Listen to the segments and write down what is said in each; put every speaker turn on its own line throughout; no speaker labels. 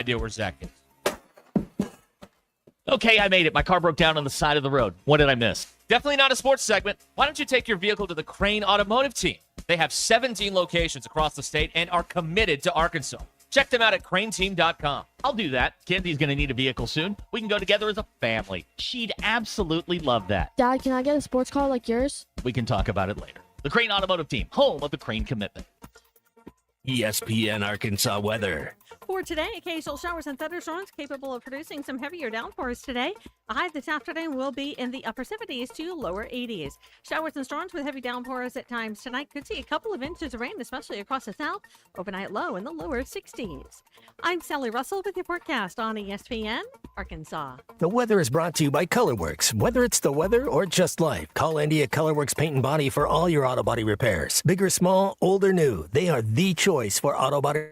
idea where Zach is. Okay, I made it. My car broke down on the side of the road. What did I miss? Definitely not a sports segment. Why don't you take your vehicle to the Crane Automotive Team? They have 17 locations across the state and are committed to Arkansas. Check them out at craneteam.com. I'll do that. Kenzi's going to need a vehicle soon. We can go together as a family. She'd absolutely love that.
Dad, can I get a sports car like yours?
We can talk about it later. The Crane Automotive Team, home of the Crane commitment.
ESPN Arkansas weather.
For today, occasional showers and thunderstorms capable of producing some heavier downpours today. A high this afternoon will be in the upper 70s to lower 80s. Showers and storms with heavy downpours at times tonight could see a couple of inches of rain, especially across the south. Overnight low in the lower 60s. I'm Sally Russell with your forecast on ESPN Arkansas.
The weather is brought to you by Colorworks. Whether it's the weather or just life, call Andy at Colorworks Paint and Body for all your auto body repairs. Big or small, old or new, they are the choice for auto body.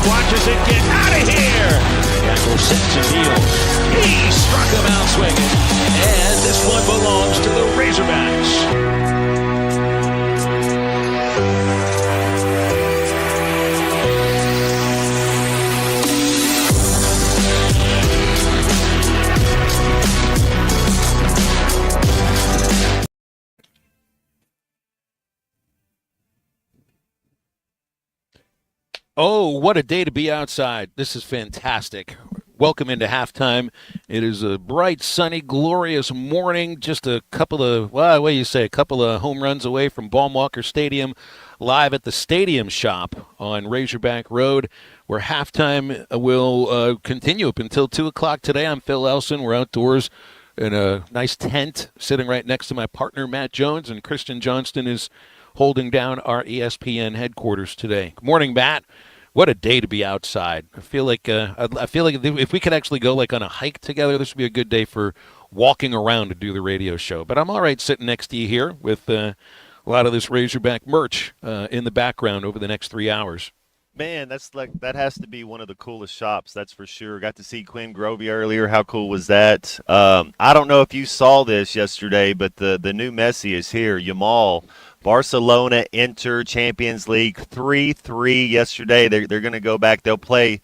Watches it get out of here. Tackle sets and deals. He struck him out swinging. And this one belongs to the Razorbacks.
Oh, what a day to be outside. This is fantastic. Welcome into halftime. It is a bright, sunny, glorious morning. Just a couple of, well, what do you say, a couple of home runs away from Baum-Walker Stadium, live at the Stadium Shop on Razorback Road, where halftime will continue up until 2 o'clock today. I'm Phil Elson. We're outdoors in a nice tent sitting right next to my partner, Matt Jones, and Kristen Johnston is holding down our ESPN headquarters today. Good morning, Matt. What a day to be outside. I feel like if we could actually go like on a hike together, this would be a good day for walking around to do the radio show. But I'm all right sitting next to you here with a lot of this Razorback merch in the background over the next 3 hours.
Man, that has to be one of the coolest shops, that's for sure. Got to see Quinn Grovey earlier. How cool was that? I don't know if you saw this yesterday, but the new Messi is here. Yamal. Barcelona enter Champions League 3-3 yesterday. They're going to go back. They'll play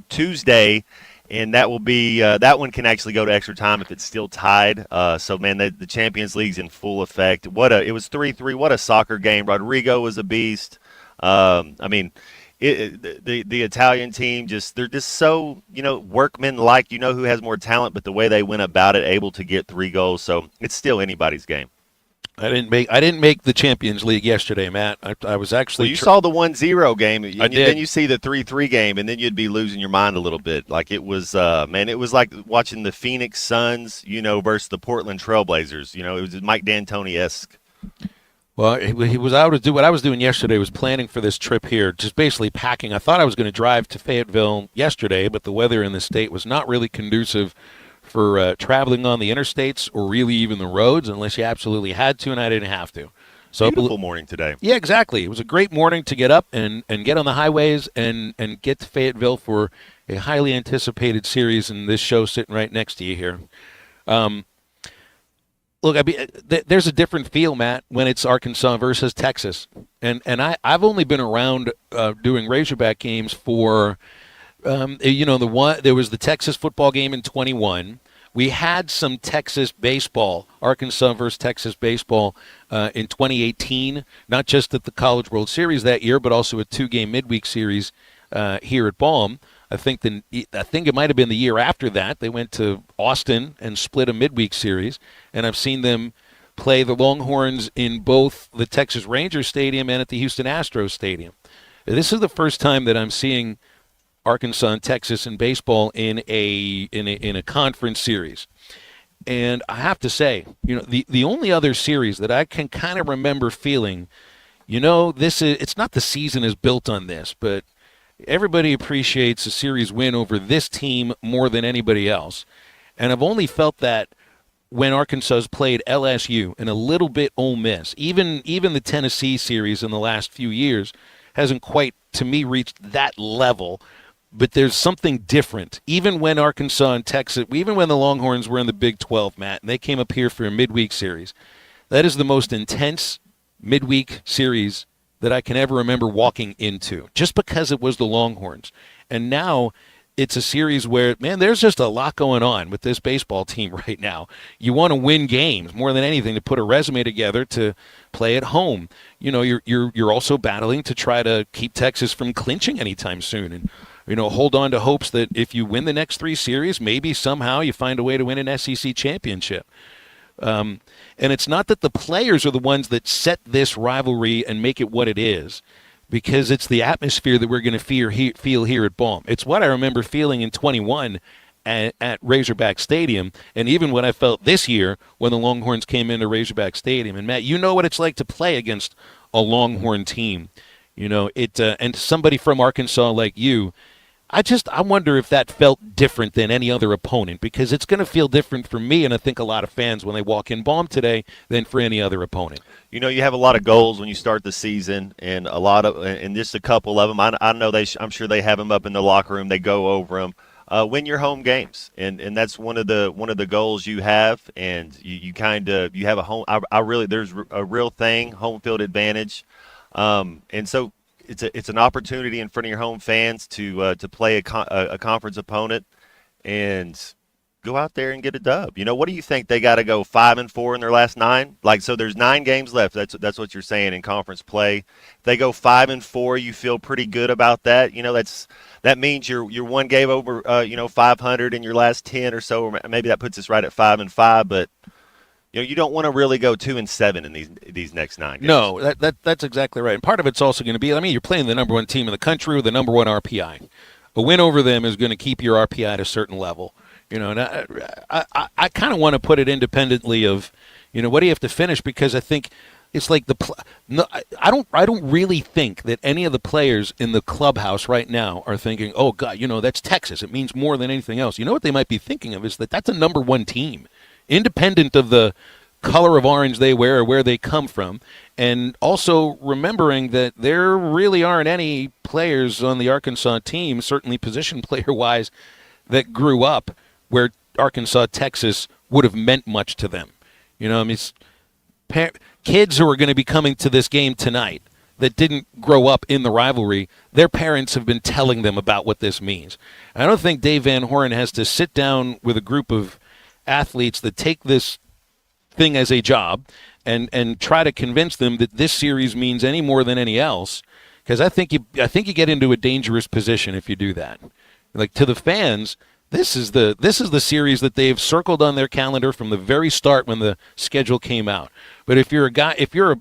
Tuesday, and that will be that one can actually go to extra time if it's still tied. So, man, the Champions League's in full effect. It was 3-3. What a soccer game. Rodrigo was a beast. I mean, the Italian team they're just so workman-like. Who has more talent, but the way they went about it, able to get 3 goals. So it's still anybody's game.
I didn't make the Champions League yesterday, Matt. I was actually.
Well, you saw the 1-0 game.
I did.
Then you see the 3-3 game, and then you'd be losing your mind a little bit. Like it was, it was like watching the Phoenix Suns, versus the Portland Trailblazers. It was Mike D'Antoni-esque.
Well, he was out to do what I was doing yesterday. Was planning for this trip here, just basically packing. I thought I was going to drive to Fayetteville yesterday, but the weather in the state was not really conducive for traveling on the interstates or really even the roads unless you absolutely had to, and I didn't have to. So
beautiful morning today.
Yeah, exactly. It was a great morning to get up and get on the highways and get to Fayetteville for a highly anticipated series, and this show sitting right next to you here. Look, there's a different feel, Matt, when it's Arkansas versus Texas. And I've only been around doing Razorback games for there was the Texas football game in 21. We had some Texas baseball, Arkansas versus Texas baseball in 2018, not just at the College World Series that year, but also a 2-game midweek series here at Baum. I think it might have been the year after that. They went to Austin and split a midweek series, and I've seen them play the Longhorns in both the Texas Rangers Stadium and at the Houston Astros Stadium. This is the first time that I'm seeing Arkansas and Texas in baseball in a conference series. And I have to say, the only other series that I can kind of remember feeling, it's not the season is built on this, but everybody appreciates a series win over this team more than anybody else. And I've only felt that when Arkansas has played LSU and a little bit Ole Miss. Even the Tennessee series in the last few years hasn't quite, to me, reached that level. But there's something different. Even when Arkansas and Texas, even when the Longhorns were in the Big 12, Matt, and they came up here for a midweek series, that is the most intense midweek series that I can ever remember walking into, just because it was the Longhorns. And now it's a series where, man, there's just a lot going on with this baseball team right now. You want to win games more than anything, to put a resume together to play at home. You're also battling to try to keep Texas from clinching anytime soon, and hold on to hopes that if you win the next 3 series, maybe somehow you find a way to win an SEC championship. And it's not that the players are the ones that set this rivalry and make it what it is, because it's the atmosphere that we're going to feel here at Baum. It's what I remember feeling in 21 at Razorback Stadium, and even what I felt this year when the Longhorns came into Razorback Stadium. And, Matt, you know what it's like to play against a Longhorn team. And somebody from Arkansas like you, I wonder if that felt different than any other opponent, because it's going to feel different for me and I think a lot of fans when they walk in Baum today than for any other opponent.
You have a lot of goals when you start the season, and just a couple of them. I know I'm sure they have them up in the locker room. They go over them. Win your home games, and that's one of the goals you have. And you have a home. There's a real thing, home field advantage, and so. It's an opportunity in front of your home fans to play a conference opponent and go out there and get a dub. What do you think? They got to go 5-4 in their last 9? So there's 9 games left. That's what you're saying in conference play. If they go 5-4, you feel pretty good about that. That means you're one game over 500 in your last 10 or so. Or maybe that puts us right at 5-5, but. You don't want to really go 2-7 in these next 9 games.
No, that's exactly right. And part of it's also going to be, you're playing the number 1 team in the country with the number 1 RPI. A win over them is going to keep your RPI at a certain level. And I kind of want to put it independently of, what do you have to finish? Because I think it's like I don't really think that any of the players in the clubhouse right now are thinking, oh God, that's Texas. It means more than anything else. What they might be thinking of is that's a number 1 team. Independent of the color of orange they wear or where they come from, and also remembering that there really aren't any players on the Arkansas team, certainly position player-wise, that grew up where Arkansas, Texas would have meant much to them. Kids who are going to be coming to this game tonight that didn't grow up in the rivalry, their parents have been telling them about what this means. I don't think Dave Van Horn has to sit down with a group of athletes that take this thing as a job and try to convince them that this series means any more than any else, because I think you get into a dangerous position if you do that. Like, to the fans, this is the series that they've circled on their calendar from the very start when the schedule came out. But if you're a guy, if you're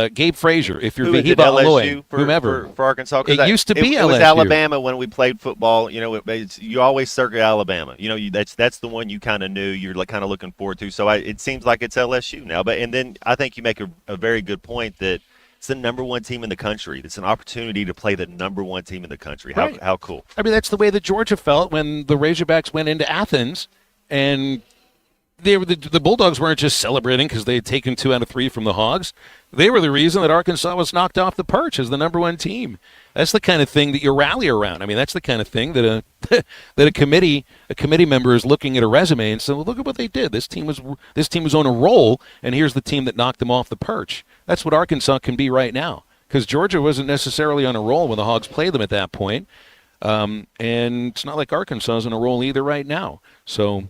Gabe Frazier, if you're Vahiba Aloy, whomever,
for Arkansas,
it used to be LSU.
It was Alabama when we played football. You always circle Alabama. That's the one you kind of knew you're kind of looking forward to. So it seems like it's LSU now. And then I think you make a very good point that it's the number 1 team in the country. It's an opportunity to play the number 1 team in the country.
Right.
How cool!
That's the way that Georgia felt when the Razorbacks went into Athens and. The Bulldogs weren't just celebrating because they had taken 2 out of 3 from the Hogs. They were the reason that Arkansas was knocked off the perch as the number 1 team. That's the kind of thing that you rally around. That's the kind of thing that a committee member is looking at a resume and saying, well, look at what they did. This team was on a roll, and here's the team that knocked them off the perch. That's what Arkansas can be right now, because Georgia wasn't necessarily on a roll when the Hogs played them at that point. And it's not like Arkansas is on a roll either right now. So.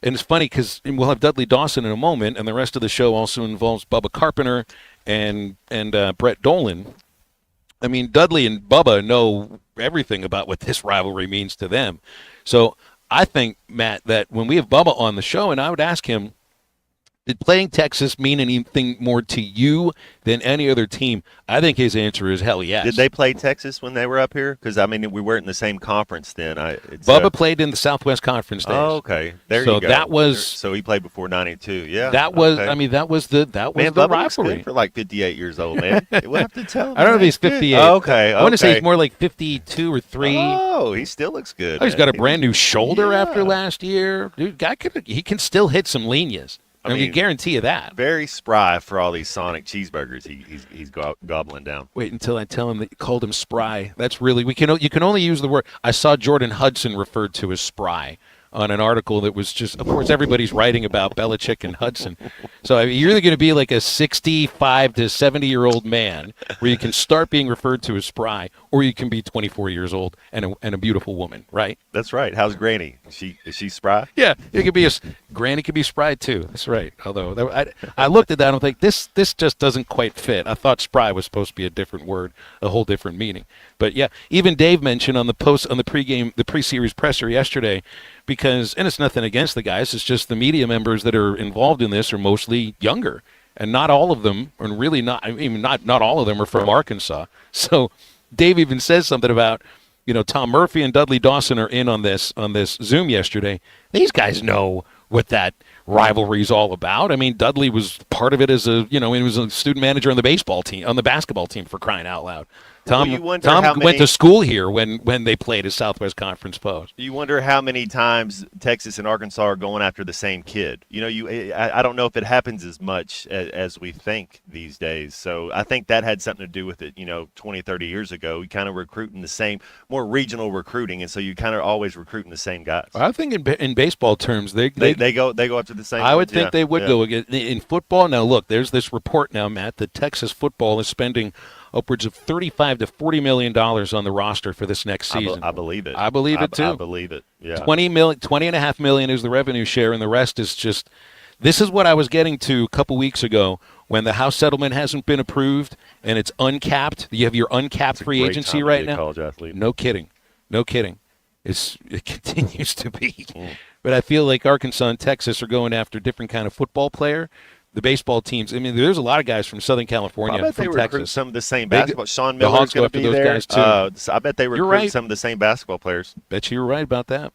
And it's funny because we'll have Dudley Dawson in a moment, and the rest of the show also involves Bubba Carpenter and Brett Dolan. Dudley and Bubba know everything about what this rivalry means to them. So I think, Matt, that when we have Bubba on the show, and I would ask him, did playing Texas mean anything more to you than any other team? I think his answer is hell yes.
Did they play Texas when they were up here? Because, I mean, we weren't in the same conference then.
Bubba played in the Southwest Conference days.
Oh, okay. There
so
you go.
That was,
so he played before 92. Yeah.
That was,
okay.
I mean, that was the
man,
the
Bubba looks
rivalry.
good for like 58 years old, man. We'll have to tell him.
I don't know if he's 58.
Oh, okay.
I want to say he's more like 52 or 3.
Oh, he still looks good.
Oh, he's got a brand new shoulder
Yeah.
after last year. Dude, he can still hit some líneas. I can guarantee you that.
Very spry for all these Sonic cheeseburgers he's gobbling down.
Wait until I tell him that you called him spry. That's really you can only use the word. I saw Jordan Hudson referred to as spry on an article that was just, of course, everybody's writing about Belichick and Hudson. So I mean, you're either going to be like a 65 to 70-year-old man where you can start being referred to as spry, or you can be 24 years old and a beautiful woman, right?
That's right. How's Granny? Is she spry?
Yeah, it could be Granny could be spry too. That's right. Although I looked at that and I'm like, this just doesn't quite fit. I thought spry was supposed to be a different word, a whole different meaning. But yeah, even Dave mentioned on the pre-series presser yesterday, because, and it's nothing against the guys, it's just the media members that are involved in this are mostly younger, and not all of them, and really not all of them are from Arkansas. So Dave even says something about, Tom Murphy and Dudley Dawson are in on this Zoom yesterday. These guys know what that rivalry is all about. I mean, Dudley was part of it as he was a student manager on the basketball team, for crying out loud. Tom went to school here when they played as Southwest Conference foes.
You wonder how many times Texas and Arkansas are going after the same kid. I don't know if it happens as much as we think these days. So I think that had something to do with it. 20, 30 years ago, we kind of recruiting the same, more regional recruiting, and so you kind of always recruiting the same guys.
I think in baseball terms, they
go after the same.
I would think they would go again in football. Now look, there's this report now, Matt, that Texas football is spending upwards of $35 to $40 million on the roster for this next season.
I believe it.
I believe it too.
I believe it. Yeah.
$20.5 million is the revenue share, and the rest is just. This is what I was getting to a couple weeks ago when the House settlement hasn't been approved and it's uncapped. You have your uncapped free agency right now.
College athlete.
No kidding. It continues to be. But I feel like Arkansas and Texas are going after a different kind of football player. The baseball teams, I mean, there's a lot of guys from Southern California,
I bet
from
they recruit
Texas.
some of the same basketball. Sean
the
Miller's
Hawks go
going
after
to be
those
there.
guys too.
I bet they recruit some of the same basketball players.
Bet you're right about that.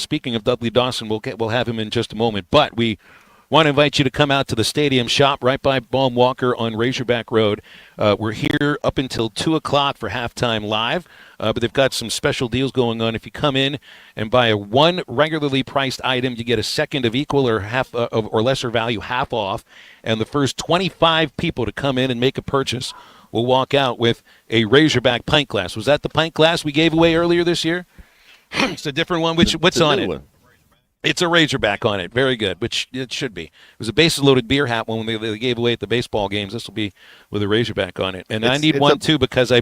Speaking of Dudley Dawson, we'll have him in just a moment. But we want to invite you to come out to the Stadium Shop right by Baum Walker on Razorback Road. We're here up until 2 o'clock for halftime live, but they've got some special deals going on. If you come in and buy one regularly priced item, you get a second of equal or half or lesser value half off, and the first 25 people to come in and make a purchase will walk out with a Razorback pint glass. Was that the pint glass we gave away earlier this year? It's a different one. What's on it? It's a Razorback on it. Very good, which it should be. It was a bases-loaded beer hat one they gave away at the baseball games. This will be with a Razorback on it. And I need one, too, because I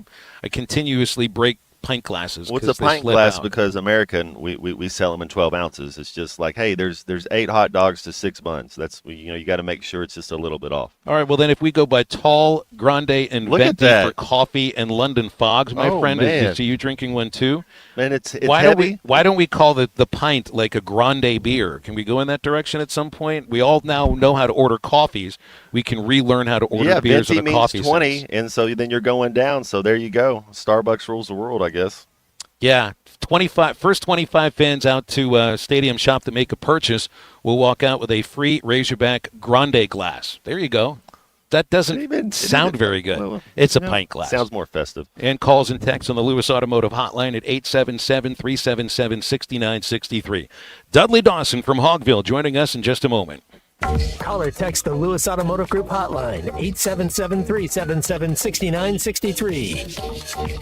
continuously break pint glasses.
What's a pint glass? Because American, we sell them in 12 ounces. It's just like, hey, there's 8 hot dogs to 6 buns. That's, you got to make sure it's just a little bit off.
All right, well, then if we go by Tall, Grande, and Venti for coffee and London Fogs, my friend, is you drinking one, too?
Man, it's heavy.
Why don't we call the pint like a Grande beer? Can we go in that direction at some point? We all now know how to order coffees. We can relearn how to order beers in a coffee
means 20,
sense.
And so then you're going down. So there you go. Starbucks rules the world, I guess.
Yeah, first 25 fans out to Stadium Shop that make a purchase will walk out with a free Razorback Grande glass. There you go. That doesn't sound very good. Well, it's a pint glass.
Sounds more festive.
And calls and texts on the Lewis Automotive Hotline at 877-377-6963. Dudley Dawson from Hogville joining us in just a moment.
Call or text the Lewis Automotive Group hotline, 877-377-6963.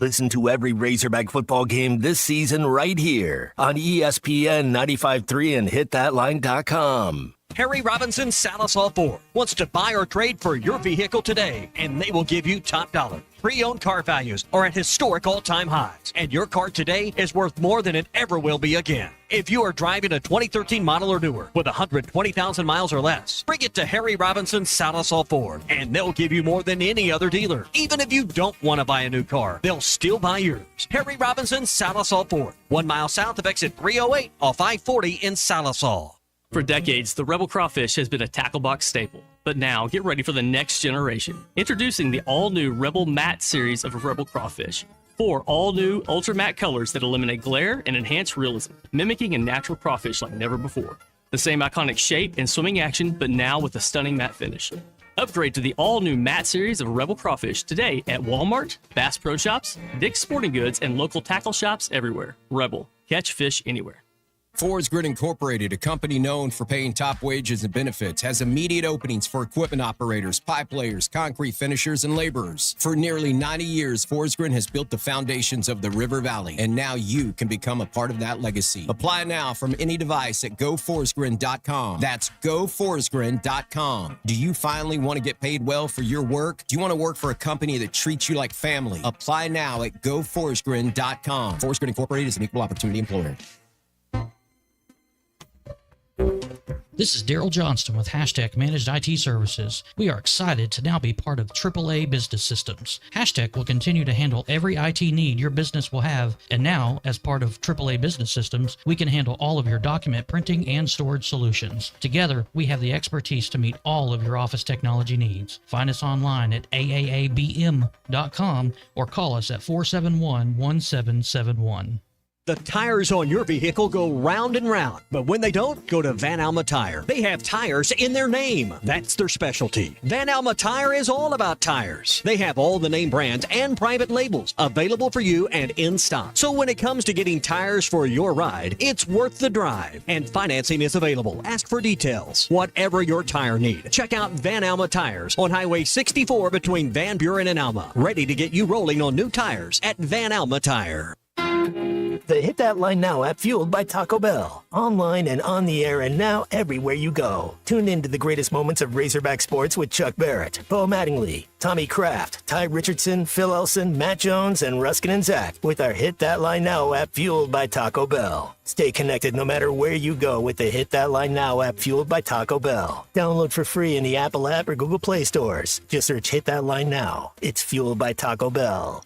Listen to every Razorback football game this season right here on ESPN 95.3 and hitthatline.com.
Harry Robinson Salisol Ford wants to buy or trade for your vehicle today, and they will give you top dollar. Pre-owned car values are at historic all-time highs, and your car today is worth more than it ever will be again. If you are driving a 2013 model or newer with 120,000 miles or less, bring it to Harry Robinson Salisol Ford, and they'll give you more than any other dealer. Even if you don't want to buy a new car, they'll still buy yours. Harry Robinson Salisol Ford, 1 mile south of exit 308 off I-40 in Salisol.
For decades, the Rebel Crawfish has been a tackle box staple. But now, get ready for the next generation. Introducing the all-new Rebel Matte series of Rebel Crawfish. 4 all-new ultra matte colors that eliminate glare and enhance realism, mimicking a natural crawfish like never before. The same iconic shape and swimming action, but now with a stunning matte finish. Upgrade to the all-new matte series of Rebel Crawfish today at Walmart, Bass Pro Shops, Dick's Sporting Goods, and local tackle shops everywhere. Rebel. Catch fish anywhere.
Forest Grid Incorporated, a company known for paying top wages and benefits, has immediate openings for equipment operators, pipe layers, concrete finishers, and laborers. For nearly 90 years, Forest Grid has built the foundations of the River Valley, and now you can become a part of that legacy. Apply now from any device at GoForestGrid.com. That's GoForestGrid.com. Do you finally want to get paid well for your work? Do you want to work for a company that treats you like family? Apply now at GoForestGrid.com. Forest Grid Incorporated is an equal opportunity employer.
This is Daryl Johnston with Hashtag Managed IT Services. We are excited to now be part of AAA Business Systems. Hashtag will continue to handle every IT need your business will have, and now, as part of AAA Business Systems, we can handle all of your document printing and storage solutions. Together, we have the expertise to meet all of your office technology needs. Find us online at aaabm.com or call us at 471-1771.
The tires on your vehicle go round and round, but when they don't, go to Van Alma Tire. They have tires in their name. That's their specialty. Van Alma Tire is all about tires. They have all the name brands and private labels available for you and in stock. So when it comes to getting tires for your ride, it's worth the drive. And financing is available. Ask for details. Whatever your tire need, check out Van Alma Tires on Highway 64 between Van Buren and Alma. Ready to get you rolling on new tires at Van Alma Tire.
The Hit That Line Now app, fueled by Taco Bell. Online and on the air and now everywhere you go. Tune in to the greatest moments of Razorback sports with Chuck Barrett, Bo Mattingly, Tommy Kraft, Ty Richardson, Phil Elson, Matt Jones, and Ruskin and Zach with our Hit That Line Now app, fueled by Taco Bell. Stay connected no matter where you go with the Hit That Line Now app, fueled by Taco Bell. Download for free in the Apple app or Google Play stores. Just search Hit That Line Now. It's fueled by Taco Bell.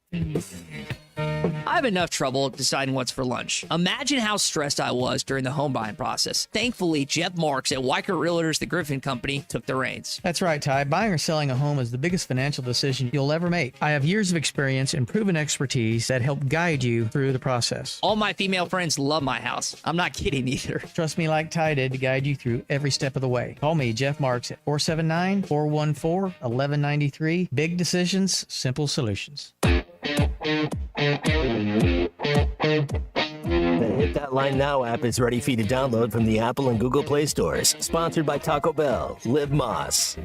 I have enough trouble deciding what's for lunch. Imagine how stressed I was during the home buying process. Thankfully, Jeff Marks at Weicker Realtors, the Griffin Company, took the reins.
That's right, Ty. Buying or selling a home is the biggest financial decision you'll ever make. I have years of experience and proven expertise that help guide you through the process.
All my female friends love my house. I'm not kidding either.
Trust me like Ty did to guide you through every step of the way. Call me, Jeff Marks, at 479-414-1193. Big decisions, simple solutions.
The Hit That Line Now app is ready for you to download from the Apple and Google Play stores. Sponsored by Taco Bell. Live Moss.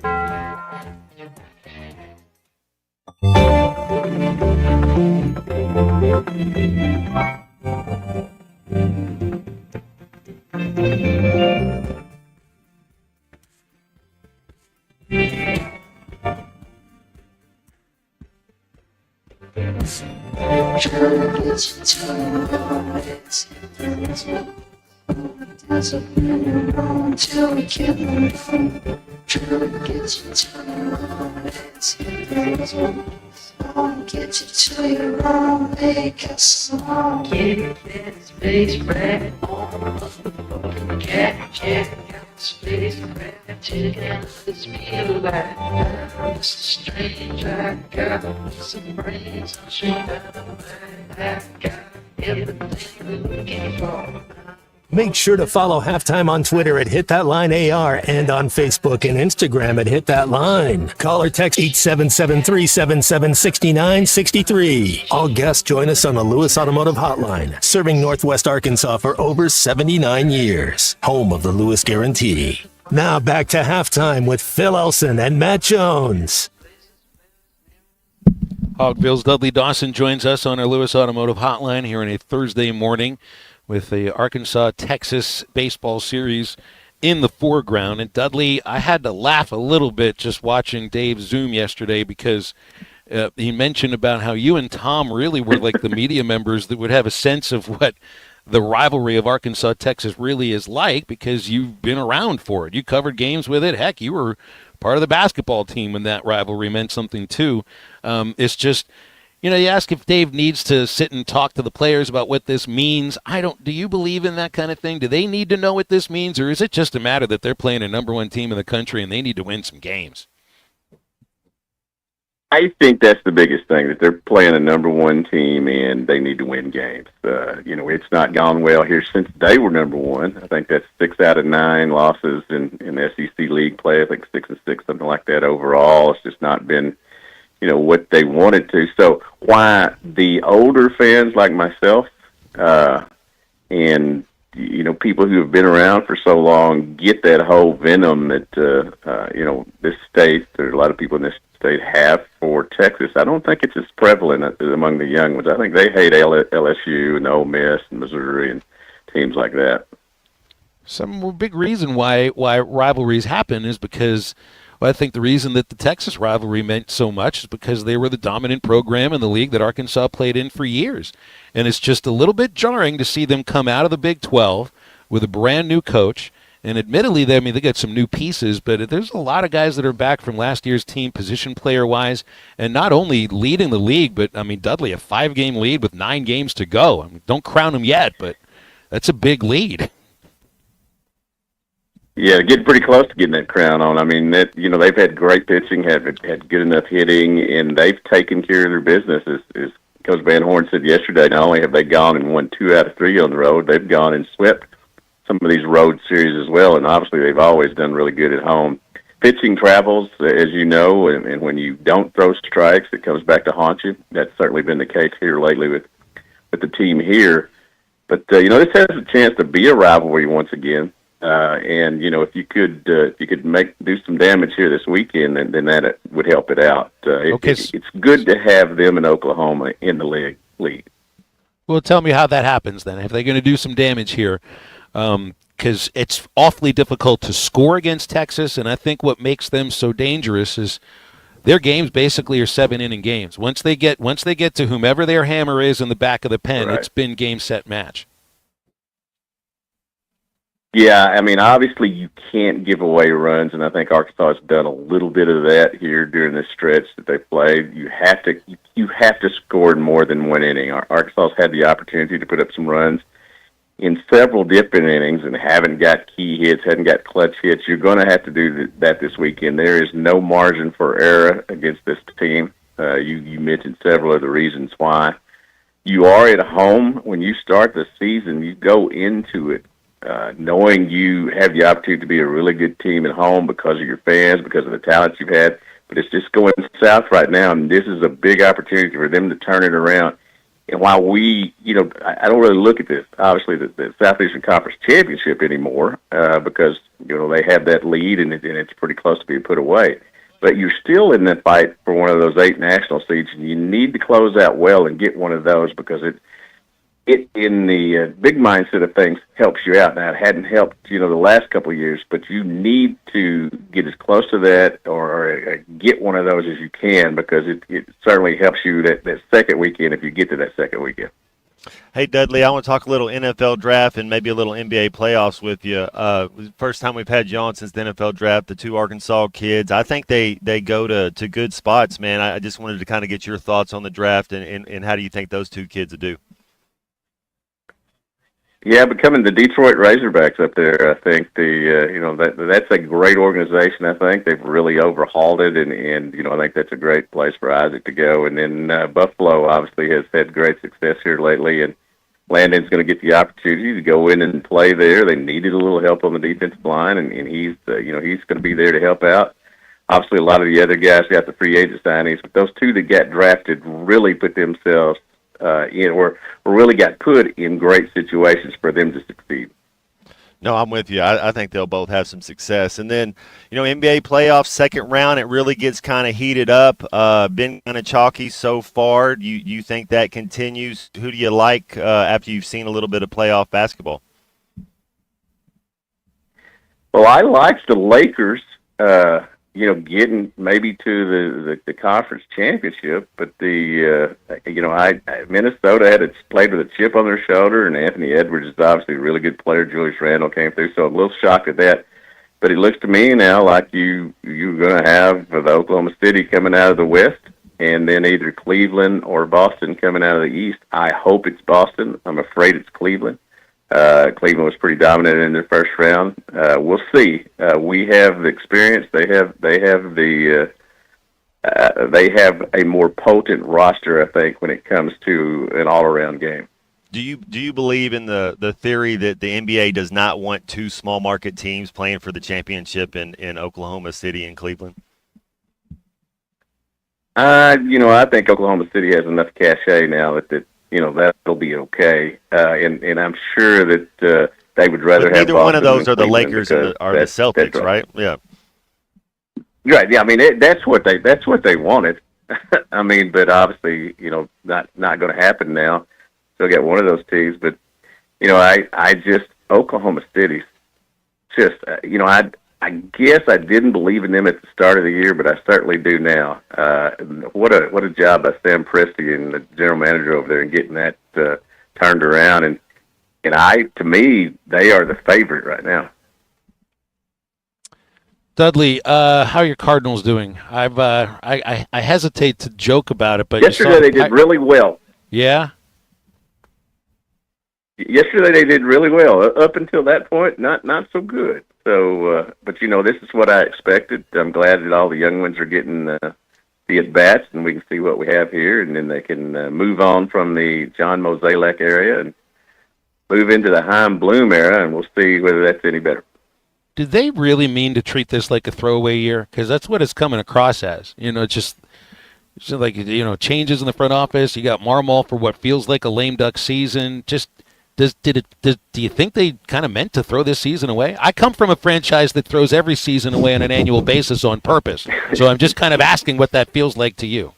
Make sure to follow Halftime on Twitter at Hit That Line AR and on Facebook and Instagram at Hit That Line. Call or text 877-377-6963. All guests join us on the Lewis Automotive Hotline, serving Northwest Arkansas for over 79 years. Home of the Lewis Guarantee. Now back to Halftime with Phil Elson and Matt Jones.
Hogville's Dudley Dawson joins us on our Lewis Automotive Hotline here on a Thursday morning with the Arkansas-Texas baseball series in the foreground. And Dudley, I had to laugh a little bit just watching Dave Zoom yesterday because he mentioned about how you and Tom really were like the media members that would have a sense of what the rivalry of Arkansas-Texas really is like because you've been around for it. You covered games with it. Heck, you were part of the basketball team when that rivalry meant something too. It's just, you ask if Dave needs to sit and talk to the players about what this means. Do you believe in that kind of thing? Do they need to know what this means, or is it just a matter that they're playing a number one team in the country and they need to win some games?
I think that's the biggest thing, that they're playing a number one team and they need to win games. It's not gone well here since they were number one. I think that's 6 out of 9 losses in SEC league play. I think 6-6, something like that overall. It's just not been, what they wanted to. So why the older fans like myself and people who have been around for so long get that whole venom that this state, there's a lot of people in this state have for Texas. I don't think it's as prevalent among the young ones. I think they hate LSU and Ole Miss and Missouri and teams like that.
Some big reason why rivalries happen is because, I think the reason that the Texas rivalry meant so much is because they were the dominant program in the league that Arkansas played in for years. And it's just a little bit jarring to see them come out of the Big 12 with a brand new coach. And admittedly, they got some new pieces, but there's a lot of guys that are back from last year's team position player-wise, and not only leading the league, but, Dudley, a 5-game lead with 9 games to go. Don't crown him yet, but that's a big lead.
Yeah, getting pretty close to getting that crown on. They've had great pitching, had good enough hitting, and they've taken care of their business. As Coach Van Horn said yesterday, not only have they gone and won 2 out of 3 on the road, they've gone and swept some of these road series as well, and obviously they've always done really good at home. Pitching travels, as you know, and when you don't throw strikes, it comes back to haunt you. That's certainly been the case here lately with the team here. But this has a chance to be a rivalry once again. And if you could do some damage here this weekend, then that would help it out. It's good to have them in Oklahoma in the league.
Well, tell me how that happens then. If they're going to do some damage here, because it's awfully difficult to score against Texas, and I think what makes them so dangerous is their games basically are 7-inning games. Once they get to whomever their hammer is in the back of the pen, It's been game, set, match.
Yeah, obviously you can't give away runs, and I think Arkansas has done a little bit of that here during this stretch that they played. You have to score in more than 1 inning. Arkansas's had the opportunity to put up some runs in several different innings and haven't got key hits, hadn't got clutch hits. You're going to have to do that this weekend. There is no margin for error against this team. You mentioned several of the reasons why. You are at home. When you start the season, you go into it knowing you have the opportunity to be a really good team at home because of your fans, because of the talent you've had. But it's just going south right now, and this is a big opportunity for them to turn it around. And while I don't really look at this, obviously, the Southeastern Conference Championship anymore because, they have that lead and it's pretty close to being put away. But you're still in that fight for one of those 8 national seeds, and you need to close out well and get one of those because it in the big mindset of things helps you out. Now, it hadn't helped, the last couple of years, but you need to get as close to that or get one of those as you can because it certainly helps you that second weekend if you get to that second weekend.
Hey, Dudley, I want to talk a little NFL draft and maybe a little NBA playoffs with you. First time we've had you on since the NFL draft, the 2 Arkansas kids. I think they go to good spots, man. I just wanted to kind of get your thoughts on the draft and how do you think those 2 kids will do?
Yeah, becoming the Detroit Razorbacks up there, I think that's a great organization. I think they've really overhauled it, and I think that's a great place for Isaac to go. And then Buffalo obviously has had great success here lately, and Landon's going to get the opportunity to go in and play there. They needed a little help on the defensive line, and he's he's going to be there to help out. Obviously, a lot of the other guys got the free agent signings, but those 2 that got drafted really put themselves or really got put in great situations for them to succeed.
No, I'm with you. I think they'll both have some success. And then, NBA playoffs, second round, it really gets kind of heated up. Been kind of chalky so far. You think that continues? Who do you like after you've seen a little bit of playoff basketball?
Well, I liked the Lakers, getting maybe to the conference championship, but Minnesota had played with a chip on their shoulder, and Anthony Edwards is obviously a really good player. Julius Randle came through, so I'm a little shocked at that. But it looks to me now like you're going to have the Oklahoma City coming out of the West, and then either Cleveland or Boston coming out of the East. I hope it's Boston. I'm afraid it's Cleveland. Cleveland was pretty dominant in their first round. We'll see. We have the experience. They have a more potent roster, I think, when it comes to an all-around game.
Do you believe in the theory that the NBA does not want two small market teams playing for the championship in Oklahoma City and Cleveland?
I think Oklahoma City has enough cachet now that that'll be okay. And I'm sure that they would rather have
neither
Boston
one of those
than
are the
Cleveland
Lakers or the Celtics, right? Yeah.
Right. Yeah. I mean, that's what they wanted. I mean, but obviously, not going to happen now. Still got one of those teams, but I just Oklahoma City's just I guess I didn't believe in them at the start of the year, but I certainly do now. What a job by Sam Presti and the general manager over there in getting that turned around, and to me, they are the favorite right now.
Dudley, how are your Cardinals doing? I hesitate to joke about it, but
yesterday they did really well.
Yeah.
Yesterday they did really well. Up until that point, not so good. So, but this is what I expected. I'm glad that all the young ones are getting the at-bats, and we can see what we have here, and then they can move on from the John Mozeliak area and move into the Chaim Bloom era, and we'll see whether that's any better.
Did they really mean to treat this like a throwaway year? Because that's what it's coming across as. Just like, changes in the front office. You got Marmol for what feels like a lame duck season. Just do you think they kind of meant to throw this season away? I come from a franchise that throws every season away on an annual basis on purpose. So I'm just kind of asking what that feels like to you.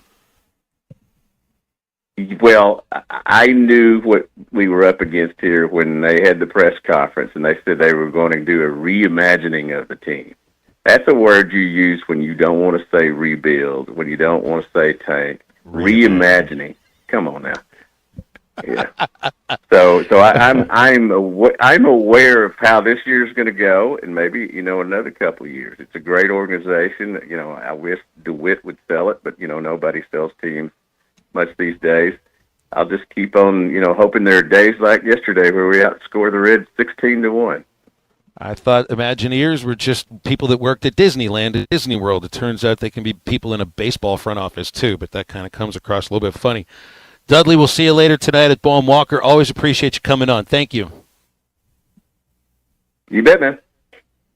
Well, I knew what we were up against here when they had the press conference, and they said they were going to do a reimagining of the team. That's a word you use when you don't want to say rebuild, when you don't want to say tank. Reimagining. Come on now. Yeah. So I'm aware of how this year's going to go, and maybe another couple of years. It's a great organization. I wish DeWitt would sell it, but nobody sells teams much these days. I'll just keep on hoping there are days like yesterday where we outscore the Reds 16-1.
I thought Imagineers were just people that worked at Disneyland, at Disney World. It turns out they can be people in a baseball front office too, but that kind of comes across a little bit funny. Dudley, we'll see you later tonight at Ball & Walker. Always appreciate you coming on. Thank you.
You bet, man.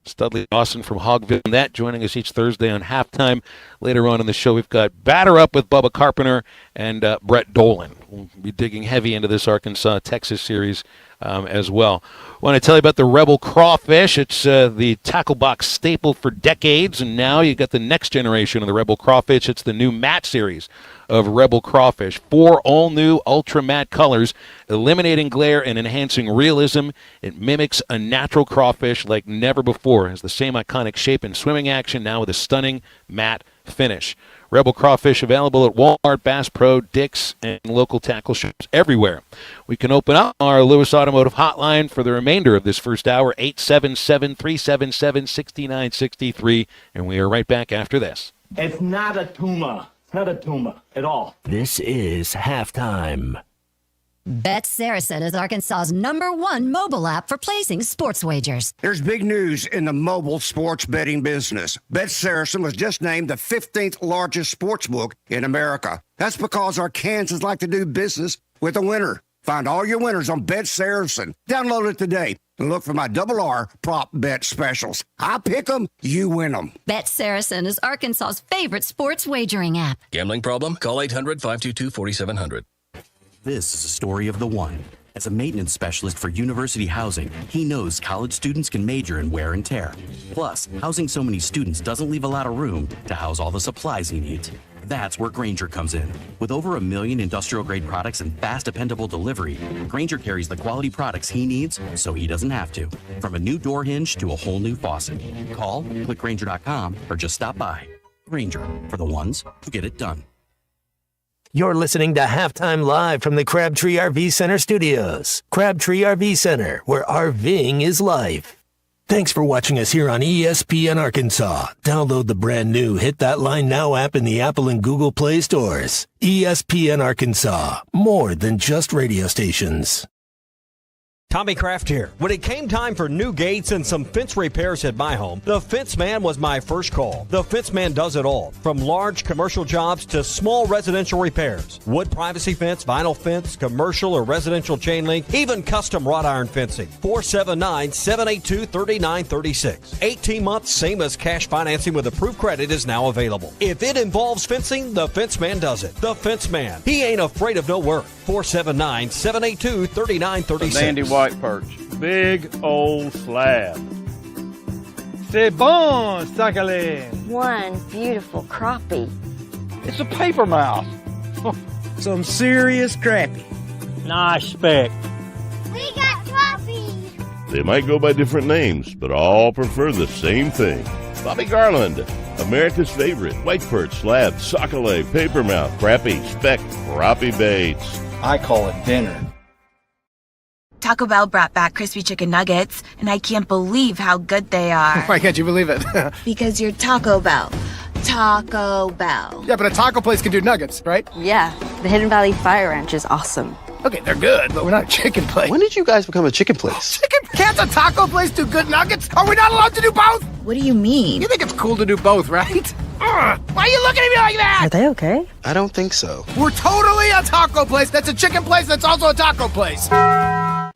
It's Dudley Dawson from Hogville Net joining us each Thursday on Halftime. Later on in the show, we've got Batter Up with Bubba Carpenter and Brett Dolan. We'll be digging heavy into this Arkansas-Texas series as well. I want to tell you about the Rebel Crawfish. It's the tackle box staple for decades, and now you got the next generation of the Rebel Crawfish. It's the new matte series of Rebel Crawfish. 4 all-new ultra matte colors, eliminating glare and enhancing realism. It mimics a natural crawfish like never before. It has the same iconic shape and swimming action, now with a stunning matte finish. Rebel Crawfish available at Walmart, Bass Pro, Dick's, and local tackle shops everywhere. We can open up our Lewis Automotive hotline for the remainder of this first hour, 877-377-6963, and we are right back after this.
It's not a tumor. It's not a tumor at all.
This is Halftime.
Bet Saracen is Arkansas's #1 mobile app for placing sports wagers.
There's big news in the mobile sports betting business. Bet Saracen was just named the 15th largest sports book in America. That's because Arkansans like to do business with a winner. Find all your winners on Bet Saracen. Download it today and look for my R prop bet specials. I pick them, you win them.
Bet Saracen is Arkansas's favorite sports wagering app.
Gambling problem? Call 800-522-4700.
This is a story of the one.
As a maintenance specialist for university housing, he knows college students can major in wear and tear. Plus, housing so many students doesn't leave a lot of room to house all the supplies he needs. That's where Grainger comes in. With over 1 million industrial-grade products and fast, dependable delivery, Grainger carries the quality products he needs so he doesn't have to. From a new door hinge to a whole new faucet. Call, click Grainger.com, or just stop by. Grainger, for the ones who get it done.
You're listening to Halftime Live from the Crabtree RV Center studios. Crabtree RV Center, where RVing is life. Thanks for watching us here on ESPN Arkansas. Download the brand new Hit That Line Now app in the Apple and Google Play stores. ESPN Arkansas, more than just radio stations.
Tommy Kraft here. When it came time for new gates and some fence repairs at my home, the Fence Man was my first call. The Fence Man does it all, from large commercial jobs to small residential repairs. Wood privacy fence, vinyl fence, commercial or residential chain link, even custom wrought iron fencing. 479-782-3936. 18 months, same as cash financing with approved credit is now available. If it involves fencing, the Fence Man does it. The Fence Man. He ain't afraid of no work. 479-782-3936.
White perch. Big old slab. C'est bon, sacalé.
One beautiful crappie.
It's a paper mouse.
Some serious crappie.
Nice speck.
We got crappie.
They might go by different names, but all prefer the same thing. Bobby Garland, America's favorite white perch, slab, sacalé, paper mouth, crappie, speck, crappie baits.
I call it dinner.
Taco Bell brought back crispy chicken nuggets, and I can't believe how good they are.
Why can't you believe it?
Because you're Taco Bell. Taco Bell.
Yeah, but a taco place can do nuggets, right?
Yeah, the Hidden Valley Fire Ranch is awesome.
Okay, they're good, but we're not a chicken place.
When did you guys become a chicken place?
Chicken? Can't a taco place do good nuggets? Are we not allowed to do both?
What do you mean?
You think it's cool to do both, right? Why are you looking at me like that?
Are they okay?
I don't think so.
We're totally a taco place that's a chicken place that's also a taco place.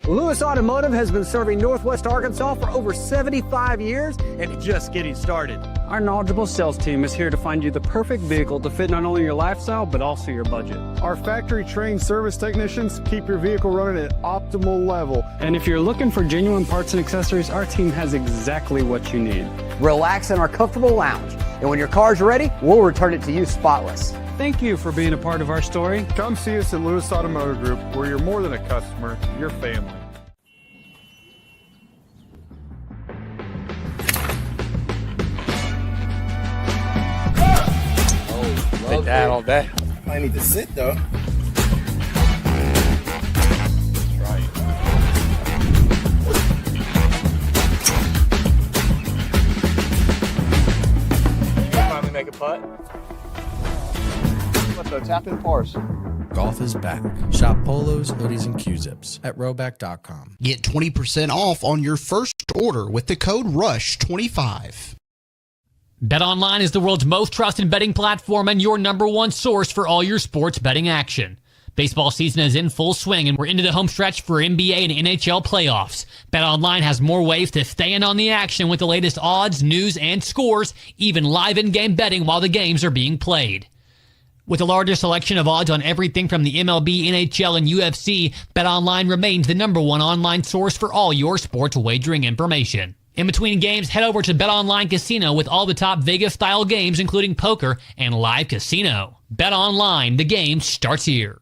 Lewis Automotive has been serving Northwest Arkansas for over 75 years and it's just getting started.
Our knowledgeable sales team is here to find you the perfect vehicle to fit not only your lifestyle, but also your budget.
Our factory-trained service technicians keep your vehicle running at optimal level.
And if you're looking for genuine parts and accessories, our team has exactly what you need.
Relax in our comfortable lounge. And when your car's ready, we'll return it to you spotless.
Thank you for being a part of our story.
Come see us at Lewis Automotive Group, where you're more than a customer, you're family.
Sit down all day.
I need to sit, though.
Finally make a putt. What the tap in force?
Golf is back. Shop polos, hoodies, and Q-zips at Rowback.com.
Get 20% off on your first order with the code RUSH25.
BetOnline is the world's most trusted betting platform and your number one source for all your sports betting action. Baseball season is in full swing and we're into the home stretch for NBA and NHL playoffs. BetOnline has more ways to stay in on the action with the latest odds, news, and scores, even live in-game betting while the games are being played. With the largest selection of odds on everything from the MLB, NHL, and UFC, BetOnline remains the number one online source for all your sports wagering information. In between games, head over to BetOnline Casino with all the top Vegas-style games, including poker and live casino. BetOnline, the game starts here.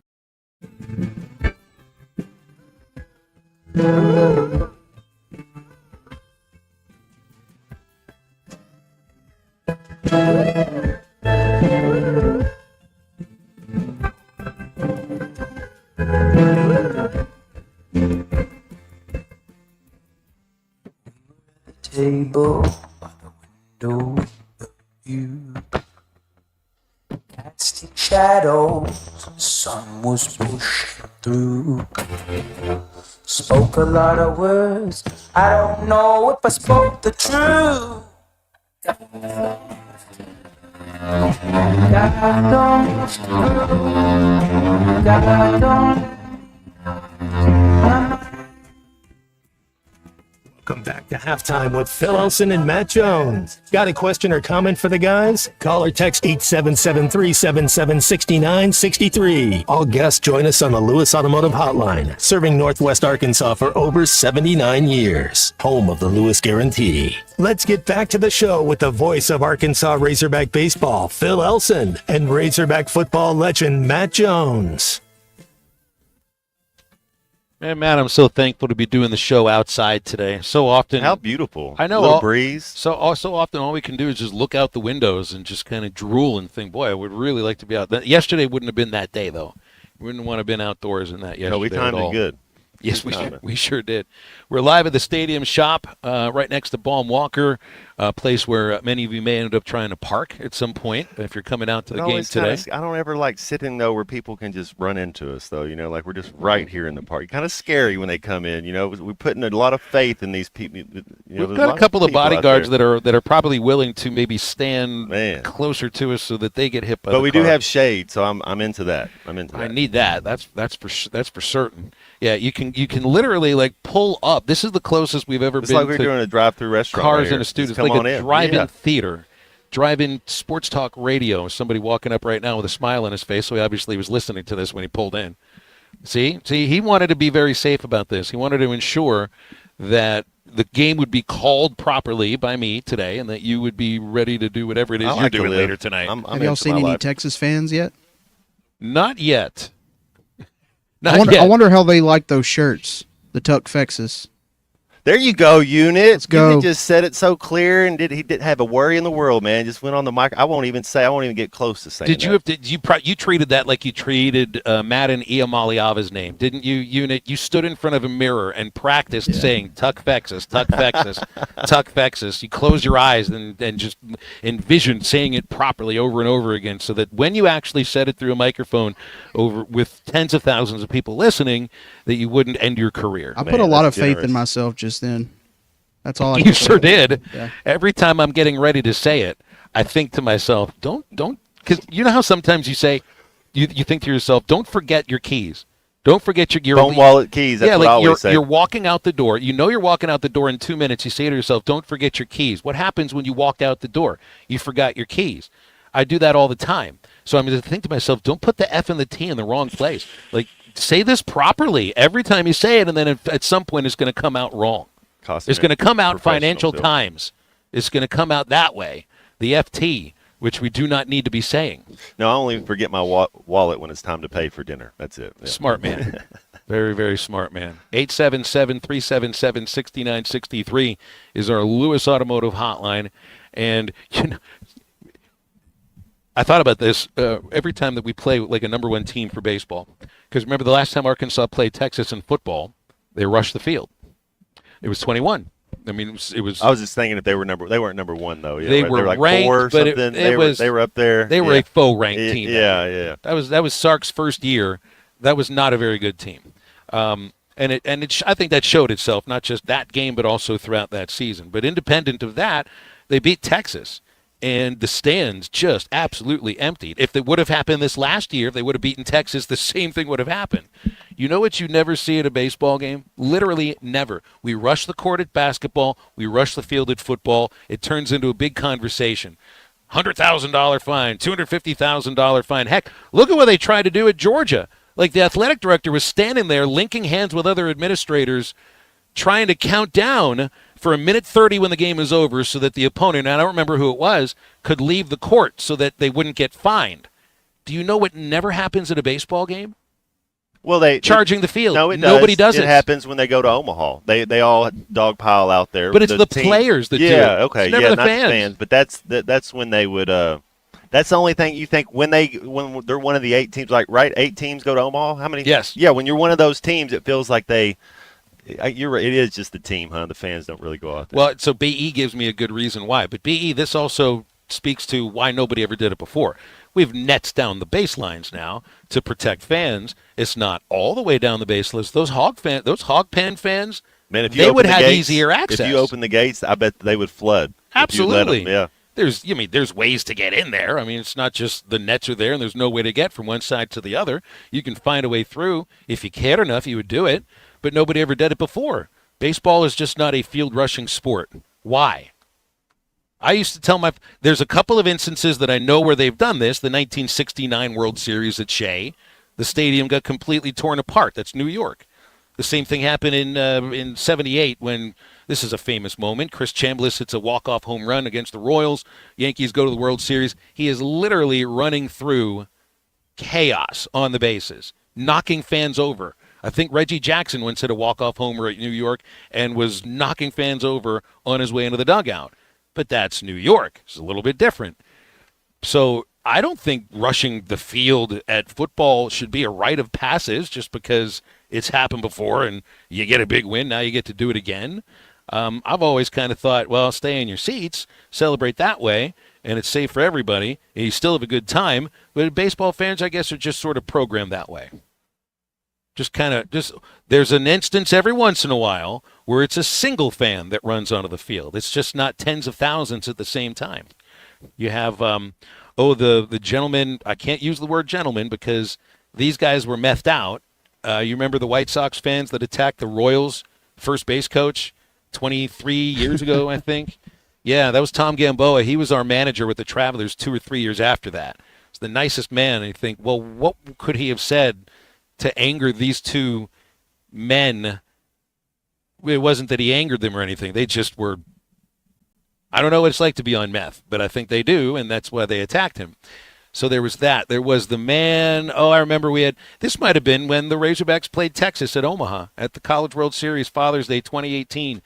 Table by the window, you casting shadows, the sun was pushing through. Spoke a lot of words, I don't know if I spoke the truth.
Welcome back to Halftime with Phil Elson and Matt Jones. Got a question or comment for the guys? Call or text 877-377-6963. All guests join us on the Lewis Automotive Hotline, serving Northwest Arkansas for over 79 years. Home of the Lewis Guarantee. Let's get back to the show with the voice of Arkansas Razorback baseball, Phil Elson, and Razorback football legend Matt Jones.
Man, Matt, I'm so thankful to be doing the show outside today. So often,
how beautiful!
I know,
little breeze.
So often, all we can do is just look out the windows and just kind of drool and think, "Boy, I would really like to be out." Yesterday wouldn't have been that day, though. We wouldn't want to have been outdoors in that yesterday.
No, we timed it good.
Yes, we sure did. We're live at the stadium Shoppe, right next to Baum Walker, a place where many of you may end up trying to park at some point if you're coming out to the game today.
I don't ever like sitting, though, where people can just run into us, though. Like we're just right here in the park. Kind of scary when they come in. We're putting a lot of faith in these people.
We've got a couple of bodyguards that are probably willing to maybe stand closer to us so that they get hit by the car.
But we do have shade, so I'm into that.
I need that. That's for certain. Yeah, you can literally like pull up. This is the closest we've ever been.
It's like we're doing a drive-through restaurant.
Cars in a studio. It's like a drive-in theater, drive-in sports talk radio. Somebody walking up right now with a smile on his face. So he obviously was listening to this when he pulled in. See, he wanted to be very safe about this. He wanted to ensure that the game would be called properly by me today, and that you would be ready to do whatever it is you're doing later tonight.
Have y'all seen any Texas fans yet?
Not yet.
I wonder how they like those shirts, the Tuck Fexes.
There you go, Unit.
Let's go.
Unit just said it so clear, and he didn't have a worry in the world, man. Just went on the mic. I won't even get close to saying
you treated that like you treated Madden Iamaliava's name, didn't you, Unit? You stood in front of a mirror and practiced saying Tuck Fexes, Tuck Fexes, Tuck Fexes. You close your eyes and just envisioned saying it properly over and over again, so that when you actually said it through a microphone over with tens of thousands of people listening, that you wouldn't end your career.
I put a lot of faith in myself just then. That's all I
You sure did.
Yeah.
Every time I'm getting ready to say it, I think to myself, don't, because you know how sometimes you say, you think to yourself, don't forget your keys. Don't forget your
phone wallet keys. That's what I always say.
You're walking out the door. You know you're walking out the door in 2 minutes. You say to yourself, don't forget your keys. What happens when you walked out the door? You forgot your keys. I do that all the time. So I'm going to think to myself, don't put the F and the T in the wrong place. Like, say this properly every time you say it, and then at some point it's going to come out wrong. It's going to come out Financial Times. It's going to come out that way. The FT, which we do not need to be saying.
No, I only forget my wallet when it's time to pay for dinner. That's it. Yeah.
Smart man. Very, very smart man. 877-377-6963 is our Lewis Automotive Hotline. And, I thought about this every time that we play like a number one team for baseball. Because remember the last time Arkansas played Texas in football, they rushed the field. It was 21. I mean, it was.
I was just thinking if they weren't number one though. Yeah,
they were
like
ranked,
4 or
but
something. They were up there.
They were a faux ranked team.
Yeah.
That was Sark's first year. That was not a very good team. I think that showed itself not just that game, but also throughout that season. But independent of that, they beat Texas. And the stands just absolutely emptied. If it would have happened this last year, if they would have beaten Texas, the same thing would have happened. You know what you never see at a baseball game? Literally never. We rush the court at basketball. We rush the field at football. It turns into a big conversation. $100,000 fine, $250,000 fine. Heck, look at what they tried to do at Georgia. Like the athletic director was standing there linking hands with other administrators trying to count down for 1:30 when the game is over so that the opponent, and I don't remember who it was, could leave the court so that they wouldn't get fined. Do you know what never happens at a baseball game?
Well,
charging the field.
No,
Nobody does it.
It happens when they go to Omaha. They all dogpile out there.
But it's the players that do it.
Yeah, okay.
It's never
yeah,
the
not
fans.
the fans. But that's when they would that's the only thing you think when they're one of the 8 teams, like, right, 8 teams go to Omaha? How many?
Yes.
Yeah, when you're one of those teams, it feels like you're right. It is just the team, huh? The fans don't really go out there.
Well, so BE gives me a good reason why. But BE, this also speaks to why nobody ever did it before. We have nets down the baselines now to protect fans. It's not all the way down the baselines. Those hog pen fans,
man, if you
they would have
gates,
easier access.
If you open the gates, I bet they would flood.
Absolutely.
Yeah.
There's ways to get in there. I mean, it's not just the nets are there and there's no way to get from one side to the other. You can find a way through. If you cared enough, you would do it. But nobody ever did it before. Baseball is just not a field rushing sport. Why? I used to tell there's a couple of instances that I know where they've done this. The 1969 World Series at Shea, the stadium got completely torn apart. That's New York. The same thing happened in 78 when, this is a famous moment, Chris Chambliss hits a walk-off home run against the Royals. Yankees go to the World Series. He is literally running through chaos on the bases, knocking fans over. I think Reggie Jackson once hit a walk-off homer at New York and was knocking fans over on his way into the dugout. But that's New York. It's a little bit different. So I don't think rushing the field at football should be a rite of passage just because it's happened before and you get a big win. Now you get to do it again. I've always kind of thought, well, stay in your seats, celebrate that way, and it's safe for everybody, and you still have a good time. But baseball fans, I guess, are just sort of programmed that way. There's an instance every once in a while where it's a single fan that runs onto the field. It's just not tens of thousands at the same time. You have, the gentleman, I can't use the word gentleman because these guys were methed out. You remember the White Sox fans that attacked the Royals first base coach 23 years ago, I think? Yeah, that was Tom Gamboa. He was our manager with the Travelers 2 or 3 years after that. He's the nicest man. And you think, well, what could he have said to anger these two men? It wasn't that he angered them or anything. They just were, I don't know what it's like to be on meth, but I think they do, and that's why they attacked him. So there was that. There was the man, I remember this might have been when the Razorbacks played Texas at Omaha at the College World Series Father's Day 2018.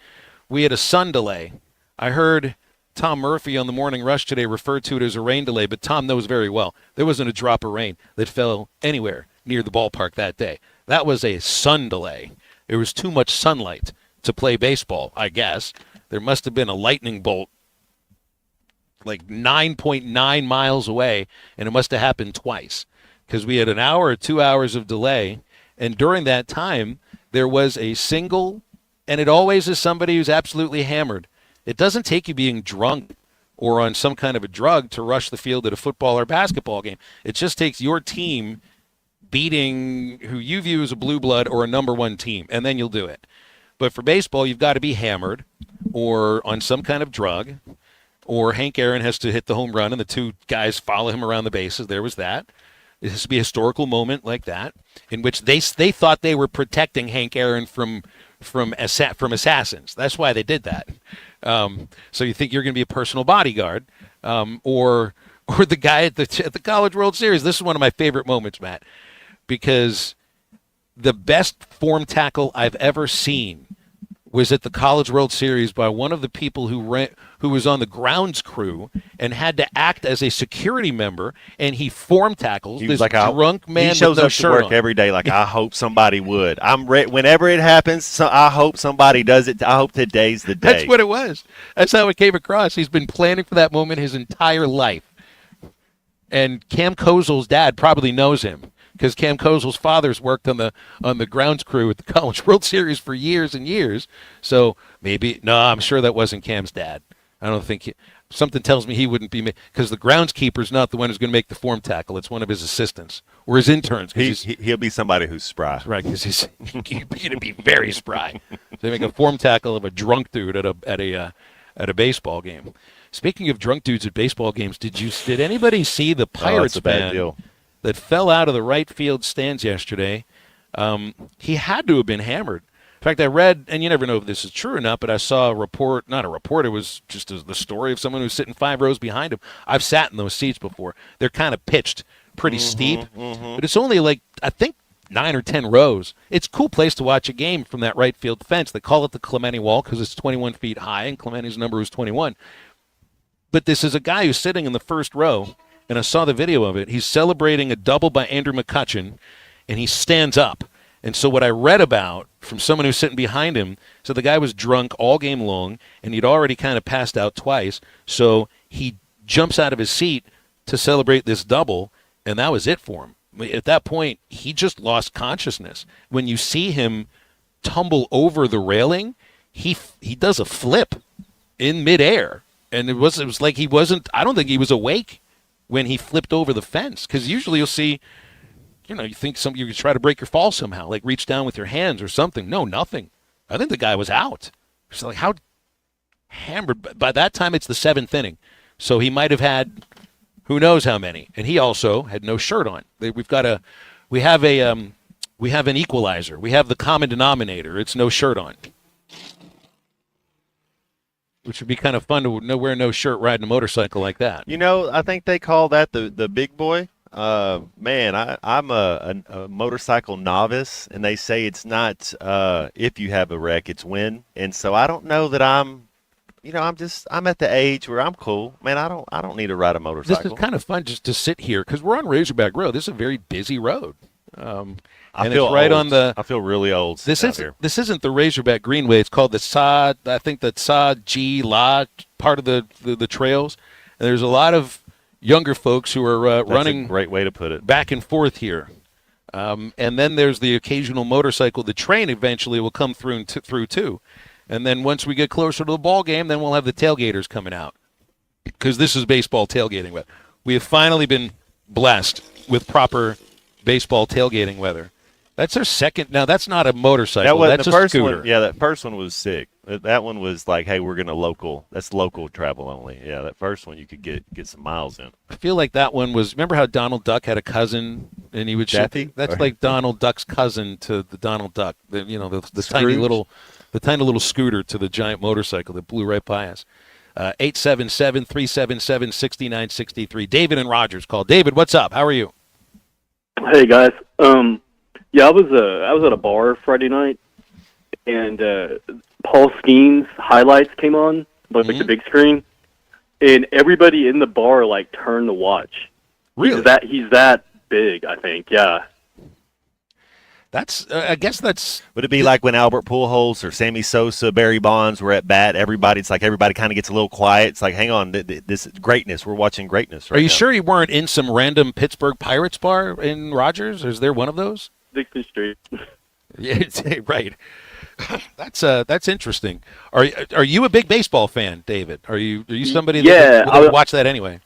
We had a sun delay. I heard Tom Murphy on the Morning Rush today refer to it as a rain delay, but Tom knows very well there wasn't a drop of rain that fell anywhere near the ballpark that day. That was a sun delay. There was too much sunlight to play baseball, I guess. There must have been a lightning bolt like 9.9 miles away, and it must have happened twice because we had an hour or 2 hours of delay, and during that time, there was a single, and it always is somebody who's absolutely hammered. It doesn't take you being drunk or on some kind of a drug to rush the field at a football or basketball game. It just takes your team beating who you view as a blue blood or a number one team, and then you'll do it. But for baseball, you've got to be hammered or on some kind of drug, or Hank Aaron has to hit the home run and the two guys follow him around the bases. There was that. It has to be a historical moment like that in which they thought they were protecting Hank Aaron from assassins. That's why they did that. So you think you're going to be a personal bodyguard, or the guy at the College World Series. This is one of my favorite moments, Matt, because the best form tackle I've ever seen was at the College World Series by one of the people who was on the grounds crew and had to act as a security member, and he form tackles this like drunk man.
He shows
with no
up to
shirt
work
on.
every day like, I hope somebody would. Whenever it happens, I hope somebody does it. I hope today's the day.
That's what it was. That's how it came across. He's been planning for that moment his entire life. And Cam Kozel's dad probably knows him, because Cam Kozel's father's worked on the grounds crew at the College World Series for years and years. So I'm sure that wasn't Cam's dad. I don't think something tells me he wouldn't be, because the groundskeeper's not the one who's going to make the form tackle. It's one of his assistants or his interns.
He'll be somebody who's spry.
Right, because he's going to be very spry. They make a form tackle of a drunk dude at a baseball game. Speaking of drunk dudes at baseball games, did anybody see the Pirates fan that fell out of the right field stands yesterday? He had to have been hammered. In fact, I read, and you never know if this is true or not, but I saw it was just the story of someone who's sitting 5 rows behind him. I've sat in those seats before. They're kind of pitched pretty steep, but it's only like, I think, 9 or 10 rows. It's a cool place to watch a game from that right field fence. They call it the Clemente Wall because it's 21 feet high, and Clemente's number was 21. But this is a guy who's sitting in the first row, and I saw the video of it. He's celebrating a double by Andrew McCutchen, and he stands up. And so what I read about from someone who's sitting behind him, so the guy was drunk all game long, and he'd already kind of passed out twice, so he jumps out of his seat to celebrate this double, and that was it for him. At that point, he just lost consciousness. When you see him tumble over the railing, he does a flip in midair. And it was like he wasn't, I don't think he was awake when he flipped over the fence. Because usually you'll see, you think you try to break your fall somehow, like reach down with your hands or something. No, nothing. I think the guy was out. It's like, how hammered. By that time, it's the 7th inning. So he might have had who knows how many. And he also had no shirt on. We have an equalizer. We have the common denominator. It's no shirt on. Which would be kind of fun to wear no shirt riding a motorcycle like that.
You know, I think they call that the big boy. Man, I'm a motorcycle novice, and they say it's not if you have a wreck, it's when. And so I don't know that I'm at the age where I'm cool. Man, I don't need to ride a motorcycle.
This is kind of fun just to sit here because we're on Razorback Road. This is a very busy road.
I feel
it's right
old. I feel really old.
This isn't the Razorback Greenway. It's called the Sa. I think the Sa G La part of the trails. And there's a lot of younger folks who are running.
A great way to put it.
Back and forth here. And then there's the occasional motorcycle. The train eventually will come through too. And then once we get closer to the ball game, then we'll have the tailgaters coming out. Because this is baseball tailgating. But we have finally been blessed with proper baseball tailgating weather. That's our second. Now, that's not a motorcycle. That's a scooter.
That first one was sick. That one was like, hey, we're going to local. That's local travel only. Yeah, that first one you could get some miles in.
I feel like that one was, remember how Donald Duck had a cousin and he would
Daffy?
That's like Donald Duck's cousin to the Donald Duck. The tiny little scooter to the giant motorcycle that blew right by us. 877-377-6963. David and Rogers called. David, what's up? How are you?
Hey guys, I was at a bar Friday night, and Paul Skeen's highlights came on, like the big screen, and everybody in the bar turned to watch.
Really?
He's that big, I think. Yeah.
Would
it be like when Albert Pujols or Sammy Sosa, Barry Bonds were at bat? Everybody kind of gets a little quiet. It's like, hang on, this is greatness. We're watching greatness right now.
Are you sure you weren't in some random Pittsburgh Pirates bar in Rogers? Or is there one of those?
Dixon Street.
Yeah, right. That's interesting. Are you a big baseball fan, David? Are you somebody that would watch that anyway?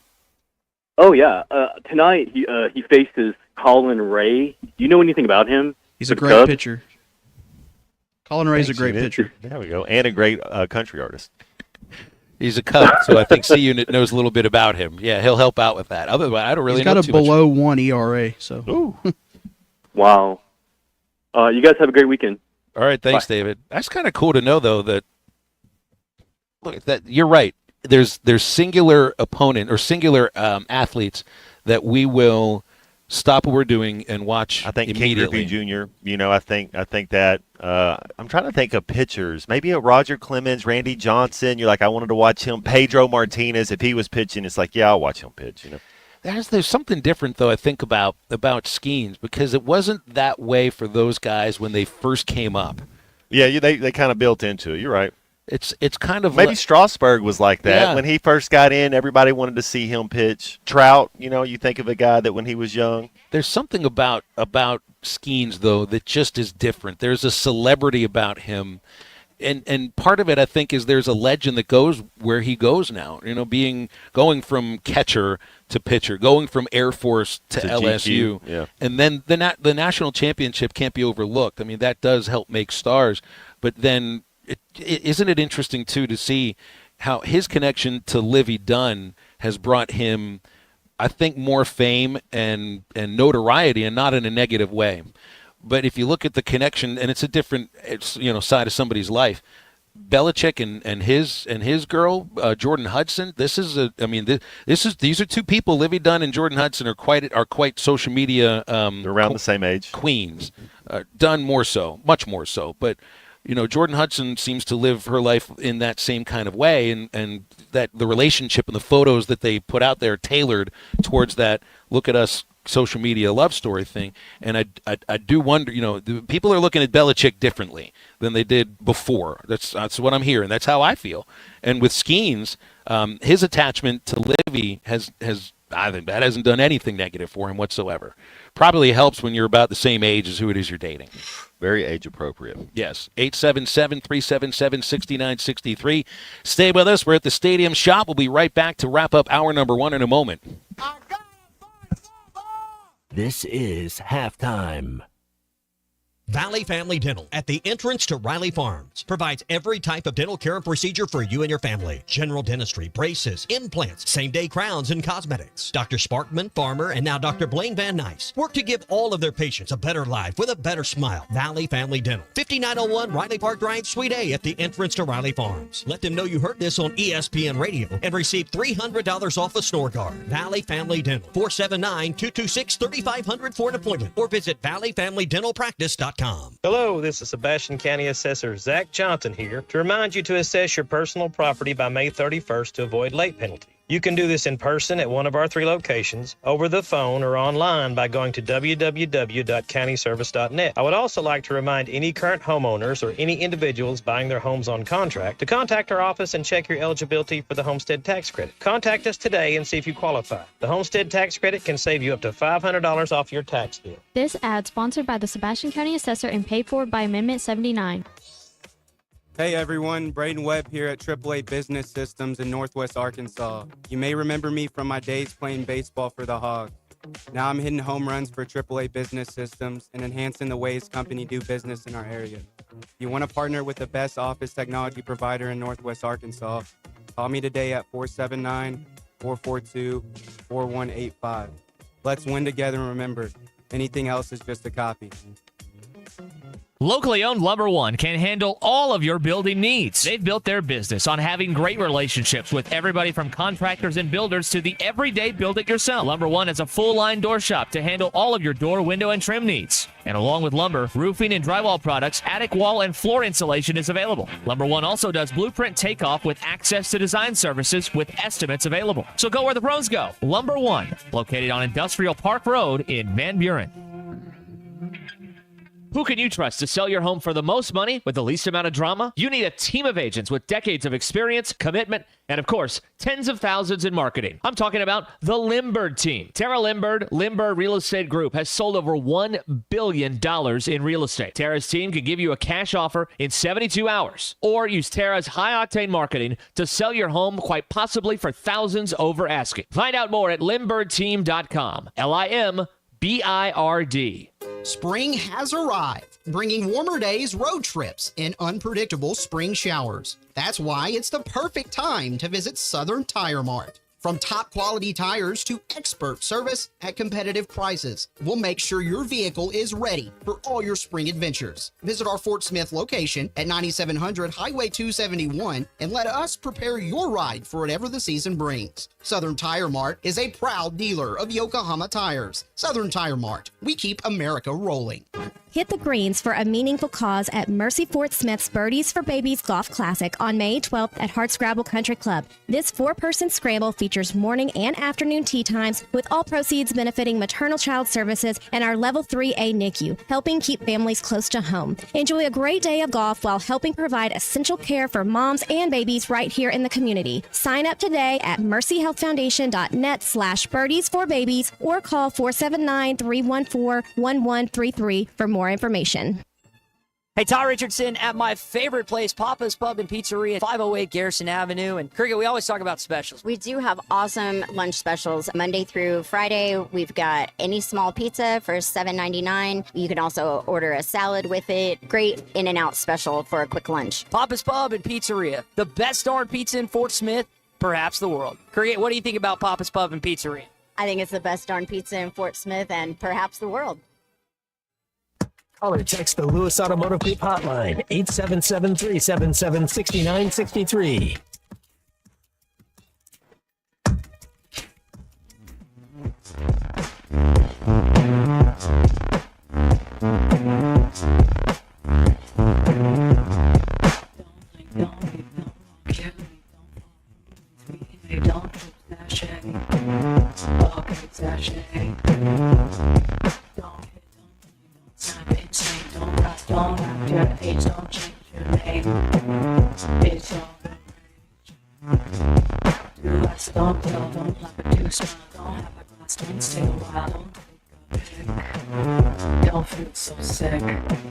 Oh yeah. Tonight he faces Colin Ray. Do you know anything about him?
He's a great pitcher. Colin Ray's a great pitcher.
There we go. And a great country artist.
He's a Cub, so I think C-Unit knows a little bit about him. Yeah, he'll help out with that. Otherwise, I don't really know too much.
He's got a below 1 ERA. So.
Ooh. Wow. You guys have a great weekend.
All right, thanks,
Bye.
David. That's kind of cool to know, though, that you're right. There's singular opponent or singular athletes that we will stop what we're doing and watch.
I think
immediately.
King Griffey Jr. I think that I'm trying to think of pitchers. Maybe a Roger Clemens, Randy Johnson. You're like, I wanted to watch him. Pedro Martinez, if he was pitching, it's like, yeah, I'll watch him pitch.
There's something different, though, I think, about Skeens, because it wasn't that way for those guys when they first came up.
Yeah, they kind of built into it. You're right.
It's kind of
maybe Strasburg was like that. Yeah. When he first got in, everybody wanted to see him pitch. Trout, you think of a guy that when he was young.
There's something about Skeens, though, that just is different. There's a celebrity about him. And part of it, I think, is there's a legend that goes where he goes now. Going from catcher to pitcher, going from Air Force to LSU,
yeah.
And then the national championship can't be overlooked. I mean, that does help make stars. But then, isn't it interesting too to see how his connection to Livy Dunn has brought him, I think, more fame and notoriety, and not in a negative way. But if you look at the connection, and it's a different side of somebody's life, Belichick and his girl Jordan Hudson. These are two people. Livy Dunn and Jordan Hudson are quite social media.
They're around the same age.
Queens. Dunn more so, much more so. But Jordan Hudson seems to live her life in that same kind of way, and that the relationship and the photos that they put out there tailored towards that. Look at us. Social media love story thing, and I do wonder, people are looking at Belichick differently than they did before. That's what I'm hearing. That's how I feel. And with Skeens, his attachment to Livy has I think that hasn't done anything negative for him whatsoever. Probably helps when you're about the same age as who it is you're dating.
Very age appropriate.
Yes. 877-377-6963. Stay with us. We're at the Stadium Shop. We'll be right back to wrap up hour number 1 in a moment.
This is halftime.
Valley Family Dental at the entrance to Riley Farms provides every type of dental care and procedure for you and your family. General dentistry, braces, implants, same-day crowns, and cosmetics. Dr. Sparkman, Farmer, and now Dr. Blaine Van Nice work to give all of their patients a better life with a better smile. Valley Family Dental, 5901 Riley Park Drive, Suite A at the entrance to Riley Farms. Let them know you heard this on ESPN Radio and receive $300 off a snore guard. Valley Family Dental, 479-226-3500 for an appointment or visit valleyfamilydentalpractice.com.
Hello, this is Sebastian County Assessor Zach Johnson here to remind you to assess your personal property by May 31st to avoid late penalty. You can do this in person at one of our 3 locations, over the phone, or online by going to www.countyservice.net. I would also like to remind any current homeowners or any individuals buying their homes on contract to contact our office and check your eligibility for the homestead tax credit. Contact us today and see if you qualify. The homestead tax credit can save you up to $500 off your tax bill.
This ad sponsored by the Sebastian County Assessor and paid for by Amendment 79.
Hey everyone, Braden Webb here at AAA Business Systems in Northwest Arkansas. You may remember me from my days playing baseball for the Hogs. Now I'm hitting home runs for AAA Business Systems and enhancing the ways company do business in our area. If you want to partner with the best office technology provider in Northwest Arkansas, call me today at 479-442-4185. Let's win together, and remember, anything else is just a copy.
Locally owned Lumber One can handle all of your building needs. They've built their business on having great relationships with everybody from contractors and builders to the everyday build-it-yourself. Lumber One has a full-line door shop to handle all of your door, window, and trim needs. And along with lumber, roofing and drywall products, attic wall and floor insulation is available. Lumber One also does blueprint takeoff with access to design services with estimates available. So go where the pros go. Lumber One, located on Industrial Park Road in Van Buren. Who can you trust to sell your home for the most money with the least amount of drama? You need a team of agents with decades of experience, commitment, and of course, tens of thousands in marketing. I'm talking about the Limbird team. Tara Limbird, Limbird Real Estate Group, has sold over $1 billion in real estate. Tara's team can give you a cash offer in 72 hours, or use Tara's high-octane marketing to sell your home quite possibly for thousands over asking. Find out more at limbirdteam.com. LIMBIRD.
Spring has arrived, bringing warmer days, road trips, and unpredictable spring showers. That's why it's the perfect time to visit Southern Tire Mart. From top quality tires to expert service at competitive prices, we'll make sure your vehicle is ready for all your spring adventures. Visit our Fort Smith location at 9700 Highway 271 and let us prepare your ride for whatever the season brings. Southern Tire Mart is a proud dealer of Yokohama tires. Southern Tire Mart, we keep America rolling.
Hit the greens for a meaningful cause at Mercy Fort Smith's Birdies for Babies Golf Classic on May 12th at Hartscrabble Country Club. This 4-person scramble features morning and afternoon tee times, with all proceeds benefiting maternal child services and our Level 3A NICU, helping keep families close to home. Enjoy a great day of golf while helping provide essential care for moms and babies right here in the community. Sign up today at mercyhealthfoundation.net/birdies for babies or call 479-314-1133 for more information.
Hey, Ty Richardson at my favorite place, Papa's Pub and Pizzeria, 508 Garrison Avenue. And Cricket, we always talk about specials.
We do have awesome lunch specials Monday through Friday. We've got any small pizza for $7.99. You can also order a salad with it. Great In-N-Out special for a quick lunch.
Papa's Pub and Pizzeria, the best darn pizza in Fort Smith, perhaps the world. Cricket, what do you think about Papa's Pub and Pizzeria?
I think it's the best darn pizza in Fort Smith and perhaps the world.
Call or text the Lewis Automotive Group hotline, 877-377-6963.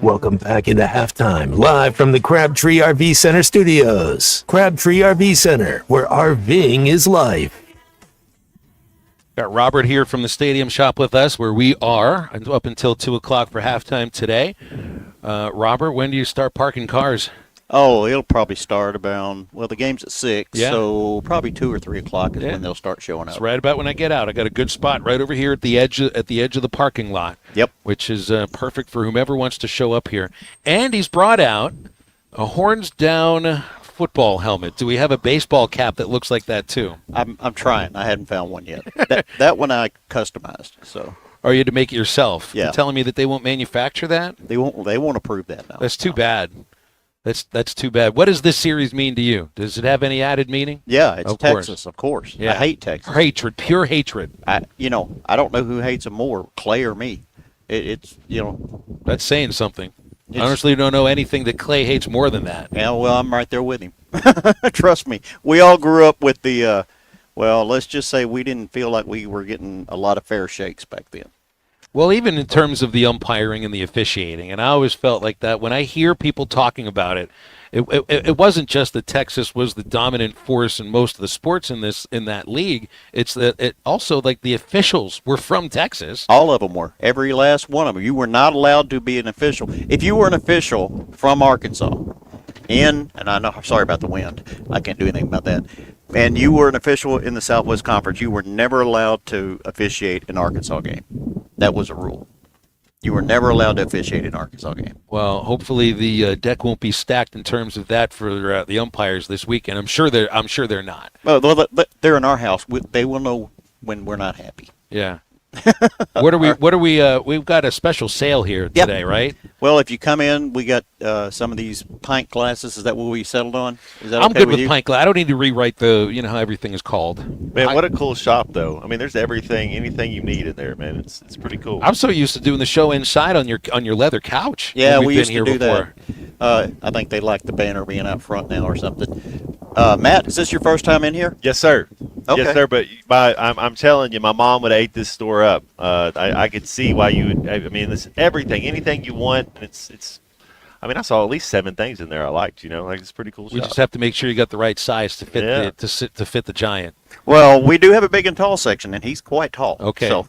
Welcome back into halftime, live from the Crabtree RV Center studios. Crabtree RV Center, where RVing is life.
Got Robert here from the Stadium Shop with us, where we are up until 2 o'clock for halftime today. Robert, when do you start parking cars?
Oh, it'll probably start about, well, the game's at 6,
Yeah.
so probably 2 or 3 o'clock is when they'll start showing
It's
up.
right about when I get out. I got a good spot right over here at the edge of the parking lot.
Yep.
Which is perfect for whomever wants to show up here. And he's brought out a horns down football helmet. Do we have a baseball cap that looks like that too?
I'm trying. I hadn't found one yet. that one I customized, so.
Or you had to make it yourself?
Yeah.
You're telling me that they won't manufacture that?
They won't approve that now.
That's too bad. That's too bad. What does this series mean to you? Does it have any added meaning?
Yeah, it's
Of
Texas,
course.
of course.
Yeah.
I hate Texas.
Hatred, pure hatred.
I don't know who hates them more, Clay or me. It's
That's saying something. I honestly don't know anything that Clay hates more than that.
Yeah, well, I'm right there with him. Trust me. We all grew up with the, let's just say we didn't feel like we were getting a lot of fair shakes back then.
Well, even in terms of the umpiring and the officiating, and I always felt like that when I hear people talking about it, it wasn't just that Texas was the dominant force in most of the sports in that league. It's that it also, like, the officials were from Texas.
All of them were. Every last one of them. You were not allowed to be an official. If you were an official from Arkansas, and I know, sorry about the wind. I can't do anything about that. And you were an official in the Southwest Conference, you were never allowed to officiate an Arkansas game. That was a rule. You were never allowed to officiate an Arkansas game.
Well, hopefully the deck won't be stacked in terms of that for the umpires this weekend. I'm sure they're not.
Well, they're in our house. They will know when we're not happy.
Yeah. What are we? We've got a special sale here today, right?
Well, if you come in, we got some of these pint glasses. Is that what we settled on? Is that
I'm
okay
good
with
with
you?
pint glass. I don't need to rewrite how everything is called.
Man, what a cool shop, though. I mean, there's anything you need in there, man. It's pretty cool.
I'm so used to doing the show inside on your leather couch.
Yeah,
We've
we
been
used to
here
do
before.
that. I think they like the banner being out front now or something. Matt, is this your first time in here?
Yes, sir.
Okay.
Yes, sir. But I'm telling you, my mom would have ate this store up. I could see why you would. I mean, this anything you want. It's. I mean, I saw at least 7 things in there I liked. Like it's a pretty cool.
We
shop.
just have to make sure you got the right size to fit
Yeah.
to fit the giant.
Well, we do have a big and tall section, and he's quite tall.
Okay.
So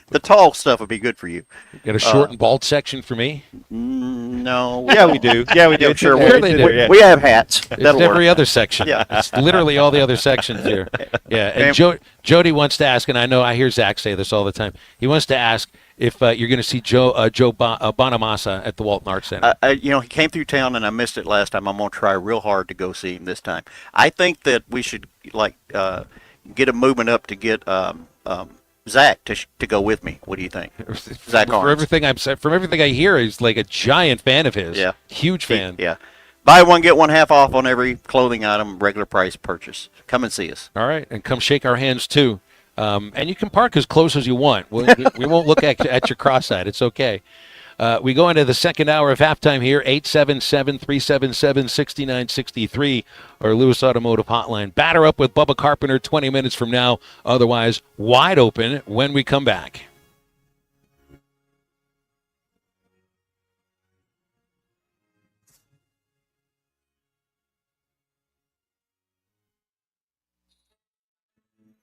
the tall stuff would be good for you.
Got a short and bald section for me?
No.
Yeah, we do. Yeah, we do.
Sure.
Sure they do.
We have hats.
It's
That'll
every
work.
other section.
Yeah.
It's literally all the other sections here. Yeah. And Jody wants to ask, and I know I hear Zach say this all the time. He wants to ask if you're going to see Joe Bonamassa at the Walton Arts Center.
He came through town, and I missed it last time. I'm going to try real hard to go see him this time. I think that we should get a movement up to get Zach to go with me. What do you think? Zach
From everything I hear, he's like a giant fan of his.
Yeah.
Huge fan.
Yeah. Buy one, get one half off on every clothing item, regular price purchase. Come and see us.
All right, and come shake our hands too. And you can park as close as you want. We won't look at your cross-eyed. It's okay. We go into the second hour of halftime here, 877-377-6963, or Lewis Automotive Hotline. Batter up with Bubba Carpenter 20 minutes from now. Otherwise, wide open when we come back.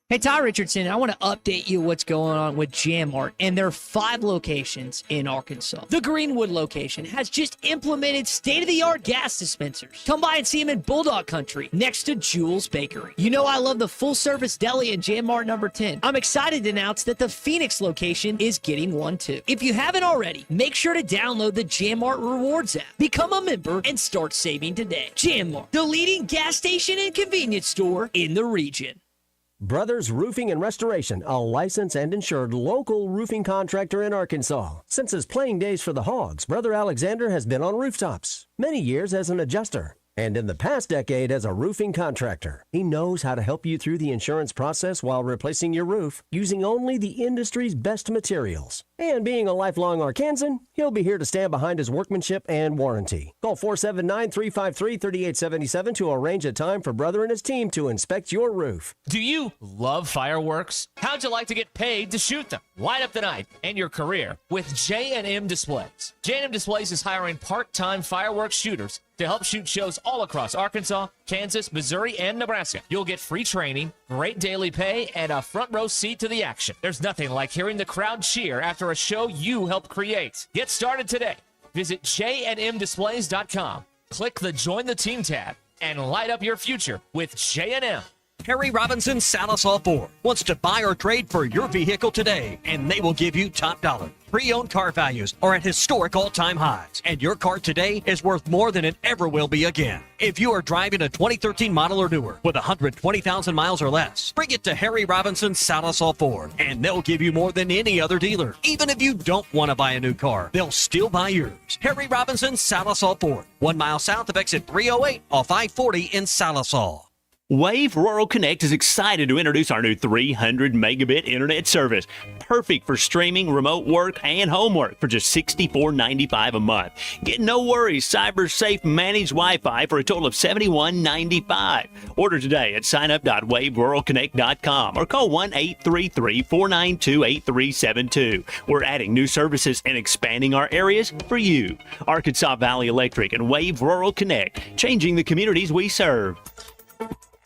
Hey, Ty Richardson, I want to update you what's going on with Jam Mart, and there are 5 locations in Arkansas. The Greenwood location has just implemented state-of-the-art gas dispensers. Come by and see them in Bulldog Country, next to Jules Bakery. You know I love the full-service deli in Jam Mart number 10. I'm excited to announce that the Phoenix location is getting one too. If you haven't already, make sure to download the Jam Mart Rewards app. Become a member and start saving today. Jam Mart, the leading gas station and convenience store in the region.
Brothers Roofing and Restoration, a licensed and insured local roofing contractor in Arkansas. Since his playing days for the Hogs, Brother Alexander has been on rooftops, many years as an adjuster, and in the past decade as a roofing contractor. He knows how to help you through the insurance process while replacing your roof using only the industry's best materials. And being a lifelong Arkansan, he'll be here to stand behind his workmanship and warranty. Call 479-353-3877 to arrange a time for Brother and his team to inspect your roof.
Do you love fireworks? How'd you like to get paid to shoot them? Light up the night and your career with J&M Displays. J&M Displays is hiring part-time fireworks shooters to help shoot shows all across Arkansas, Kansas, Missouri, and Nebraska. You'll get free training, great daily pay, and a front row seat to the action. There's nothing like hearing the crowd cheer after a show you helped create. Get started today. Visit jnmdisplays.com. Click the Join the Team tab and light up your future with J&M.
Harry Robinson Salisol Ford wants to buy or trade for your vehicle today, and they will give you top dollar. Pre-owned car values are at historic all-time highs, and your car today is worth more than it ever will be again. If you are driving a 2013 model or newer with 120,000 miles or less, bring it to Harry Robinson Salisol Ford, and they'll give you more than any other dealer. Even if you don't want to buy a new car, they'll still buy yours. Harry Robinson Salisol Ford, 1 mile south of exit 308 off I-40 in Salisol.
Wave Rural Connect is excited to introduce our new 300 megabit internet service. Perfect for streaming, remote work, and homework for just $64.95 a month. Get no worries, cyber safe managed Wi-Fi for a total of $71.95. Order today at signup.waveruralconnect.com or call 1-833-492-8372. We're adding new services and expanding our areas for you. Arkansas Valley Electric and Wave Rural Connect, changing the communities we serve.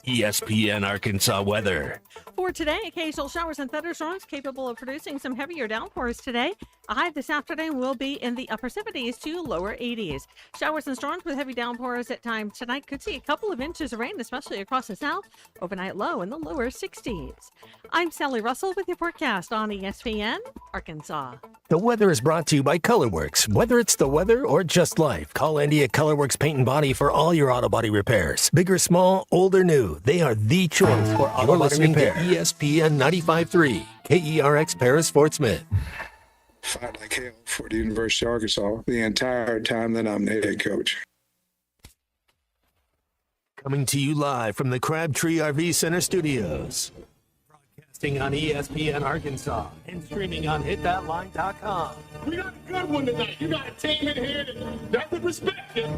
ESPN Arkansas weather.
For today, occasional showers and thunderstorms capable of producing some heavier downpours today. A high this afternoon will be in the upper 70s to lower 80s. Showers and storms with heavy downpours at times tonight could see a couple of inches of rain, especially across the south. Overnight low in the lower 60s. I'm Sally Russell with your forecast on ESPN Arkansas.
The weather is brought to you by Colorworks. Whether it's the weather or just life, call Andy at Colorworks Paint and Body for all your auto body repairs. Big or small, old or new, they are the choice for auto body repair. ESPN 95.3, KERX Paris Fort Smith.
Fight like hell for the University of Arkansas the entire time that I'm the head coach.
Coming to you live from the Crabtree RV Center studios. Broadcasting on ESPN Arkansas and streaming on hitthatline.com.
We got a good one tonight. You got a team in here that doesn't respect it.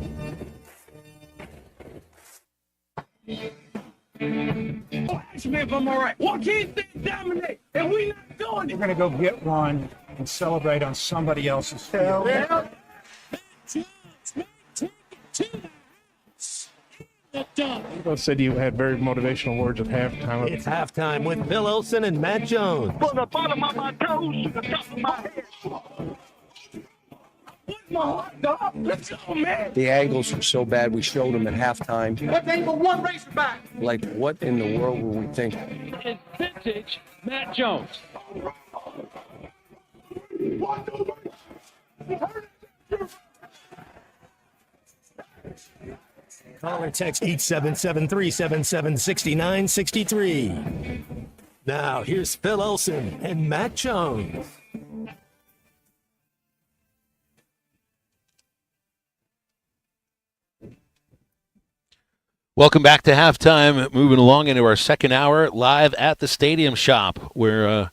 Oh, ask me if I'm all right. Why can't they dominate? And we not doing it.
We're going to go get one and celebrate on somebody else's field.
People said you had very motivational words at halftime.
It's halftime with Bill Olsen and Matt Jones.
From the bottom of my toes to the top of my head. My heart, dog. Let's go, man.
The angles were so bad, we showed them at halftime.
What they were one Razorback.
Like, what in the world were we thinking?
It's vintage Matt Jones.
Call or text 877-377-6963. Now, here's Phil Olsen and Matt Jones.
Welcome back to halftime. Moving along into our second hour live at the Stadium Shop, where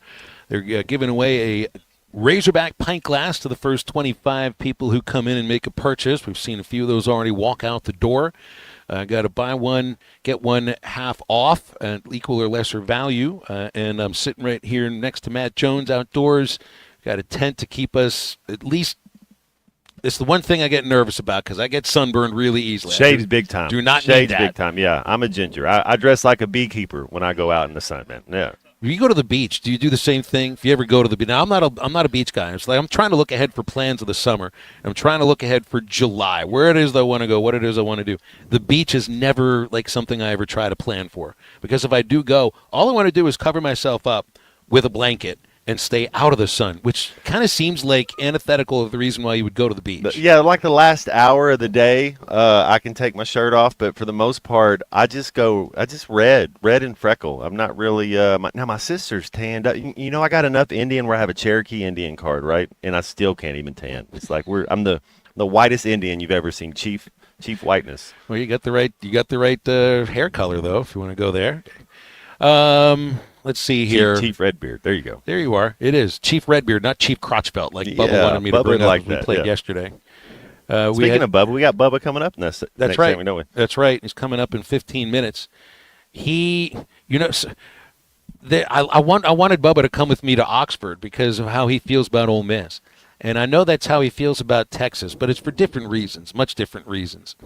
they're giving away a Razorback pint glass to the first 25 people who come in and make a purchase. We've seen a few of those already walk out the door. Got to buy one, get one half off at equal or lesser value. And I'm sitting right here next to Matt Jones outdoors. Got a tent to keep us at least. It's the one thing I get nervous about because I get sunburned really easily.
Shades big time.
Do not
Shades
need that.
big time. Yeah, I'm a ginger. I dress like a beekeeper when I go out in the sun, man. Yeah.
If you go to the beach, do you do the same thing? If you ever go to the beach, now I'm not a beach guy. It's like I'm trying to look ahead for plans of the summer. I'm trying to look ahead for July, where it is I want to go, what it is I want to do. The beach is never like something I ever try to plan for because if I do go, all I want to do is cover myself up with a blanket and stay out of the sun, which kind of seems like antithetical of the reason why you would go to the beach.
Yeah, like the last hour of the day, I can take my shirt off, but for the most part, I just red and freckle. I'm not really, now my sister's tanned up. You know, I got enough Indian where I have a Cherokee Indian card, right? And I still can't even tan. It's like I'm the whitest Indian you've ever seen, chief whiteness.
Well, you got the right hair color, though, if you want to go there. Let's see here.
Chief Redbeard. There you go.
There you are. It is Chief Redbeard, not Chief Crotchbelt, like Bubba wanted me to bring up when we played yesterday.
Speaking of Bubba, we got Bubba coming up next.
That's right.
Segment, don't we?
That's right. He's coming up in 15 minutes. I wanted Bubba to come with me to Oxford because of how he feels about Ole Miss, and I know that's how he feels about Texas, but it's for different reasons, much different reasons.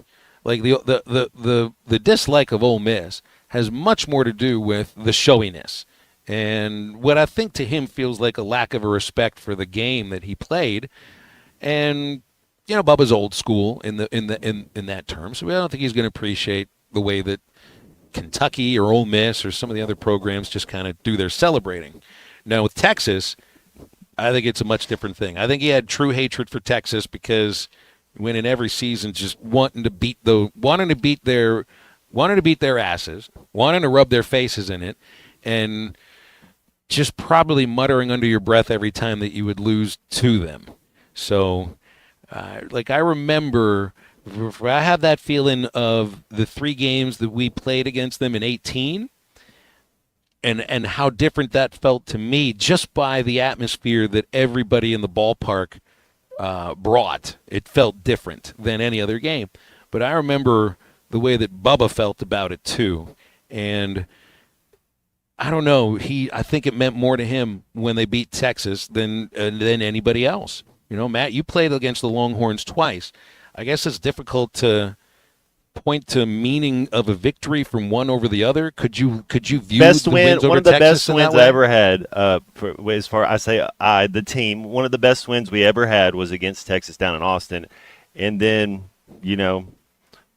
Like the dislike of Ole Miss has much more to do with the showiness. And what I think to him feels like a lack of a respect for the game that he played. And, Bubba's old school in that term, so I don't think he's going to appreciate the way that Kentucky or Ole Miss or some of the other programs just kind of do their celebrating. Now with Texas, I think it's a much different thing. I think he had true hatred for Texas because winning every season, just wanting to beat their asses, wanting to rub their faces in it, and just probably muttering under your breath every time that you would lose to them. So, I remember, I have that feeling of the 3 games that we played against them in 2018, and how different that felt to me just by the atmosphere that everybody in the ballpark brought. It felt different than any other game. But I remember the way that Bubba felt about it too, and I don't know. I think it meant more to him when they beat Texas than anybody else. Matt, you played against the Longhorns twice. I guess it's difficult to point to meaning of a victory from one over the other. Could you view
best
the
win?
wins over
One of the
Texas
best
in
wins
that way?
I ever had. As far the team, one of the best wins we ever had was against Texas down in Austin, and then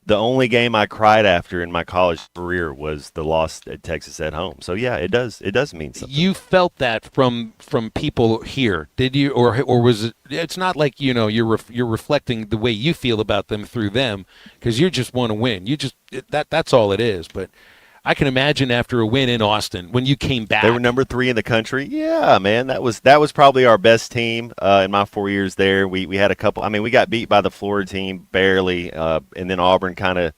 the only game I cried after in my college career was the loss at Texas at home. So yeah, it does mean something.
You felt that from people here, did you, or was it? It's not like you're reflecting the way you feel about them through them, because you just want to win. That's all it is. But I can imagine after a win in Austin when you came back,
they were number 3 in the country. Yeah, man, that was probably our best team in my 4 years there. We had a couple. I mean, we got beat by the Florida team barely, and then Auburn kind of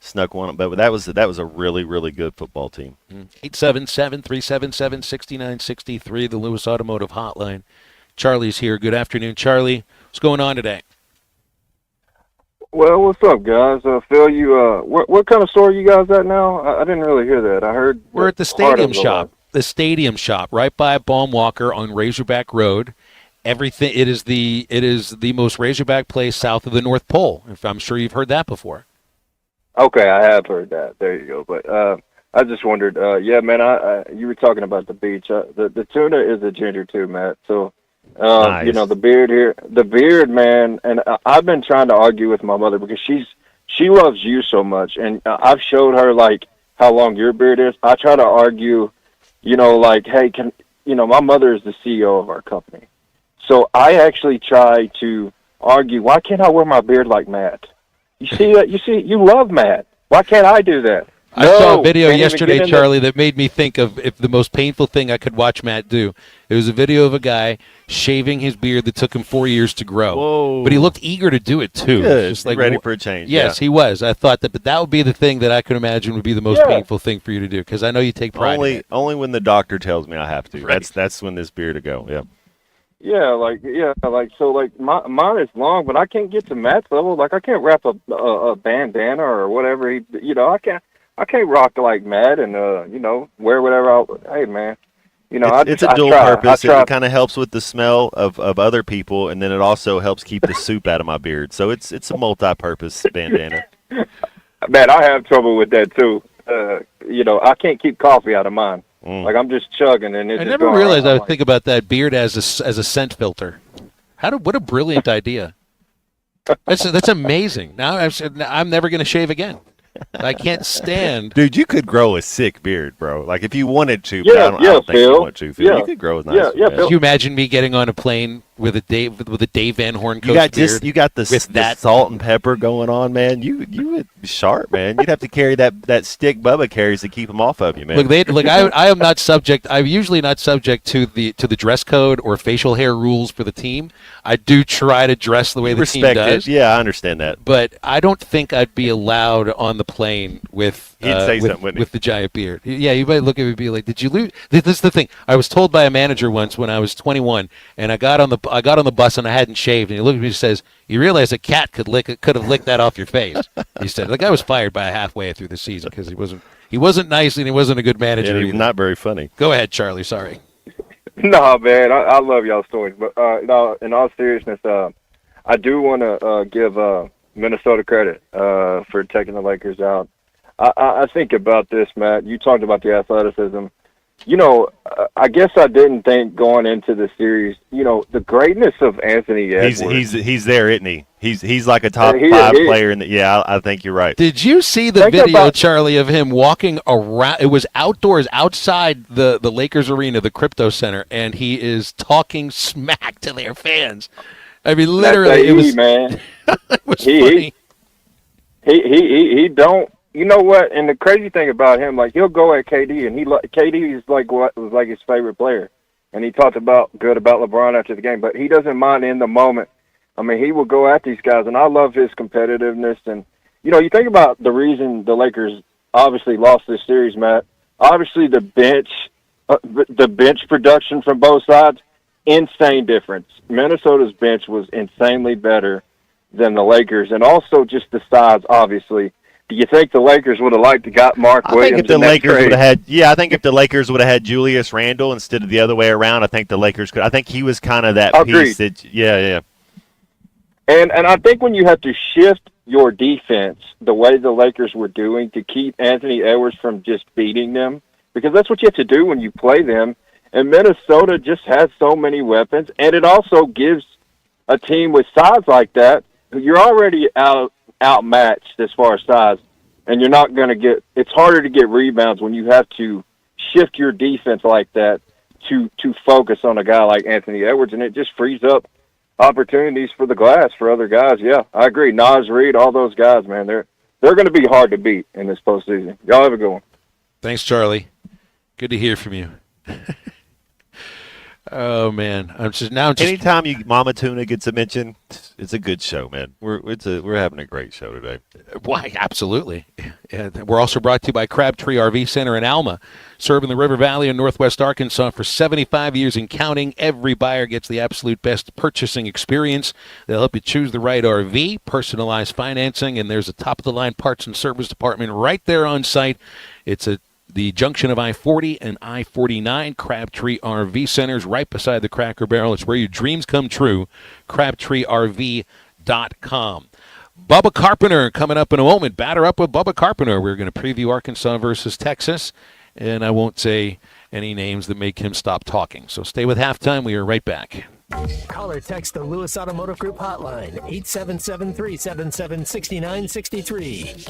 snuck one. But that was a really, really good football team.
877-377-6963, the Lewis Automotive Hotline. Charlie's here. Good afternoon, Charlie. What's going on today?
Well, what's up, guys? Phil, you what kind of store you guys at now? I didn't really hear that. I heard
we're at the Stadium Shop. The Stadium Shop, right by Baum Walker on Razorback Road. Everything. It is the most Razorback place south of the North Pole. If I'm sure you've heard that before.
Okay, I have heard that. There you go. But I just wondered. Yeah, man. You were talking about the beach. The tuna is a ginger too, Matt. So.
Nice.
The beard here, man, and I've been trying to argue with my mother because she loves you so much, and I've showed her how long your beard is. I try to argue, hey, my mother is the CEO of our company, so I actually try to argue, why can't I wear my beard like Matt? You see that? You love Matt. Why can't I do that?
I saw a video yesterday, Charlie, that made me think of if the most painful thing I could watch Matt do. It was a video of a guy shaving his beard that took him 4 years to grow.
Whoa.
But he looked eager to do it, too.
Good.
Just
Ready for a change.
Yes,
yeah.
He was. I thought that, but that would be the thing that I could imagine would be the most painful thing for you to do, because I know you take pride in it.
Only when the doctor tells me I have to.
Right.
That's when this beard will go. Yeah.
Mine is long, but I can't get to Matt's level. I can't wrap a bandana or whatever. I can't rock like Matt and wear whatever. Hey, man.
It's a dual purpose. It kind of helps with the smell of other people, and then it also helps keep the soup out of my beard. So it's a multi-purpose bandana.
Man, I have trouble with that too. I can't keep coffee out of mine. I'm just chugging, and
I never realized I would think about that beard as a scent filter. What a brilliant idea! That's amazing. Now I'm never going to shave again. I can't stand.
Dude, you could grow a sick beard, bro. If you wanted to,
but
I don't think you want to. Phil.
Yeah.
You could grow a nice.
Could you imagine me getting on a plane with a Dave Van Horn coach beard?
You got the salt and pepper going on, man. You would be sharp, man. You'd have to carry that stick Bubba carries to keep them off of you, man.
I am not subject. I'm usually not subject to the dress code or facial hair rules for the team. I do try to dress the way the team does.
Yeah, I understand that.
But I don't think I'd be allowed on the plane with the giant beard. Yeah, you might look at me and be like, "Did you lose?" This is the thing. I was told by a manager once when I was 21, and I got on the bus and I hadn't shaved, and he looked at me and says, "You realize a cat could have licked that off your face?" He said. The guy was fired by halfway through the season because he wasn't nice and he wasn't a good manager.
Yeah, he was not very funny.
Go ahead, Charlie. Sorry.
No, man, I love y'all stories, but no, in all seriousness, I do want to give Minnesota credit for taking the Lakers out. I think about this, Matt. You talked about the athleticism. I guess I didn't think going into the series, the greatness of Anthony Edwards.
He's there, isn't he? He's like a top 5 player in the. Yeah, I think you're right.
Did you see the video, Charlie, of him walking around? It was outdoors, outside the Lakers arena, the Crypto Center, and he is talking smack to their fans. I mean, literally, it was
man.
It was funny.
He don't. You know what? And the crazy thing about him, like he'll go at KD, and KD is like what was like his favorite player, and he talked good about LeBron after the game, but he doesn't mind in the moment. I mean, he will go at these guys, and I love his competitiveness. And you think about the reason the Lakers obviously lost this series, Matt. Obviously, the bench production from both sides, insane difference. Minnesota's bench was insanely better than the Lakers, and also just the size, obviously. Do you think the Lakers would have liked to got Mark Williams?
I think if the Lakers would have had Julius Randle instead of the other way around, I think the Lakers could. I think he was kind of that piece that, yeah.
And I think when you have to shift your defense the way the Lakers were doing to keep Anthony Edwards from just beating them, because that's what you have to do when you play them. And Minnesota just has so many weapons, and it also gives a team with size like that, you're already outmatched as far as size, and you're not going to get – it's harder to get rebounds when you have to shift your defense like that to focus on a guy like Anthony Edwards, and it just frees up opportunities for the glass for other guys. Yeah, I agree. Naz Reid, all those guys, man, they're going to be hard to beat in this postseason. Y'all have a good one.
Thanks, Charlie. Good to hear from you. Oh man,
anytime Mama Tuna gets a mention, it's a good show, man. We're having a great show today.
Why, absolutely. Yeah, we're also brought to you by Crabtree RV Center in Alma, serving the River Valley in Northwest Arkansas for 75 years and counting. Every buyer gets the absolute best purchasing experience. They'll help you choose the right RV, personalized financing, and there's a top-of-the-line parts and service department right there on site. It's the junction of I-40 and I-49, Crabtree RV Centers, right beside the Cracker Barrel. It's where your dreams come true, CrabtreeRV.com. Bubba Carpenter coming up in a moment. Batter up with Bubba Carpenter. We're going to preview Arkansas versus Texas, and I won't say any names that make him stop talking. So stay with Halftime. We are right back.
Call or text the Lewis Automotive Group hotline, 877-377-6963.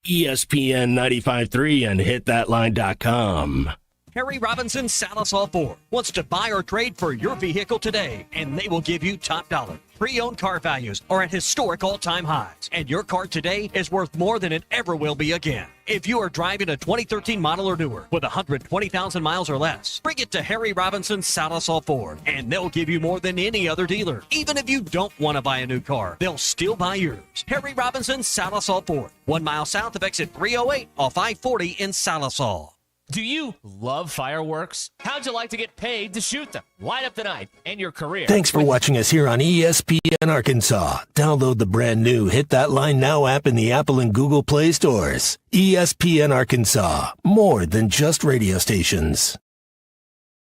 ESPN 95.3 and hitthatline.com.
Harry Robinson Salisol Ford wants to buy or trade for your vehicle today, and they will give you top dollar. Pre-owned car values are at historic all-time highs, and your car today is worth more than it ever will be again. If you are driving a 2013 model or newer with 120,000 miles or less, bring it to Harry Robinson Salisol Ford, and they'll give you more than any other dealer. Even if you don't want to buy a new car, they'll still buy yours. Harry Robinson Salisol Ford, 1 mile south of exit 308 off I-40 in Salisol.
Do you love fireworks? How'd you like to get paid to shoot them? Light up the night and your career.
Thanks for watching us here on ESPN Arkansas. Download the brand new Hit That Line Now app in the Apple and Google Play stores. ESPN Arkansas, more than just radio stations.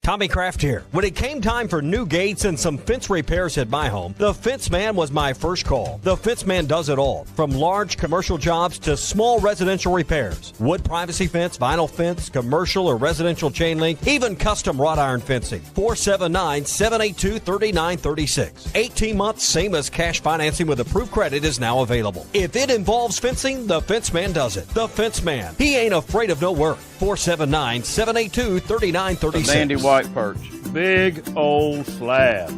Tommy Kraft here. When it came time for new gates and some fence repairs at my home, the Fence Man was my first call. The Fence Man does it all, from large commercial jobs to small residential repairs. Wood privacy fence, vinyl fence, commercial or residential chain link, even custom wrought iron fencing. 479-782-3936. 18 months, same as cash financing with approved credit is now available. If it involves fencing, the Fence Man does it. The Fence Man. He ain't afraid of no work. 479-782-3936.
Sandy White perch. Big old slab.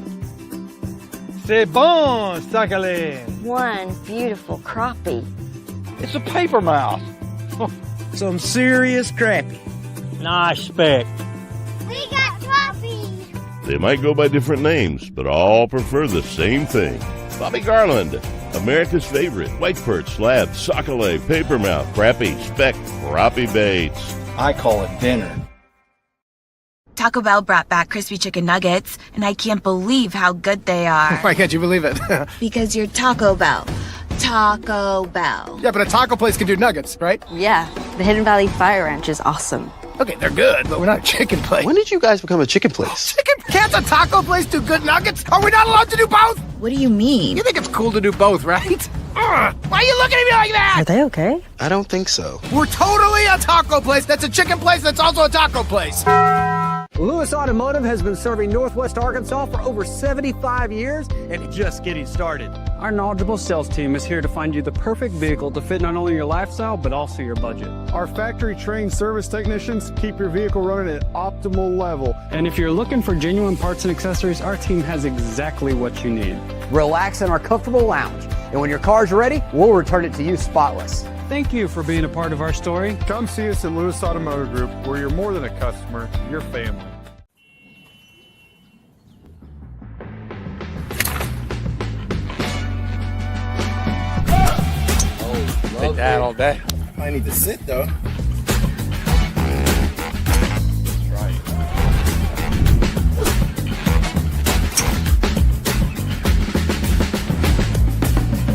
C'est bon, sacalé.
One beautiful crappie.
It's a paper mouse.
Some serious crappie.
Nice speck.
We got crappie.
They might go by different names, but all prefer the same thing. Bobby Garland, America's favorite. White perch, slab, sacalé, paper mouth, crappie, speck, crappie baits.
I call it dinner.
Taco Bell brought back crispy chicken nuggets, and I can't believe how good they are.
Why can't you believe it?
Because you're Taco Bell. Taco Bell.
Yeah, but a taco place can do nuggets, right?
Yeah, the Hidden Valley Fire Ranch is awesome.
Okay, they're good, but we're not a chicken place.
When did you guys become a chicken place?
Can't a taco place do good nuggets? Are we not allowed to do both?
What do you mean?
You think it's cool to do both, right? Why are you looking at me like that?
Are they okay?
I don't think so.
We're totally a taco place that's a chicken place that's also a taco place.
Lewis Automotive has been serving Northwest Arkansas for over 75 years and just getting started.
Our knowledgeable sales team is here to find you the perfect vehicle to fit not only your lifestyle, but also your budget.
Our factory-trained service technicians keep your vehicle running at optimal level.
And if you're looking for genuine parts and accessories, our team has exactly what you need.
Relax in our comfortable lounge, and when your car's ready, we'll return it to you spotless.
Thank you for being a part of our story.
Come see us at Lewis Automotive Group, where you're more than a customer, you're family.
Take that all day. I need to sit though.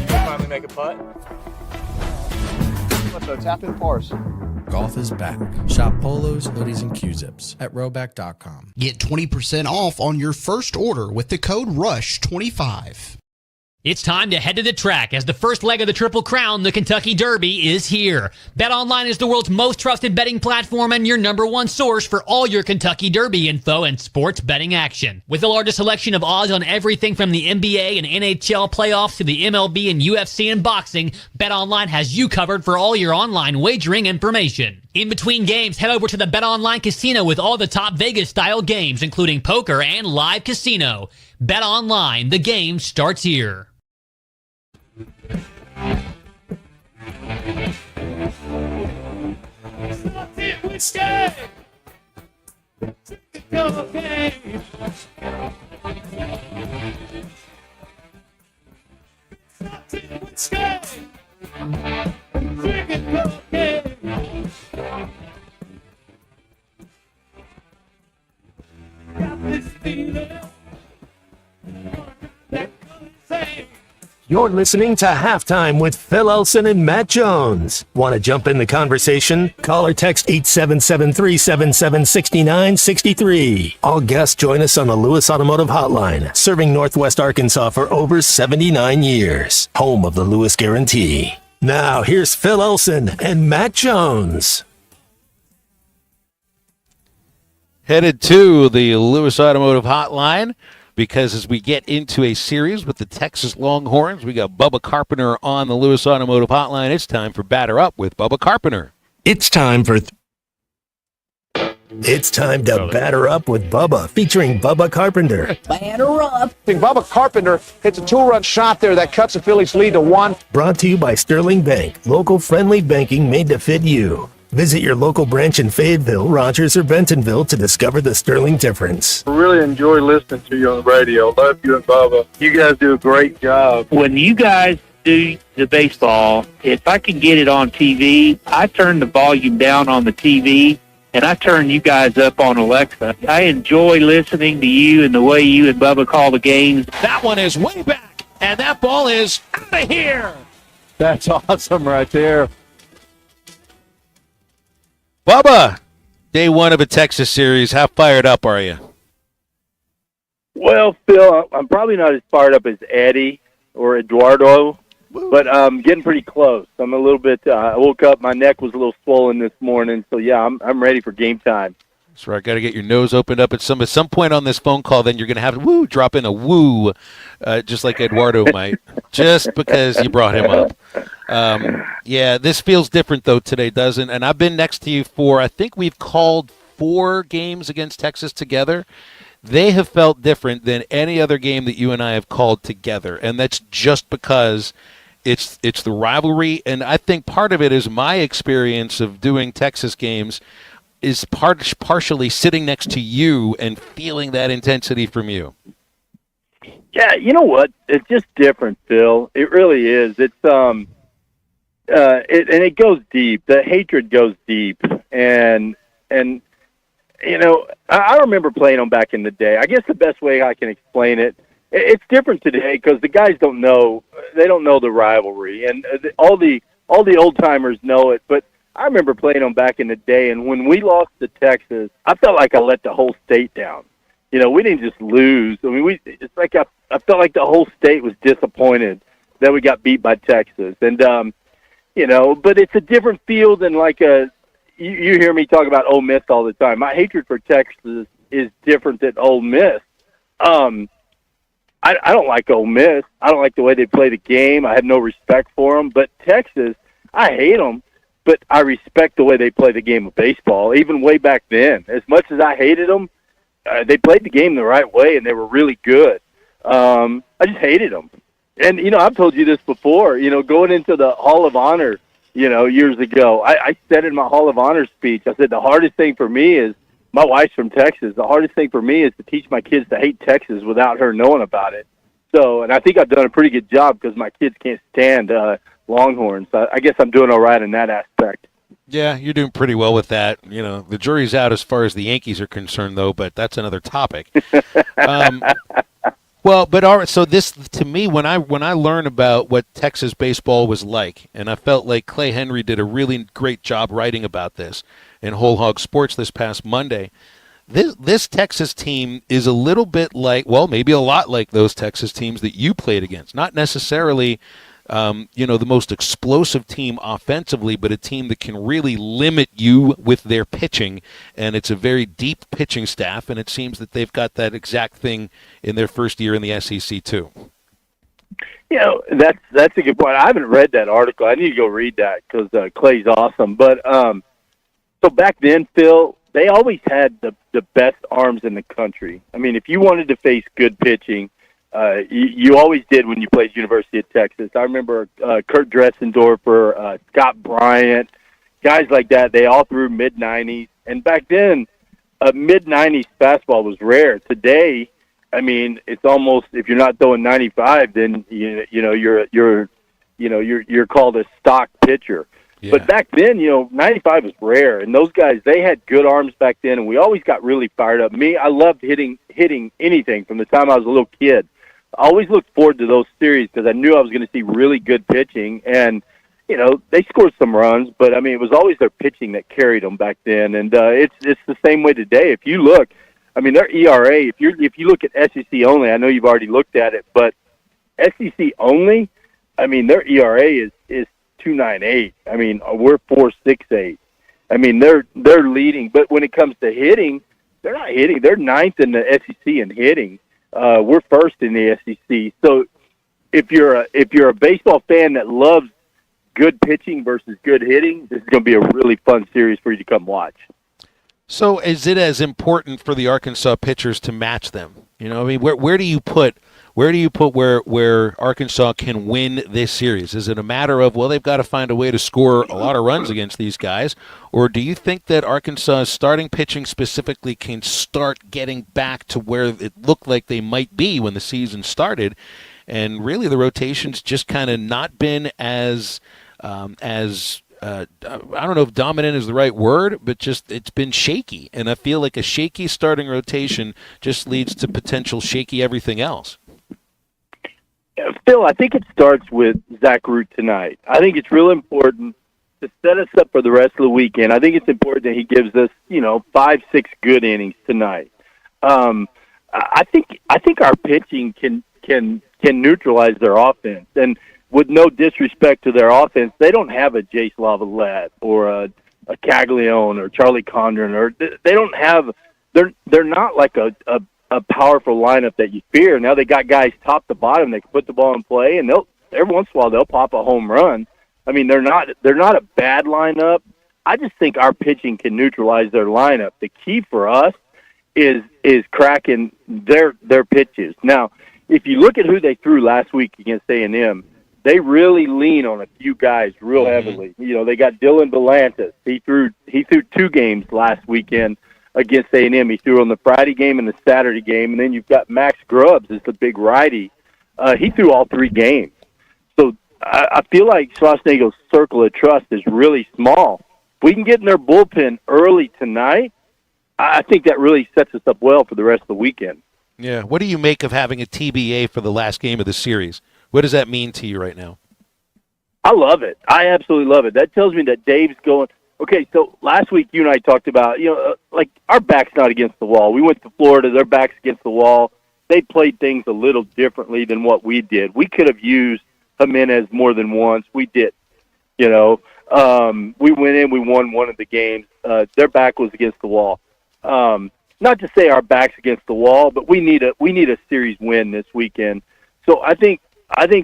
Finally make a putt. Let's go tap in pars.
Golf is back. Shop polos, hoodies, and Q-zips at Rowback.com.
Get 20% off on your first order with the code RUSH25.
It's time to head to the track as the first leg of the Triple Crown, the Kentucky Derby, is here. BetOnline is the world's most trusted betting platform and your number one source for all your Kentucky Derby info and sports betting action. With the largest selection of odds on everything from the NBA and NHL playoffs to the MLB and UFC and boxing, BetOnline has you covered for all your online wagering information. In between games, head over to the BetOnline Casino with all the top Vegas-style games, including poker and live casino. BetOnline, the game starts here.
You're listening to Halftime with Phil Elson and Matt Jones. Want to jump in the conversation? Call or text 877-377-6963. All guests join us on the Lewis Automotive Hotline, serving Northwest Arkansas for over 79 years. Home of the Lewis Guarantee. Now, here's Phil Elson and Matt Jones.
Headed to the Lewis Automotive Hotline, because as we get into a series with the Texas Longhorns, we got Bubba Carpenter on the Lewis Automotive Hotline. It's time for Batter Up with Bubba Carpenter.
It's time to Batter Up with Bubba, featuring Bubba Carpenter.
Batter up. Bubba Carpenter hits a two-run shot there that cuts the Phillies' lead to 1.
Brought to you by Sterling Bank, local friendly banking made to fit you. Visit your local branch in Fayetteville, Rogers, or Bentonville to discover the Sterling difference.
I really enjoy listening to you on the radio. Love you and Bubba. You guys do a great job.
When you guys do the baseball, if I can get it on TV, I turn the volume down on the TV, and I turn you guys up on Alexa. I enjoy listening to you and the way you and Bubba call the games.
That one is way back, and that ball is out of here.
That's awesome right there.
Bubba, day one of a Texas series. How fired up are you?
Well, Phil, I'm probably not as fired up as Eddie or Eduardo, but I'm getting pretty close. I'm a little bit. I woke up, my neck was a little swollen this morning, so yeah, I'm ready for game time.
That's right. Got to get your nose opened up at some point on this phone call. Then you're going to have to drop in a woo, just like Eduardo might, just because you brought him up. Yeah, this feels different though today, doesn't? And I've been next to you for, I think we've called 4 games against Texas together. They have felt different than any other game that you and I have called together, and that's just because it's the rivalry. And I think part of it is my experience of doing Texas games is partially sitting next to you and feeling that intensity from you.
Yeah, you know what? It's just different, Phil. It really is. It's and it goes deep. The hatred goes deep, and I remember playing them back in the day. I guess the best way I can explain it, it's different today because the guys don't know the rivalry, and all the old timers know it. But I remember playing them back in the day, and when we lost to Texas, I felt like I let the whole state down. We didn't just lose. I mean, it's like I felt like the whole state was disappointed that we got beat by Texas, and but it's a different feel than like you hear me talk about Ole Miss all the time. My hatred for Texas is different than Ole Miss. I don't like Ole Miss. I don't like the way they play the game. I have no respect for them. But Texas, I hate them, but I respect the way they play the game of baseball, even way back then. As much as I hated them, they played the game the right way, and they were really good. I just hated them. And, I've told you this before, going into the Hall of Honor, years ago, I said in my Hall of Honor speech, I said the hardest thing for me is, my wife's from Texas, the hardest thing for me is to teach my kids to hate Texas without her knowing about it. So, and I think I've done a pretty good job because my kids can't stand Longhorns. I guess I'm doing all right in that aspect.
Yeah, you're doing pretty well with that. The jury's out as far as the Yankees are concerned, though, but that's another topic. Well, but all right, so this, to me, when I learned about what Texas baseball was like, and I felt like Clay Henry did a really great job writing about this in Whole Hog Sports this past Monday, this Texas team is a little bit like, well, maybe a lot like those Texas teams that you played against. Not necessarily the most explosive team offensively, but a team that can really limit you with their pitching. And it's a very deep pitching staff, and it seems that they've got that exact thing in their first year in the SEC too.
That's a good point. I haven't read that article. I need to go read that because Clay's awesome. But so back then, Phil, they always had the best arms in the country. I mean, if you wanted to face good pitching, you always did when you played University of Texas. I remember Kurt Dressendorfer, Scott Bryant, guys like that. They all threw mid-90s. And back then, mid-90s fastball was rare. Today, I mean, it's almost, if you're not throwing 95, then you're called a stock pitcher. Yeah. But back then, 95 was rare, and those guys, they had good arms back then, and we always got really fired up. Me, I loved hitting anything from the time I was a little kid. I always looked forward to those series because I knew I was going to see really good pitching, and they scored some runs, but I mean, it was always their pitching that carried them back then, and it's the same way today. If you look, I mean, their ERA, if you look at SEC only, I know you've already looked at it, but SEC only, I mean, their ERA is 2.98. I mean, we're 4.68. I mean, they're leading, but when it comes to hitting, they're not hitting. They're ninth in the SEC in hitting. We're first in the SEC. So if you're a baseball fan that loves good pitching versus good hitting, this is going to be a really fun series for you to come watch.
So is it as important for the Arkansas pitchers to match them? I mean, where do you put where Arkansas can win this series? Is it a matter of, well, they've got to find a way to score a lot of runs against these guys, or do you think that Arkansas's starting pitching specifically can start getting back to where it looked like they might be when the season started, and really the rotation's just kind of not been as I don't know if dominant is the right word, but just it's been shaky, and I feel like a shaky starting rotation just leads to potential shaky everything else.
Phil, I think it starts with Zach Root tonight. I think it's real important to set us up for the rest of the weekend. I think it's important that he gives us, 5-6 good innings tonight. I think our pitching can neutralize their offense. And with no disrespect to their offense, they don't have a Jace Lavalette or a Caglione or Charlie Condren, or they don't have. They're not like a powerful lineup that you fear. Now they got guys top to bottom that can put the ball in play, and they'll every once in a while they'll pop a home run. I mean, they're not a bad lineup. I just think our pitching can neutralize their lineup. The key for us is cracking their pitches. Now, if you look at who they threw last week against A&M, they really lean on a few guys real heavily. They got Dylan Belantis. He threw 2 games last weekend against A&M. He threw on the Friday game and the Saturday game, and then you've got Max Grubbs as the big righty. He threw all 3 games. So I feel like Schwarzenegger's circle of trust is really small. If we can get in their bullpen early tonight, I think that really sets us up well for the rest of the weekend.
Yeah. What do you make of having a TBA for the last game of the series? What does that mean to you right now?
I love it. I absolutely love it. That tells me that Dave's going, okay, so last week you and I talked about, like our back's not against the wall. We went to Florida, their back's against the wall. They played things a little differently than what we did. We could have used Jimenez more than once. We did. We went in, we won one of the games. Their back was against the wall. Not to say our back's against the wall, but we need a series win this weekend. So I think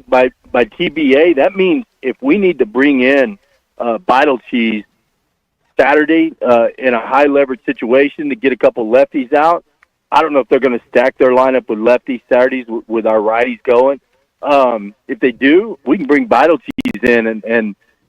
by TBA, that means if we need to bring in Vital Cheese Saturday in a high leverage situation to get a couple lefties out, I don't know if they're going to stack their lineup with lefties Saturdays with our righties going. If they do, we can bring Vital Cheese in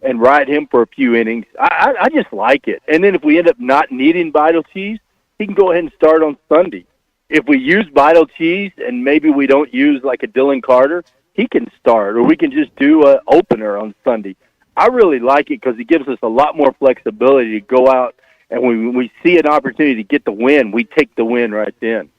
and ride him for a few innings. I just like it. And then if we end up not needing Vital Cheese, he can go ahead and start on Sunday. If we use Vital Cheese and maybe we don't use like a Dylan Carter, he can start, or we can just do an opener on Sunday. I really like it because it gives us a lot more flexibility to go out, and when we see an opportunity to get the win, we take the win right then.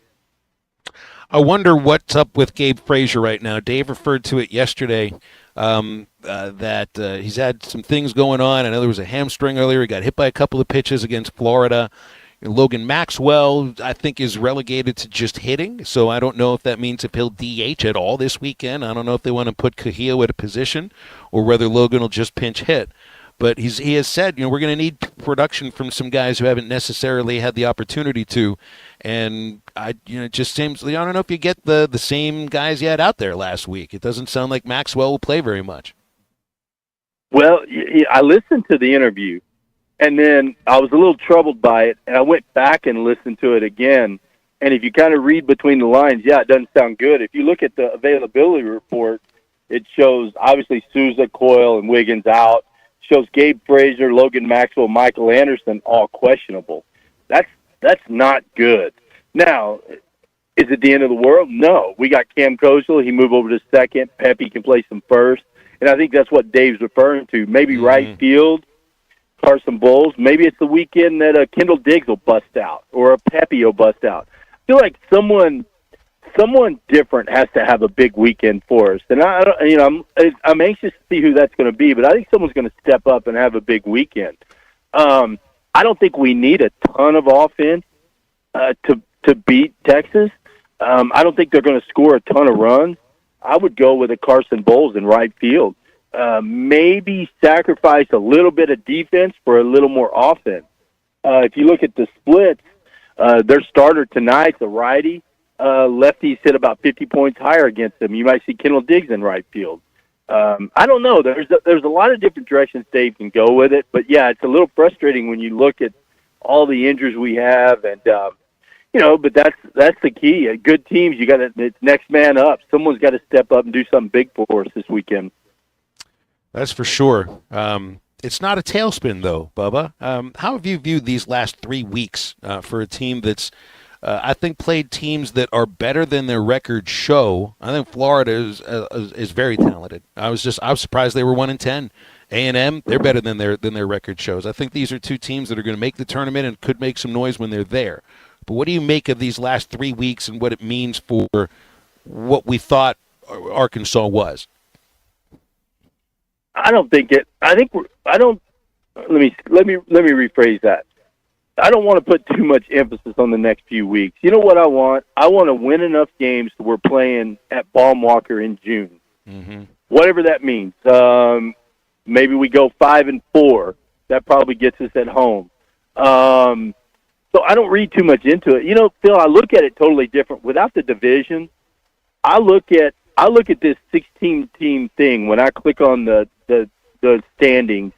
I wonder what's up with Gabe Frazier right now. Dave referred to it yesterday that he's had some things going on. I know there was a hamstring earlier. He got hit by a couple of pitches against Florida. Logan Maxwell, I think, is relegated to just hitting, so I don't know if that means if he'll DH at all this weekend. I don't know if they want to put Cahill at a position or whether Logan will just pinch hit. But he has said, we're going to need production from some guys who haven't necessarily had the opportunity to. And it just seems, I don't know if you get the same guys you had out there last week. It doesn't sound like Maxwell will play very much.
Well, I listened to the interview, and then I was a little troubled by it, and I went back and listened to it again. And if you kind of read between the lines, it doesn't sound good. If you look at the availability report, it shows obviously Souza, Coyle, and Wiggins out. Shows Gabe Frazier, Logan Maxwell, Michael Anderson all questionable. That's not good. Now, is it the end of the world? No. We got Cam Kozel. He moved over to second. Pepe can play some first. And I think that's what Dave's referring to. Maybe right field, Carson Bowles. Maybe it's the weekend that Kendall Diggs will bust out or a Pepe will bust out. I feel like someone different has to have a big weekend for us. And I'm anxious to see who that's going to be, but I think someone's going to step up and have a big weekend. I don't think we need a ton of offense to beat Texas. I don't think they're going to score a ton of runs. I would go with a Carson Bowles in right field. Maybe sacrifice a little bit of defense for a little more offense. If you look at the splits, their starter tonight's a righty. Lefties hit about 50 points higher against them. You might see Kendall Diggs in right field. I don't know. There's a lot of different directions Dave can go with it, but it's a little frustrating when you look at all the injuries we have, and but that's the key. Good teams, it's next man up. Someone's got to step up and do something big for us this weekend.
That's for sure. It's not a tailspin, though, Bubba. How have you viewed these last 3 weeks for a team that's, I think, played teams that are better than their records show? I think Florida is very talented. I was surprised they were 1-10. A&M, they're better than their record shows. I think these are two teams that are going to make the tournament and could make some noise when they're there. But what do you make of these last 3 weeks and what it means for what we thought Arkansas was?
Let me rephrase that. I don't want to put too much emphasis on the next few weeks. You know what I want? I want to win enough games that we're playing at Baum-Walker in June.
Mm-hmm.
Whatever that means. Maybe we go 5-4. That probably gets us at home. So I don't read too much into it. Phil, I look at it totally different. Without the division, I look at this 16-team thing when I click on the standings,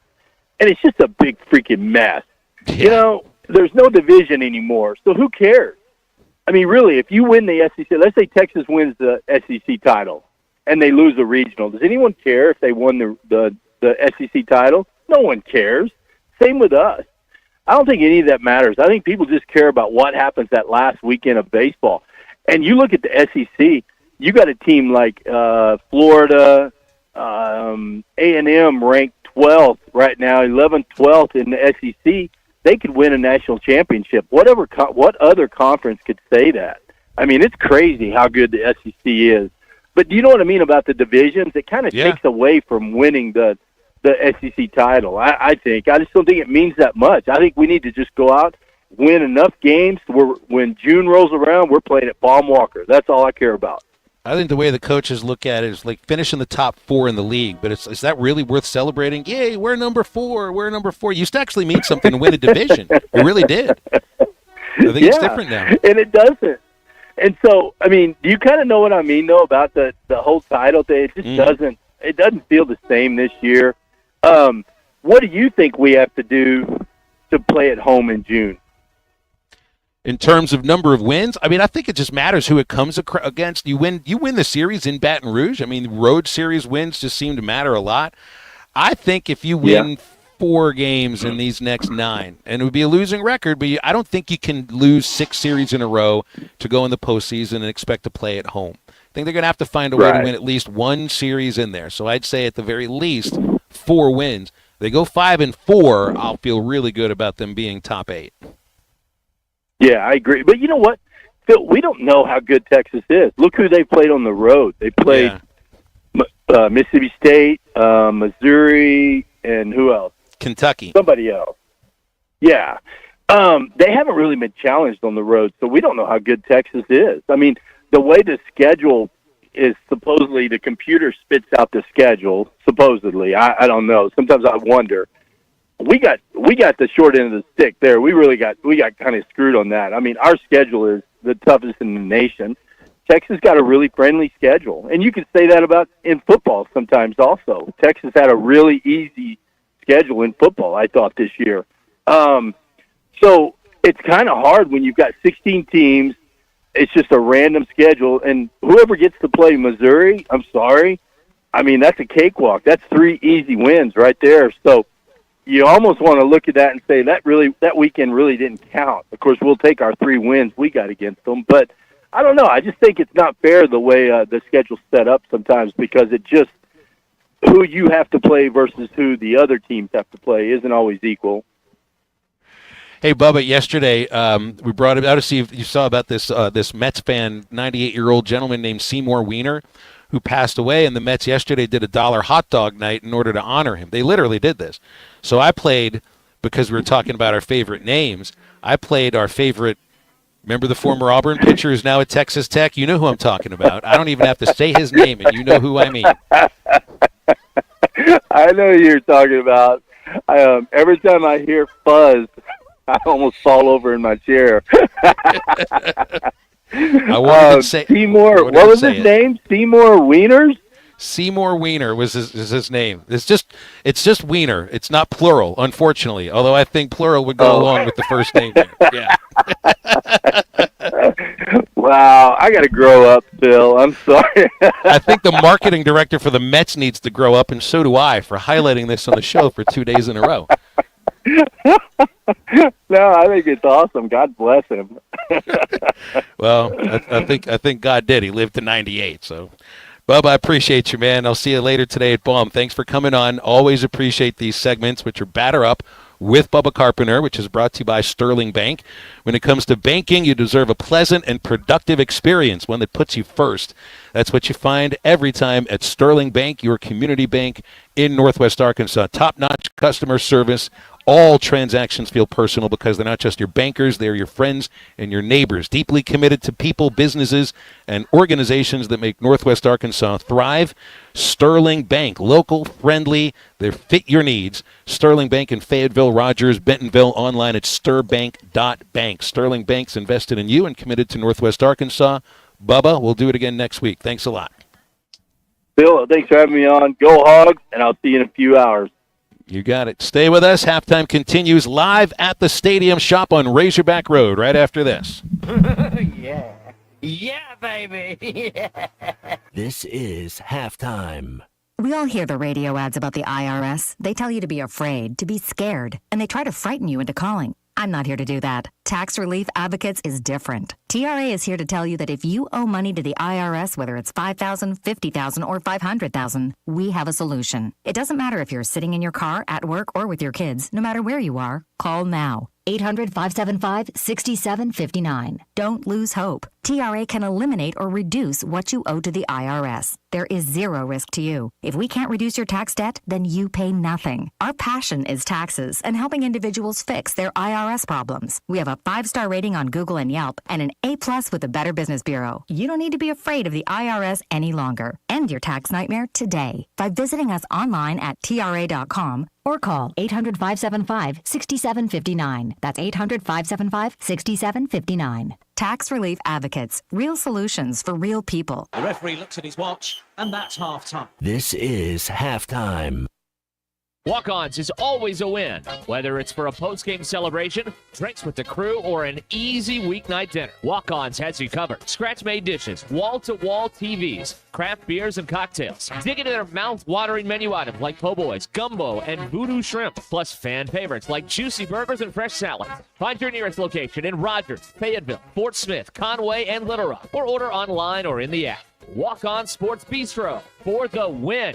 and it's just a big freaking mess.
Yeah.
There's no division anymore, so who cares? I mean, really, if you win the SEC, let's say Texas wins the SEC title, and they lose the regional, does anyone care if they won the SEC title? No one cares. Same with us. I don't think any of that matters. I think people just care about what happens that last weekend of baseball. And you look at the SEC, you got a team like Florida, A&M ranked 12th right now, 11th, 12th in the SEC. they could win a national championship. What other conference could say that? I mean, it's crazy how good the SEC is. But do you know what I mean about the divisions? It kind of takes away from winning the SEC title, I think. I just don't think it means that much. I think we need to just go out, win enough games where when June rolls around, we're playing at Baum Walker. That's all I care about.
I think the way the coaches look at it is like finishing the top 4 in the league, but is that really worth celebrating? Yay, we're number 4. We're number 4. It used to actually mean something to win a division. It really did. I think it's different now.
And it doesn't. And so, I mean, do you kind of know what I mean, though, about the whole title thing? It just doesn't feel the same this year. What do you think we have to do to play at home in June?
In terms of number of wins, I mean, I think it just matters who it comes against. You win the series in Baton Rouge. I mean, road series wins just seem to matter a lot. I think if you win 4 games in these next 9, and it would be a losing record, but I don't think you can lose 6 series in a row to go in the postseason and expect to play at home. I think they're going to have to find a way to win at least 1 series in there. So I'd say at the very least 4 wins. They go 5-4, I'll feel really good about them being top 8.
Yeah, I agree. But you know what, Phil, we don't know how good Texas is. Look who they played on the road. They played Mississippi State, Missouri, and who else?
Kentucky.
Somebody else. Yeah. They haven't really been challenged on the road, so we don't know how good Texas is. I mean, the way the schedule is supposedly the computer spits out the schedule, supposedly. I don't know. Sometimes I wonder. We got the short end of the stick there. We got kind of screwed on that. I mean, our schedule is the toughest in the nation. Texas got a really friendly schedule, and you can say that about in football sometimes also. Texas had a really easy schedule in football, I thought, this year. So it's kind of hard when you've got 16 teams. It's just a random schedule, and whoever gets to play Missouri, I'm sorry. I mean, that's a cakewalk. That's 3 easy wins right there. So you almost want to look at that and say that weekend really didn't count. Of course, we'll take our 3 wins we got against them, but I don't know. I just think it's not fair the way the schedule's set up sometimes, because it just who you have to play versus who the other teams have to play isn't always equal.
Hey, Bubba, yesterday we brought it out to see if you saw about this Mets fan, 98-year-old gentleman named Seymour Wiener, who passed away, and the Mets yesterday did a $1 hot dog night in order to honor him. They literally did this. So I played, because we were talking about our favorite names, I played our favorite, remember the former Auburn pitcher who's now at Texas Tech? You know who I'm talking about. I don't even have to say his name, and you know who I mean.
I know who you're talking about. Every time I hear fuzz, I almost fall over in my chair.
I wanted to say
Seymour. What was his name? Seymour Wieners.
Seymour Wiener was his name. It's just Wiener. It's not plural, unfortunately. Although I think plural would go along with the first name. Yeah.
Wow, I got to grow up, Phil. I'm sorry.
I think the marketing director for the Mets needs to grow up, and so do I, for highlighting this on the show for 2 days in a row.
No, I think it's awesome. God bless him.
Well, I think God did. He lived to 98. So, Bubba, I appreciate you, man. I'll see you later today at Baum. Thanks for coming on. Always appreciate these segments, which are Batter Up with Bubba Carpenter, which is brought to you by Sterling Bank. When it comes to banking, you deserve a pleasant and productive experience, one that puts you first. That's what you find every time at Sterling Bank, your community bank in Northwest Arkansas. Top-notch customer service. All transactions feel personal because they're not just your bankers, they're your friends and your neighbors. Deeply committed to people, businesses, and organizations that make Northwest Arkansas thrive. Sterling Bank, local, friendly, they fit your needs. Sterling Bank in Fayetteville, Rogers, Bentonville, online at stirbank.bank. Sterling Bank's invested in you and committed to Northwest Arkansas. Bubba, we'll do it again next week. Thanks a lot.
Bill, thanks for having me on. Go Hogs, and I'll see you in a few hours.
You got it. Stay with us. Halftime continues live at the Stadium Shop on Razorback Road right after this.
Yeah. Yeah, baby. Yeah.
This is Halftime.
We all hear the radio ads about the IRS. They tell you to be afraid, to be scared, and they try to frighten you into calling. I'm not here to do that. Tax Relief Advocates is different. TRA is here to tell you that if you owe money to the IRS, whether it's $5,000, $50,000, or $500,000, we have a solution. It doesn't matter if you're sitting in your car, at work, or with your kids. No matter where you are, call now. 800-575-6759. Don't lose hope. TRA can eliminate or reduce what you owe to the IRS. There is zero risk to you. If we can't reduce your tax debt, then you pay nothing. Our passion is taxes and helping individuals fix their IRS problems. We have a 5-star rating on Google and Yelp and an A+ with the Better Business Bureau. You don't need to be afraid of the IRS any longer. End your tax nightmare today by visiting us online at TRA.com or call 800-575-6759. That's 800-575-6759. Tax Relief Advocates. Real solutions for real people.
The referee looks at his watch, and that's half time.
This is halftime.
Walk-Ons is always a win, whether it's for a post-game celebration, drinks with the crew, or an easy weeknight dinner. Walk-Ons has you covered. Scratch-made dishes, wall-to-wall TVs, craft beers and cocktails. Dig into their mouth-watering menu items like po' boys, gumbo, and voodoo shrimp, plus fan favorites like juicy burgers and fresh salads. Find your nearest location in Rogers, Fayetteville, Fort Smith, Conway, and Little Rock, or order online or in the app. Walk-On Sports Bistro for the win.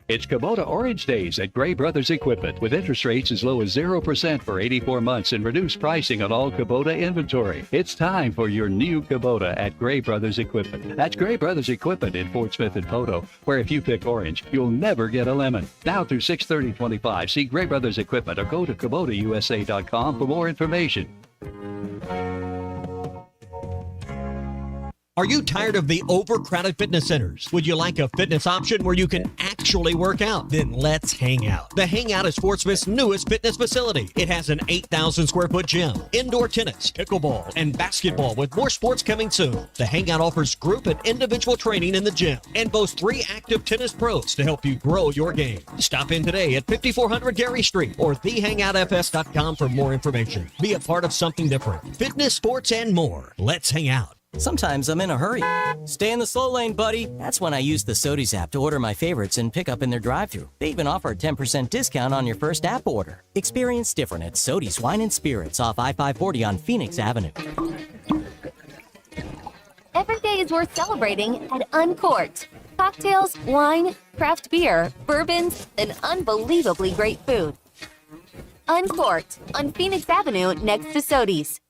It's Kubota Orange Days at Gray Brothers Equipment with interest rates as low as 0% for 84 months and reduced pricing on all Kubota inventory. It's time for your new Kubota at Gray Brothers Equipment. That's Gray Brothers Equipment in Fort Smith and Poto, where if you pick orange, you'll never get a lemon. Now through 6/30/25, see Gray Brothers Equipment or go to KubotaUSA.com for more information.
Are you tired of the overcrowded fitness centers? Would you like a fitness option where you can actually work out? Then let's hang out. The Hangout is Fort Smith's newest fitness facility. It has an 8,000 square foot gym, indoor tennis, pickleball, and basketball with more sports coming soon. The Hangout offers group and individual training in the gym and boasts 3 active tennis pros to help you grow your game. Stop in today at 5400 Gary Street or thehangoutfs.com for more information. Be a part of something different. Fitness, sports, and more. Let's hang out.
Sometimes I'm in a hurry. Stay in the slow lane, buddy. That's when I use the Sodies app to order my favorites and pick up in their drive-thru. They even offer a 10% discount on your first app order. Experience different at Sodies Wine and Spirits off I-540 on Phoenix Avenue.
Every day is worth celebrating at Uncorked. Cocktails, wine, craft beer, bourbons, and unbelievably great food. Uncorked on Phoenix Avenue next to Sodies.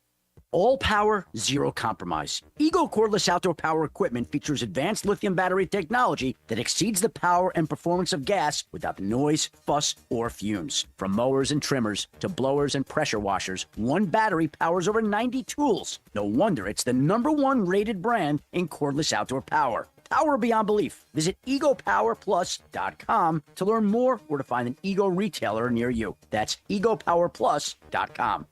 All power, zero compromise. Ego cordless outdoor power equipment features advanced lithium battery technology that exceeds the power and performance of gas without the noise, fuss, or fumes. From mowers and trimmers to blowers and pressure washers, one battery powers over 90 tools. No wonder it's the #1 rated brand in cordless outdoor power. Power beyond belief. Visit egopowerplus.com to learn more or to find an Ego retailer near you. That's egopowerplus.com.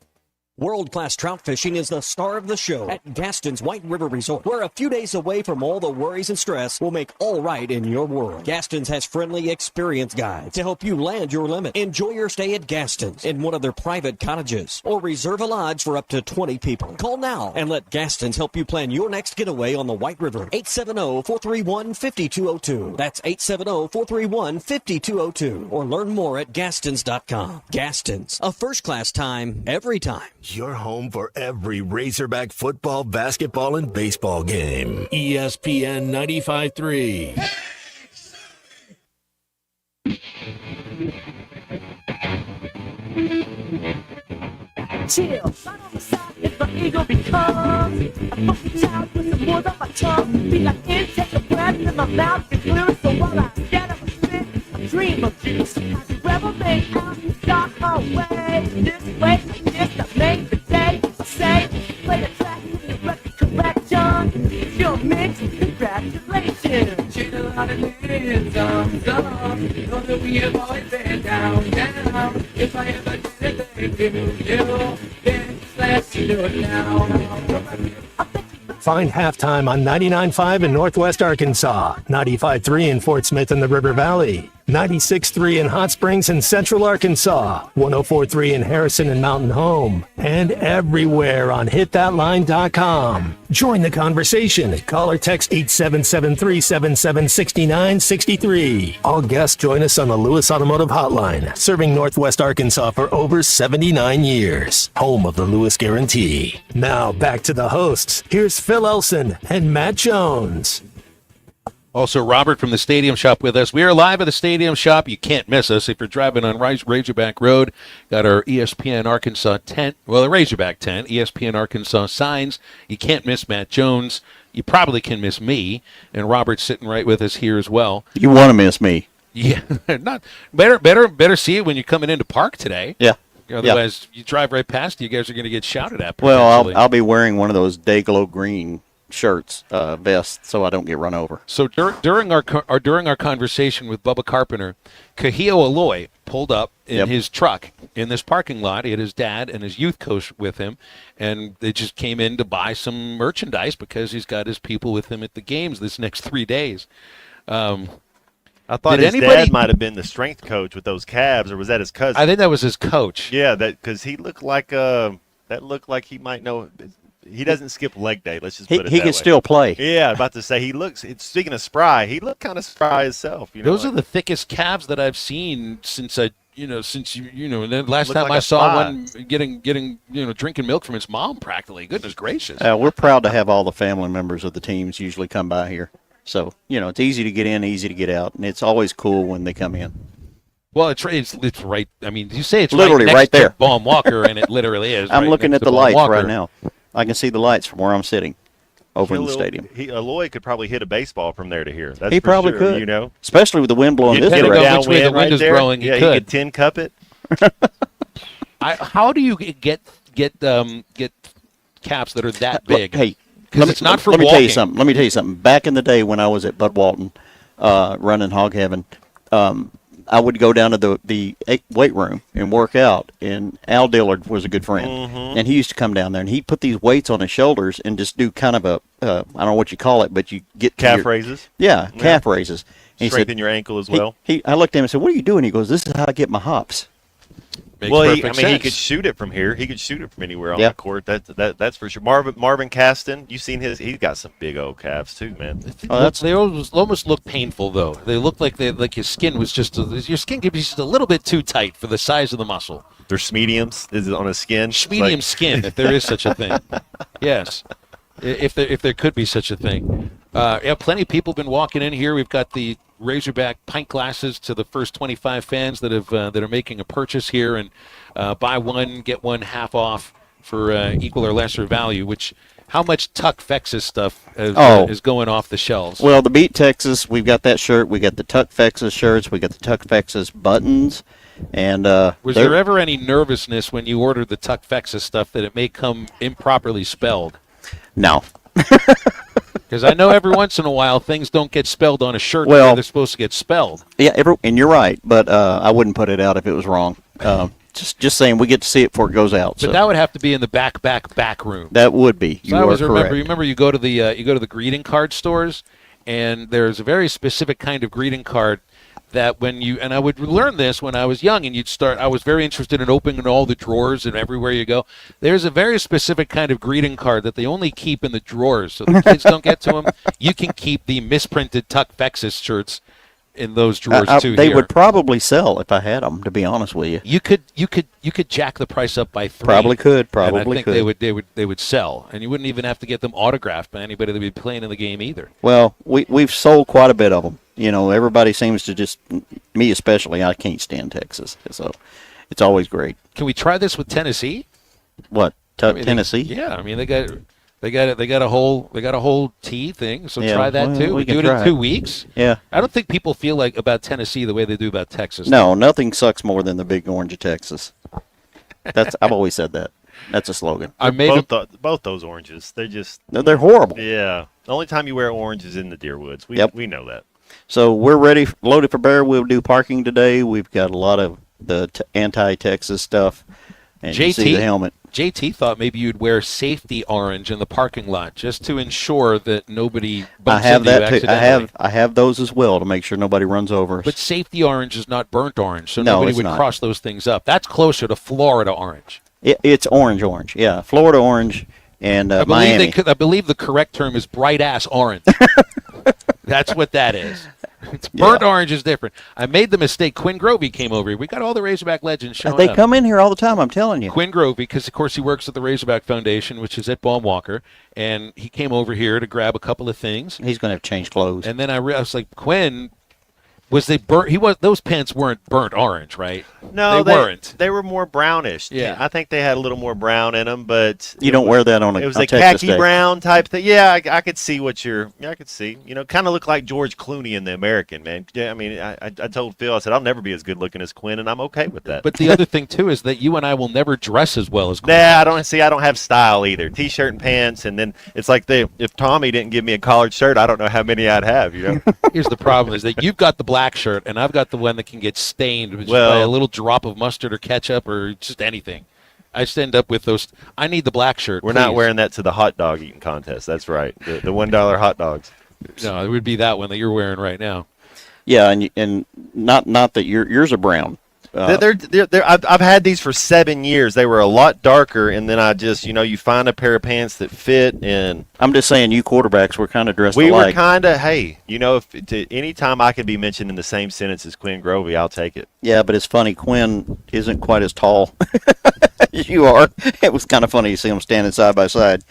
World-class trout fishing is the star of the show at Gaston's White River Resort, where a few days away from all the worries and stress will make all right in your world. Gaston's has friendly, experienced guides to help you land your limit. Enjoy your stay at Gaston's in one of their private cottages or reserve a lodge for up to 20 people. Call now and let Gaston's help you plan your next getaway on the White River. 870-431-5202. That's 870-431-5202. Or learn more at Gastons.com. Gaston's, a first-class time, every time.
Your home for every Razorback football, basketball, and baseball game. ESPN 95.3.
Chill, right on the side if the ego becomes a funky child with some words on my tongue. Be like in, take a breath in my mouth, and clear it so while I stand up and spit, I dream of juice. I rebel make out, start my way. This way, this, I make the day. I say, play the track, the record correction. It's your mix, congratulations. Chill out and live, thumbs up. Know that we have always been down. If I ever did it, they do you. Then let's do it now.
Find Halftime on 99.5 in Northwest Arkansas, 95.3 in Fort Smith and the River Valley, 96.3 in Hot Springs and Central Arkansas, 104.3 in Harrison and Mountain Home, and everywhere on hitthatline.com. Join the conversation. Call or text 877-377-6963. All guests join us on the Lewis Automotive Hotline, serving Northwest Arkansas for over 79 years. Home of the Lewis Guarantee. Now back to the hosts. Here's Phil Elson and Matt Jones.
Also, Robert from the Stadium Shop with us. We are live at the Stadium Shop. You can't miss us if you're driving on Razorback Road. Got our ESPN Arkansas tent, well, the Razorback tent, ESPN Arkansas signs. You can't miss Matt Jones. You probably can miss me, and Robert's sitting right with us here as well.
You want to miss me?
Yeah, not better see it when you're coming into park today.
Yeah.
Otherwise, you drive right past. You guys are going to get shouted at.
Well, I'll be wearing one of those Dayglow green shirts, vests, so I don't get run over.
So during our conversation with Bubba Carpenter, Kahio Aloy pulled up in his truck in this parking lot. He had his dad and his youth coach with him, and they just came in to buy some merchandise because he's got his people with him at the games this next 3 days.
I thought his dad might have been the strength coach with those calves, or was that his cousin?
I think that was his coach.
Yeah, because he looked like he might know. He doesn't skip leg day. Let's just put it that way.
He can still play.
Yeah, about to say speaking of spry, he looked kind of spry himself.
Those are the thickest calves that I've seen since the last time
like
I saw
spy.
one getting drinking milk from its mom practically. Goodness gracious.
We're proud to have all the family members of the teams usually come by here. So, it's easy to get in, easy to get out, and it's always cool when they come in.
Well, it's right. I mean, you say it's
literally
right
right there.
To Baum Walker, and it literally is.
I'm looking
next
at
to
the
Baum
lights
Walker.
right now. I can see the lights from where I'm sitting over in the stadium.
Aloy could probably hit a baseball from there to here. That's
He
for
probably
sure,
could, especially with the wind blowing this
Depending
direction.
on which way the wind is blowing, he
he
could.
could 10 cup it.
How do you get caps that are that big?
Hey,
it's not for
let me
walking.
Let me tell you something. Back in the day when I was at Bud Walton running Hog Heaven, I would go down to the weight room and work out, and Al Dillard was a good friend, and he used to come down there, and he'd put these weights on his shoulders and just do kind of I don't know what you call it, but you get
calf raises.
Yeah, calf raises. And
Strengthen your ankle as well.
I looked at him and said, "What are you doing?" He goes, "This is how I get my hops."
He could shoot it from here. He could shoot it from anywhere on the court. That's for sure. Marvin Caston, you seen his? He's got some big old calves too, man.
They almost look painful though. They look like his skin was your skin could be just a little bit too tight for the size of the muscle.
They're mediums. Is it on his skin?
Medium skin, if there is such a thing. Yes, if there could be such a thing. Plenty of people have been walking in here. We've got the Razorback pint glasses to the first 25 fans that are making a purchase here, and buy one get one half off for equal or lesser value. How much Tuck Fexas stuff is going off the shelves?
Well, the Beat Texas, we've got that shirt. We got the Tuck Fexas shirts. We got the Tuck Fexas buttons. And
was there ever any nervousness when you ordered the Tuck Fexas stuff that it may come improperly spelled?
No.
Because I know every once in a while things don't get spelled on a shirt the way they're supposed to get spelled.
Yeah, and you're right, but I wouldn't put it out if it was wrong. Just saying, we get to see it before it goes out.
But that would have to be in the back room.
That would be.
So I always remember you go to the greeting card stores, and there's a very specific kind of greeting card that and I would learn this when I was young, and I was very interested in opening all the drawers and everywhere you go. There's a very specific kind of greeting card that they only keep in the drawers, so the kids don't get to them. You can keep the misprinted Tuck Fexas shirts in those drawers too.
They would probably sell if I had them, to be honest with you.
You could jack the price up by 3.
Probably could.
And I think they would sell, and you wouldn't even have to get them autographed by anybody that would be playing in the game either.
Well, we've sold quite a bit of them. Everybody seems to just, me especially, I can't stand Texas, so it's always great.
Can we try this with Tennessee?
What, Tennessee?
Yeah, I mean they got a whole tea thing, so try that too.
We
do it in 2 weeks.
Yeah,
I don't think people feel like about Tennessee the way they do about Texas.
No, nothing sucks more than the big orange of Texas. I've always said that. That's a slogan.
Both those oranges.
They're horrible.
Yeah, the only time you wear orange is in the deer woods. We know that.
So we're ready, loaded for bear. We'll do parking today. We've got a lot of the anti-Texas stuff, and you see the helmet.
JT thought maybe you'd wear safety orange in the parking lot just to ensure that nobody bumps into you accidentally.
I have those as well to make sure nobody runs over us.
But safety orange is not burnt orange, so nobody would cross those things up. That's closer to Florida orange.
It's orange. Yeah, Florida orange and Miami.
I believe the correct term is bright-ass orange. That's what that is. It's burnt orange is different. I made the mistake. Quinn Grovey came over here. We got all the Razorback legends showing up.
They come in here all the time, I'm telling you.
Quinn Grovey, because, of course, he works at the Razorback Foundation, which is at Baum Walker, and he came over here to grab a couple of things.
He's going to have to change clothes.
And then I was like, Quinn, was they burnt? Those pants weren't burnt orange, right?
No,
they weren't.
They were more brownish.
Yeah,
I think they had a little more brown in them, but
you don't wear that on a.
It was a khaki brown type thing. Yeah, I could see what you're. Yeah, I could see. Kind of look like George Clooney in The American, man. Yeah, I mean, I told Phil, I said I'll never be as good looking as Quinn, and I'm okay with that.
But the other thing too is that you and I will never dress as well as Quinn.
Nah, I don't have style either. T-shirt and pants, and then it's like if Tommy didn't give me a collared shirt, I don't know how many I'd have.
Here's the problem: is that you've got the black shirt, and I've got the one that can get stained by a little drop of mustard or ketchup or just anything. I just end up with those. I need the black shirt.
We're not wearing that to the hot dog eating contest. That's right. The $1 hot dogs.
No, it would be that one that you're wearing right now.
Yeah, and not that yours are brown.
I've had these for 7 years. They were a lot darker, and then I just, you find a pair of pants that fit. And
I'm just saying, you quarterbacks were kind of dressed
alike.
We
were kind of, if any time I could be mentioned in the same sentence as Quinn Grovey, I'll take it.
Yeah, but it's funny. Quinn isn't quite as tall as you are. It was kind of funny to see them standing side by side.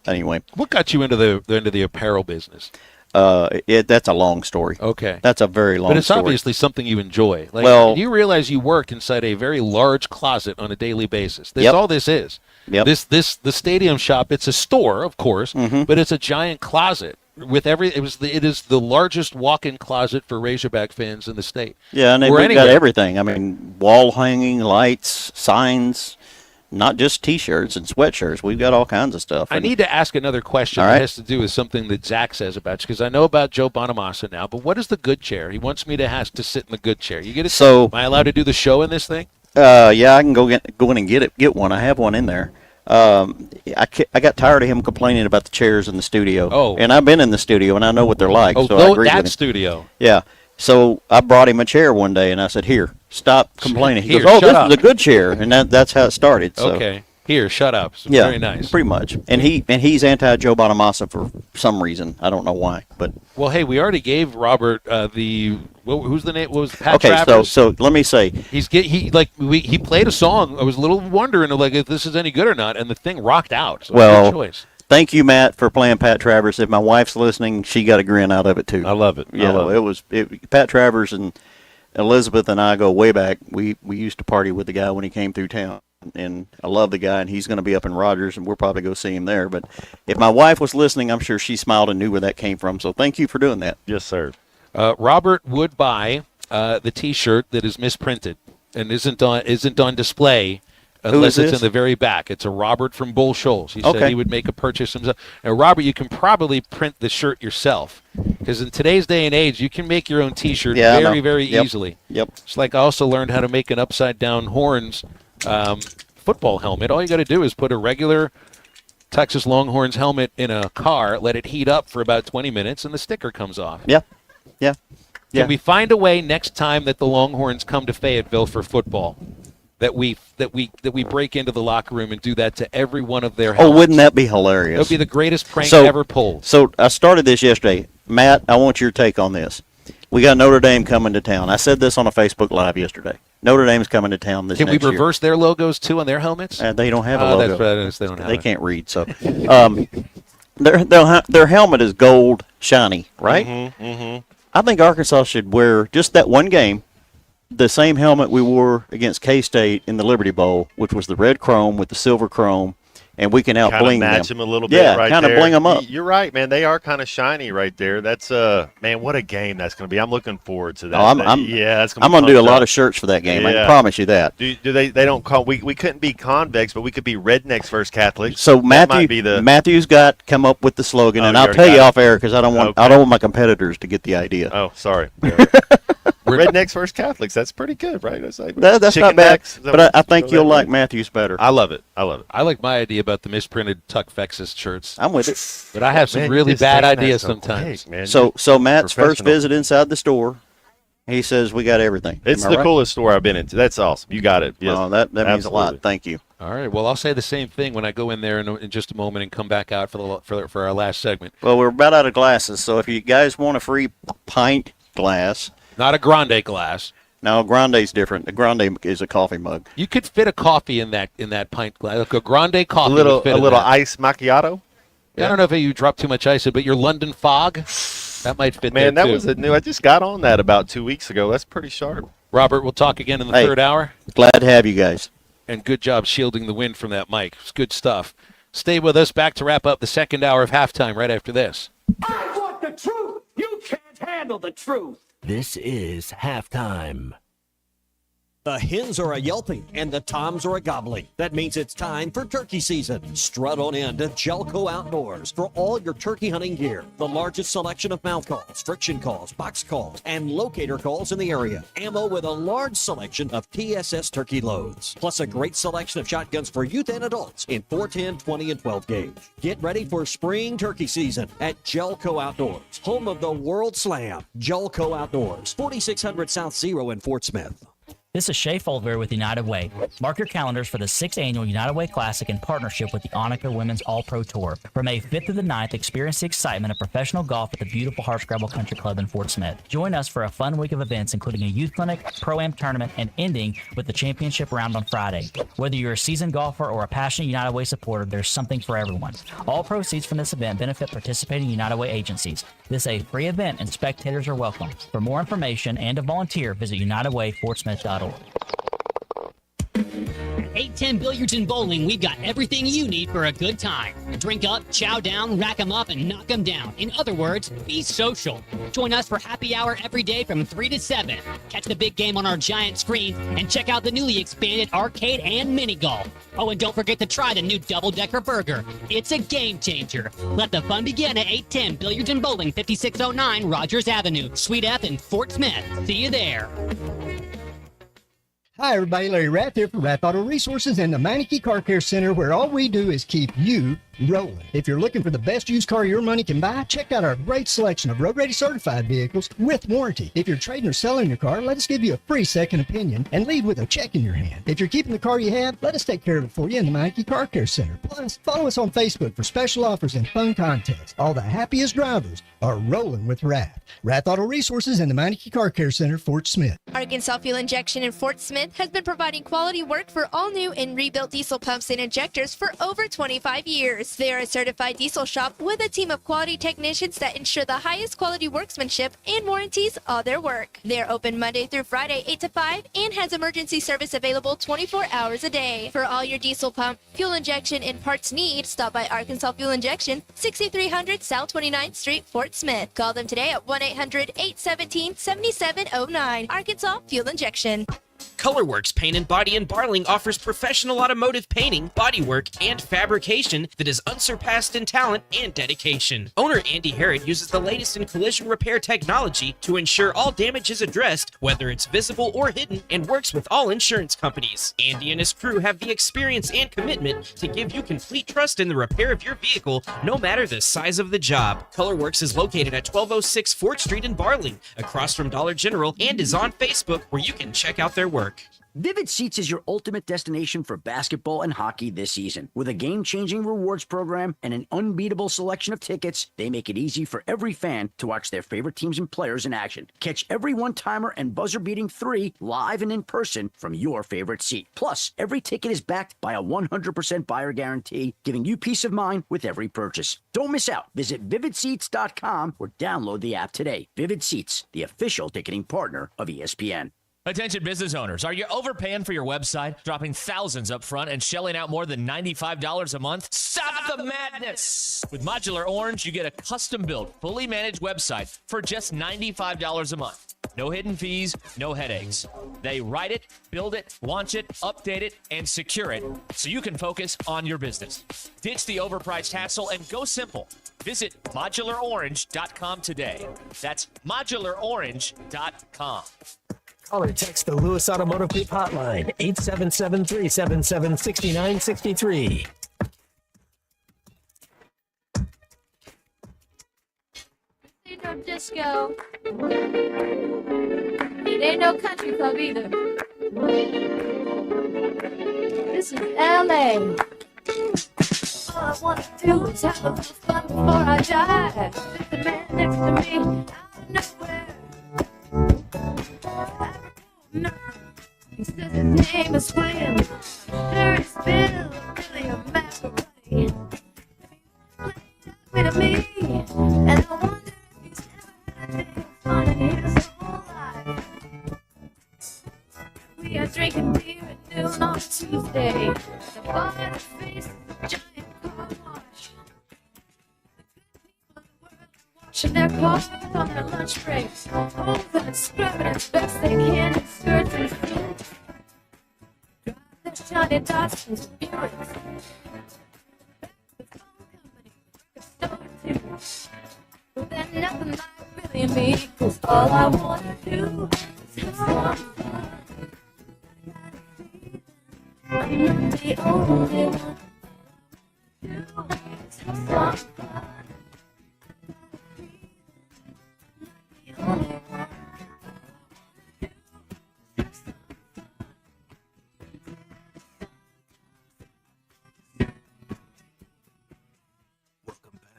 Anyway,
what got you into the apparel business?
That's a long story.
Okay.
That's a very long story.
But it's obviously something you enjoy. Do you realize you work inside a very large closet on a daily basis? That's all this is.
Yep.
The stadium shop, it's a store, of course, but it's a giant closet with it is the largest walk-in closet for Razorback fans in the state.
Yeah, and they've got everything. I mean, wall hanging, lights, signs. Not just T-shirts and sweatshirts. We've got all kinds of stuff.
I need to ask another question that has to do with something that Zach says about you, because I know about Joe Bonamassa now, but what is the good chair? He wants me to sit in the good chair. You get it?
So,
am I allowed to do the show in this thing?
Yeah, I can go in and get one. I have one in there. I got tired of him complaining about the chairs in the studio.
Oh.
And I've been in the studio, and I know what they're like.
Oh,
so I agree with him.
Studio.
Yeah. So I brought him a chair one day, and I said, "Here, stop complaining." He goes, "Oh, this is a good chair," and that's how it started. So.
Okay. Here, shut up.
Yeah,
very nice.
Pretty much. And he's anti-Joe Bonamassa for some reason. I don't know why, but
well, hey, we already gave Robert who's the name? What was Pat
okay?
Travers?
So let me say
he played a song. I was a little wondering if this is any good or not, and the thing rocked out. So
well,
good choice.
Thank you, Matt, for playing Pat Travers. If my wife's listening, she got a grin out of it too.
I love it.
Yeah, it was Pat Travers and Elizabeth and I go way back. We used to party with the guy when he came through town. And I love the guy, and he's going to be up in Rogers, and we'll probably go see him there. But if my wife was listening, I'm sure she smiled and knew where that came from. So thank you for doing that.
Yes, sir.
Robert would buy the T-shirt that is misprinted and isn't on display unless it's in the very back. It's a Robert from Bull Shoals. He said he would make a purchase himself. Now, Robert, you can probably print the shirt yourself because in today's day and age, you can make your own T-shirt very easily.
Yep.
It's like I also learned how to make an upside-down horns football helmet. All you got to do is put a regular Texas Longhorns helmet in a car, let it heat up for about 20 minutes, and the sticker comes off.
Yeah.
Can we find a way next time that the Longhorns come to Fayetteville for football that we break into the locker room and do that to every one of their helmets?
Oh, wouldn't that be hilarious?
That would be the greatest prank ever pulled.
So I started this yesterday. Matt, I want your take on this. We got Notre Dame coming to town. I said this on a Facebook Live yesterday. Notre Dame's coming to town this next year.
Can we reverse their logos, too, on their helmets?
They don't have a logo.
That's they don't have
They can't read, so. Their helmet is gold, shiny, right?
Mm-hmm.
I think Arkansas should wear just that one game, the same helmet we wore against K-State in the Liberty Bowl, which was the red chrome with the silver chrome, and we can out-bling them.
Match them a little bit right there.
Yeah, kind of bling them up.
You're right, man. They are kind of shiny right there. That's man, what a game that's going to be. I'm looking forward to that.
I'm going to do a lot of shirts for that game. Yeah. I can promise you that.
Do they don't call we couldn't be convicts, but we could be rednecks versus Catholics.
So Matthew's got come up with the slogan, and I'll tell you off air because I don't want my competitors to get the idea.
Oh, sorry. Rednecks versus Catholics. That's pretty good, right? That's, like
that's not bad. But I think you'll like Matthews better.
I love it. I love it.
I like my idea about the misprinted Tuck Fexus shirts.
I'm with it.
But I have some really bad ideas sometimes.
Man.
So Matt's first visit inside the store, he says we got everything.
It's the coolest store I've been into. That's awesome. You got it. Yes.
Oh, that means a lot. Thank you.
All right. Well, I'll say the same thing when I go in there in just a moment and come back out for our last segment.
Well, we're about out of glasses, so if you guys want a free pint glass.
Not a grande glass.
No, grande's different. The grande is a coffee mug.
You could fit a coffee in that pint glass. Like a grande coffee.
A little ice macchiato.
Yeah. I don't know if you drop too much ice in, but your London Fog, that might fit there,
Man, that
too.
was I just got on that about 2 weeks ago. That's pretty sharp.
Robert, we'll talk again in the third hour.
Glad to have you guys.
And good job shielding the wind from that mic. It's good stuff. Stay with us. Back to wrap up the second hour of halftime right after this.
I want the truth. You can't handle the truth.
This is halftime.
The hens are a yelping and the toms are a gobbling. That means it's time for turkey season. Strut on in to Jelco Outdoors for all your turkey hunting gear. The largest selection of mouth calls, friction calls, box calls, and locator calls in the area. Ammo with a large selection of TSS turkey loads. Plus a great selection of shotguns for youth and adults in 410, 20, and 12 gauge. Get ready for spring turkey season at Jelco Outdoors, home of the World Slam. Jelco Outdoors, 4600 South Zero in Fort Smith.
This is Shay Foldberry with United Way. Mark your calendars for the 6th Annual United Way Classic in partnership with the Onaker Women's All-Pro Tour. From May 5th to the 9th, experience the excitement of professional golf at the beautiful Hardscrabble Country Club in Fort Smith. Join us for a fun week of events, including a youth clinic, pro-am tournament, and ending with the championship round on Friday. Whether you're a seasoned golfer or a passionate United Way supporter, there's something for everyone. All proceeds from this event benefit participating United Way agencies. This is a free event and spectators are welcome. For more information and to volunteer, visit UnitedWayFortSmith.org.
At 810 Billiards and Bowling, we've got everything you need for a good time. Drink up, chow down, rack 'em up, and knock 'em down. In other words, be social. Join us for happy hour every day from 3 to 7. Catch the big game on our giant screen and check out the newly expanded arcade and mini golf. Oh, and don't forget to try the new double-decker burger. It's a game changer. Let the fun begin at 810 Billiards and Bowling, 5609 Rogers Avenue, Suite F in Fort Smith. See you there.
Hi everybody, Larry Rath here from Rath Auto Resources and the Meineke Car Care Center, where all we do is keep you rolling. If you're looking for the best used car your money can buy, check out our great selection of road ready certified vehicles with warranty. If you're trading or selling your car, let us give you a free second opinion and leave with a check in your hand. If you're keeping the car you have, let us take care of it for you in the Meineke Car Care Center. Plus, follow us on Facebook for special offers and fun contests. All the happiest drivers are rolling with Rath. Rath Auto Resources and the Meineke Car Care Center, Fort Smith.
Arkansas Fuel Injection in Fort Smith has been providing quality work for all new and rebuilt diesel pumps and injectors for over 25 years. They are a certified diesel shop with a team of quality technicians that ensure the highest quality workmanship and warranties all their work. They're open Monday through Friday 8 to 5 and has emergency service available 24 hours a day. For all your diesel pump, fuel injection, and parts need, stop by Arkansas Fuel Injection, 6300 South 29th Street, Fort Smith. Call them today at 1-800-817-7709. Arkansas Fuel Injection.
Colorworks Paint and Body in Barling offers professional automotive painting, bodywork, and fabrication that is unsurpassed in talent and dedication. Owner Andy Harrod uses the latest in collision repair technology to ensure all damage is addressed, whether it's visible or hidden, and works with all insurance companies. Andy and his crew have the experience and commitment to give you complete trust in the repair of your vehicle, no matter the size of the job. Colorworks is located at 1206 Fort Street in Barling, across from Dollar General, and is on Facebook, where you can check out their work.
Vivid Seats is your ultimate destination for basketball and hockey this season. With a game-changing rewards program and an unbeatable selection of tickets, they make it easy for every fan to watch their favorite teams and players in action. Catch every one-timer and buzzer-beating 3 live and in person from your favorite seat. Plus, every ticket is backed by a 100% buyer guarantee, giving you peace of mind with every purchase. Don't miss out. Visit vividseats.com or download the app today. Vivid Seats, the official ticketing partner of ESPN.
Attention business owners, are you overpaying for your website, dropping thousands up front and shelling out more than $95 a month? Stop the madness! With Modular Orange, you get a custom-built, fully managed website for just $95 a month. No hidden fees, no headaches. They write it, build it, launch it, update it, and secure it so you can focus on your business. Ditch the overpriced hassle and go simple. Visit modularorange.com today. That's modularorange.com.
Call or text the Lewis Automotive Group hotline, 877-377-6963.
Ain't no disco. It ain't no country club either. This is LA. All I wanna do is have a little fun before I die. With the man next to me, out of nowhere. He says his name is William. Sure is Bill, Billy, or Macaroni. With me, and I wonder if he's ever had a day of fun in his whole life. We are drinking beer at noon on Tuesday. The bar that faces a giant car wash. Washing their cars on their lunch breaks. Over and scrubbing as best they can in skirts and suits. Drive their shiny Dawsons and Buicks. But then nothing like Billy and me, 'cause all I wanna do is have some fun. I'm not the only one. Do is have some fun. I'm not the only one.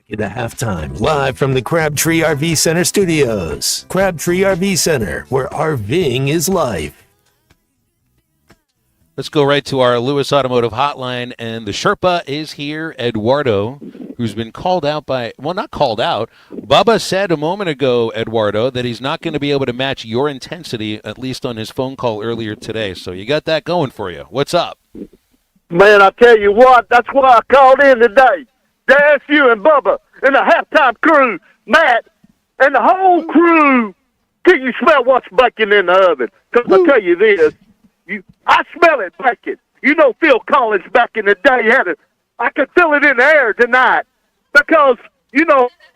At halftime, live from the Crabtree RV Center studios. Crabtree RV Center, where RVing is life.
Let's go right to our Lewis Automotive hotline, and the Sherpa is here, Eduardo, who's been called out by, well, not called out. Bubba said a moment ago, Eduardo, that he's not going to be able to match your intensity, at least on his phone call earlier today. So you got that going for you. What's up?
Man, I tell you what, that's why I called in today. There's you and Bubba and the halftime crew, Matt, and the whole crew. Can you smell what's baking in the oven? Because I tell you this, I smell it baking. You know Phil Collins back in the day had it. I could feel it in the air tonight. Because,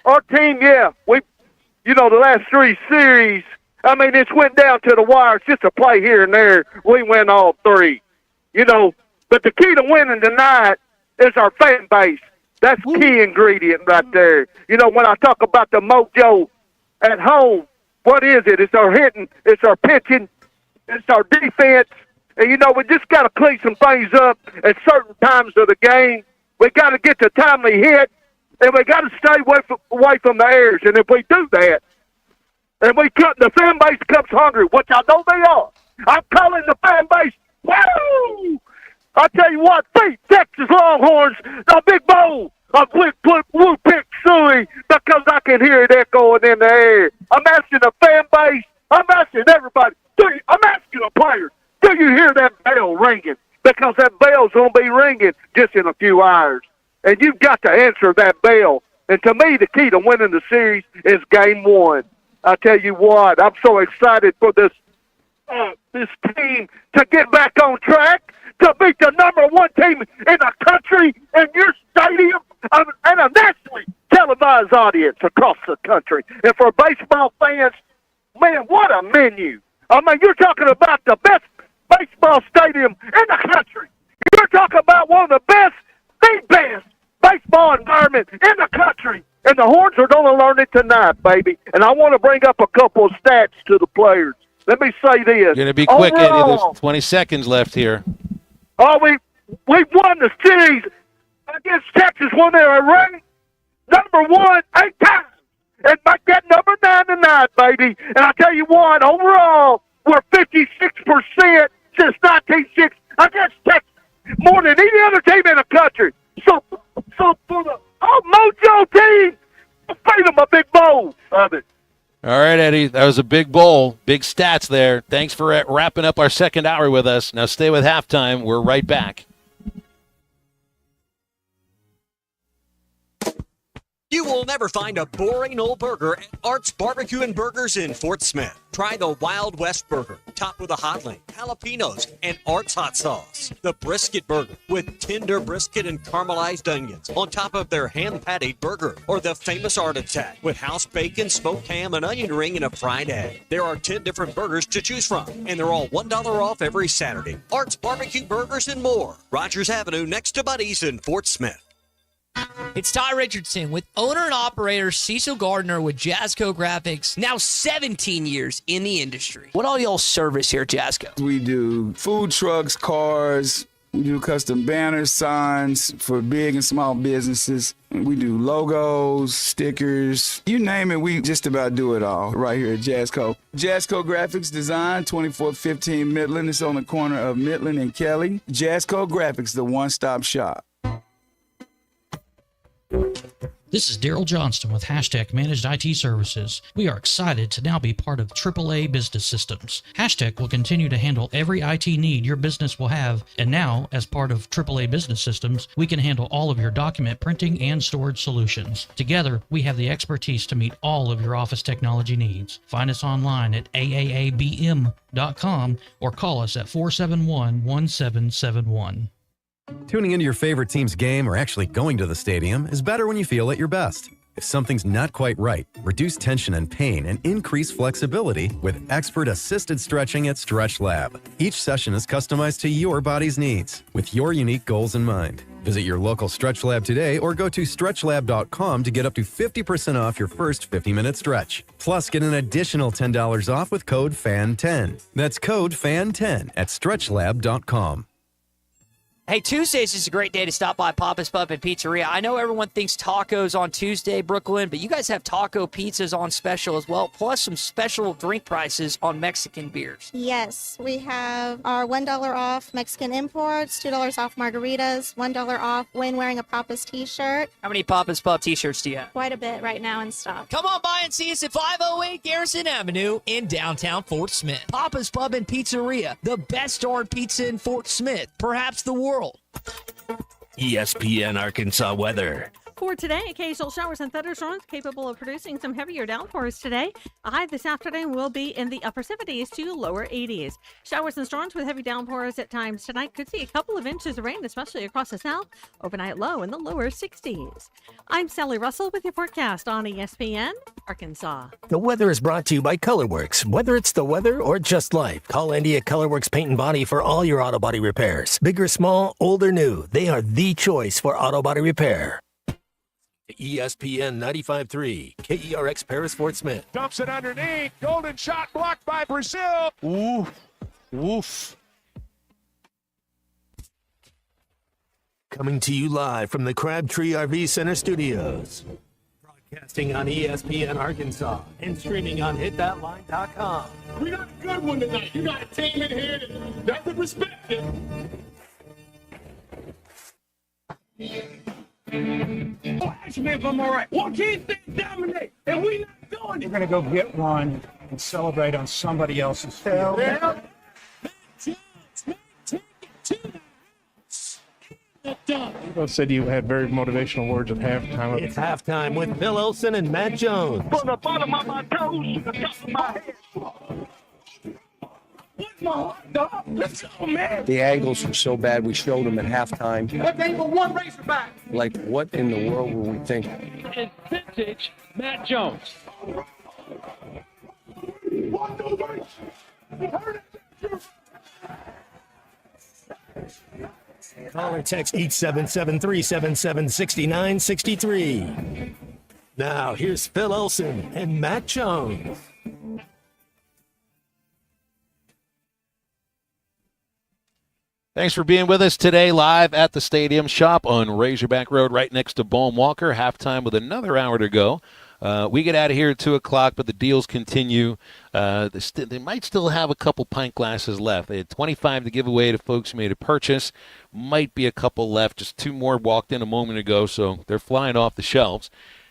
our team, the last three series, I mean, it's went down to the wire. It's just a play here and there. We win all three. But the key to winning tonight is our fan base. That's key ingredient right there. When I talk about the mojo at home, what is it? It's our hitting, it's our pitching, it's our defense. And, we just got to clean some things up at certain times of the game. We got to get the timely hit, and we got to stay away from the errors. And if we do that, and the fan base comes hungry, which I know they are, I'm calling the fan base, woo! I tell you what, beat Texas Longhorns, the big bowl of Woo Pick Suey, because I can hear it echoing in the air. I'm asking the fan base, I'm asking everybody, I'm asking the players, do you hear that bell ringing? Because that bell's going to be ringing just in a few hours. And you've got to answer that bell. And to me, the key to winning the series is game one. I tell you what, I'm so excited for this team to get back on track, to beat the number one team in the country, in your stadium, and a nationally televised audience across the country. And for baseball fans, man, what a menu. I mean, you're talking about the best baseball stadium in the country. You're talking about one of the best baseball environment in the country. And the Horns are going to learn it tonight, baby. And I want to bring up a couple of stats to the players. Let me say this.
You're going to be quick, Eddie. There's 20 seconds left here.
Oh, we won the series against Texas when they were ranked number 1 8 times. And make that number 9 tonight, baby. And I tell you what, overall, we're 56% since 1960 against Texas, more than any other team in the country. So for the Mojo team, feed them a big bowl of it.
All right, Eddie, that was a big bowl, big stats there. Thanks for wrapping up our second hour with us. Now stay with halftime. We're right back.
You will never find a boring old burger at Art's Barbecue and Burgers in Fort Smith. Try the Wild West Burger, topped with a hot link, jalapenos, and Art's hot sauce. The Brisket Burger, with tender brisket and caramelized onions on top of their hand-patted burger. Or the famous Art Attack, with house bacon, smoked ham, an onion ring, and a fried egg. There are 10 different burgers to choose from, and they're all $1 off every Saturday. Art's Barbecue Burgers and more. Rogers Avenue, next to Buddy's in Fort Smith.
It's Ty Richardson with owner and operator Cecil Gardner with Jazzco Graphics, now 17 years in the industry. What all y'all service here at Jazzco?
We do food trucks, cars. We do custom banners, signs for big and small businesses. We do logos, stickers, you name it, we just about do it all right here at Jazzco. Jazzco Graphics Design, 2415 Midland. It's on the corner of Midland and Kelly. Jazzco Graphics, the one-stop shop.
This is Daryl Johnston with Hashtag Managed IT Services. We are excited to now be part of AAA Business Systems. Hashtag will continue to handle every IT need your business will have, and now, as part of AAA Business Systems, we can handle all of your document printing and storage solutions. Together, we have the expertise to meet all of your office technology needs. Find us online at aaabm.com or call us at 471-1771.
Tuning into your favorite team's game or actually going to the stadium is better when you feel at your best. If something's not quite right, reduce tension and pain and increase flexibility with expert-assisted stretching at StretchLab. Each session is customized to your body's needs with your unique goals in mind. Visit your local StretchLab today or go to StretchLab.com to get up to 50% off your first 50-minute stretch. Plus, get an additional $10 off with code FAN10. That's code FAN10 at StretchLab.com.
Hey, Tuesdays is a great day to stop by Papa's Pub and Pizzeria. I know everyone thinks tacos on Tuesday, Brooklyn, but you guys have taco pizzas on special as well, plus some special drink prices on Mexican beers.
Yes, we have our $1 off Mexican imports, $2 off margaritas, $1 off when wearing a Papa's t-shirt.
How many Papa's Pub t-shirts do you have?
Quite a bit right now in stock.
Come on by and see us at 508 Garrison Avenue in downtown Fort Smith. Papa's Pub and Pizzeria, the best darn pizza in Fort Smith, perhaps the world.
ESPN Arkansas weather.
For today, occasional showers and thunderstorms capable of producing some heavier downpours today. A high this afternoon will be in the upper 70s to lower 80s. Showers and storms with heavy downpours at times tonight. Could see a couple of inches of rain, especially across the south. Overnight low in the lower 60s. I'm Sally Russell with your forecast on ESPN Arkansas.
The weather is brought to you by Colorworks. Whether it's the weather or just life, call Andy at Colorworks Paint and Body for all your auto body repairs. Big or small, old or new, they are the choice for auto body repair. ESPN 95.3, KERX Paris Fort Smith.
Dumps it underneath. Golden shot blocked by Brazil.
Ooh. Woof.
Coming to you live from the Crabtree RV Center studios. Broadcasting on ESPN Arkansas and streaming on hitthatline.com.
We got a good one tonight. You got a team in here that doesn't respect it. Oh, actually, if I'm all right. Why can't they dominate? And we not doing it.
We're going to go get one and celebrate on somebody else's field.
Yeah.
People said you had very motivational words at halftime.
It's halftime with Bill Olsen and Matt Jones.
From the bottom of my toes to the top of my head. What's my heart, dog? Let's go, man.
The angles were so bad, we showed them at halftime.
That ain't but one Razorback.
Like, what in the world were we thinking?
It's vintage Matt Jones. What the race?
Call or text 877-377-6963. Now, here's Phil Olsen and Matt Jones.
Thanks for being with us today live at the Stadium Shop on Razorback Road right next to Bohm Walker. Halftime with another hour to go. We get out of here at 2 o'clock, but the deals continue. They might still have a couple pint glasses left. They had 25 to give away to folks who made a purchase. Might be a couple left. Just 2 more walked in a moment ago, so they're flying off the shelves.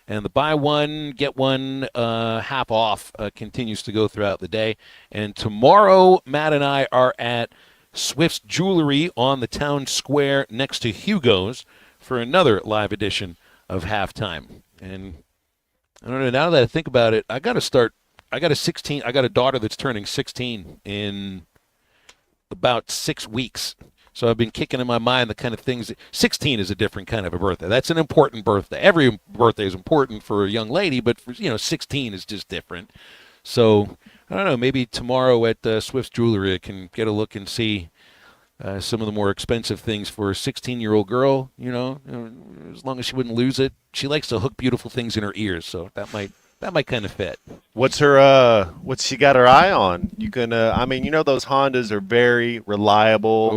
And the buy one, get one half off continues to go throughout the day. And tomorrow, Matt and I are at Swift's Jewelry on the town square next to Hugo's for another live edition of Halftime. And I don't know. Now that I think about it, I got a daughter that's turning 16 in about 6 weeks. So I've been kicking in my mind the kind of things. 16 is a different kind of a birthday. That's an important birthday. Every birthday is important for a young lady, but 16 is just different. So I don't know. Maybe tomorrow at Swift's Jewelry, I can get a look and see some of the more expensive things for a 16-year-old girl. As long as she wouldn't lose it. She likes to hook beautiful things in her ears, so that might kind of fit.
What's she got her eye on? You can, those Hondas are very reliable.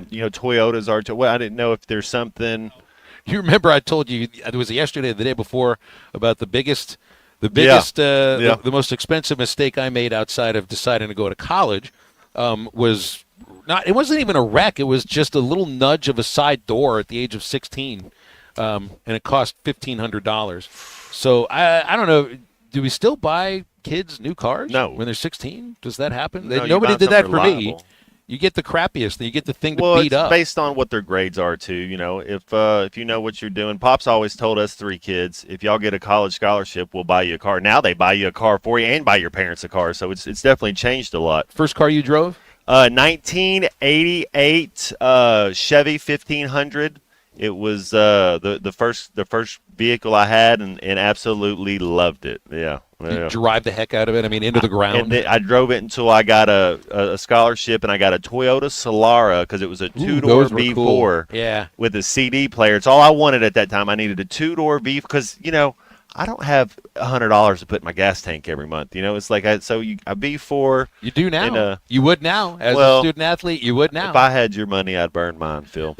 Toyotas are too. Well, I didn't know if there's something.
You remember I told you, it was yesterday or the day before, about the most expensive mistake I made outside of deciding to go to college it wasn't even a wreck. It was just a little nudge of a side door at the age of 16, and it cost $1,500. So I don't know. Do we still buy kids new cars?
No.
When they're 16? Does that happen?
No,
nobody did that for
reliable.
me. You get the crappiest. You get the thing to beat
it's
up.
Based on what their grades are too. If you know what you're doing. Pop's always told us 3 kids, if y'all get a college scholarship, we'll buy you a car. Now they buy you a car for you and buy your parents a car. So it's definitely changed a lot.
First car you drove?
1988 Chevy 1500. It was the first vehicle I had and absolutely loved it. Yeah.
You drive the heck out of it? Into the ground?
And I drove it until I got a scholarship, and I got a Toyota Solara because it was a 2-door V4
cool. Yeah.
with a CD player. It's all I wanted at that time. I needed a 2-door V because, I don't have $100 to put in my gas tank every month. It's like a V4.
You do now. You would now. As a student athlete, you would now.
If I had your money, I'd burn mine, Phil.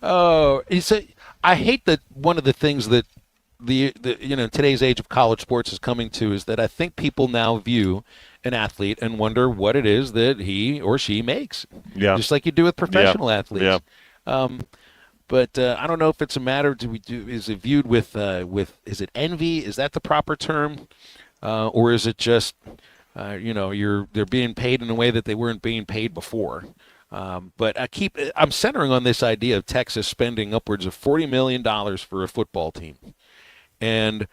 Oh, I hate that one of the things that today's age of college sports is coming to is that I think people now view an athlete and wonder what it is that he or she makes.
Yeah.
Just like you do with professional athletes.
Yeah.
But I don't know if it's a matter. Is it viewed with is it envy? Is that the proper term, or is it just they're being paid in a way that they weren't being paid before? But I'm centering on this idea of Texas spending upwards of $40 million for a football team. And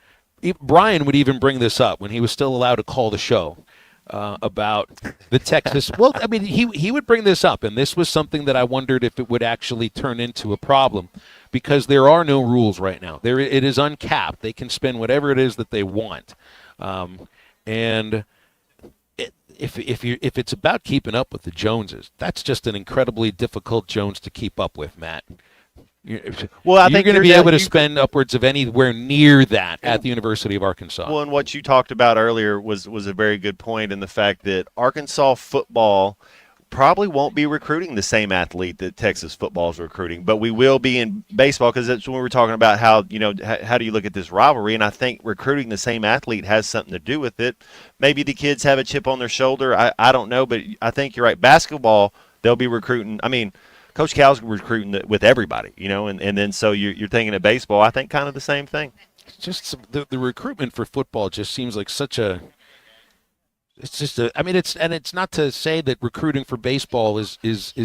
Brian would even bring this up when he was still allowed to call the show about the Texas. Well, he would bring this up, and this was something that I wondered if it would actually turn into a problem because there are no rules right now. It is uncapped. They can spend whatever it is that they want. And if it's about keeping up with the Joneses, that's just an incredibly difficult Jones to keep up with, Matt.
Well, I
you're
think
going to be able to spend upwards of anywhere near that at the University of Arkansas.
Well, and what you talked about earlier was a very good point in the fact that Arkansas football probably won't be recruiting the same athlete that Texas football is recruiting, but we will be in baseball because that's when we were talking about how do you look at this rivalry, and I think recruiting the same athlete has something to do with it. Maybe the kids have a chip on their shoulder. I don't know, but I think you're right. Basketball, they'll be recruiting. Coach Cal's recruiting with everybody, and then so you're thinking of baseball. I think kind of the same thing.
Just the recruitment for football just seems like such a. It's just it's not to say that recruiting for baseball is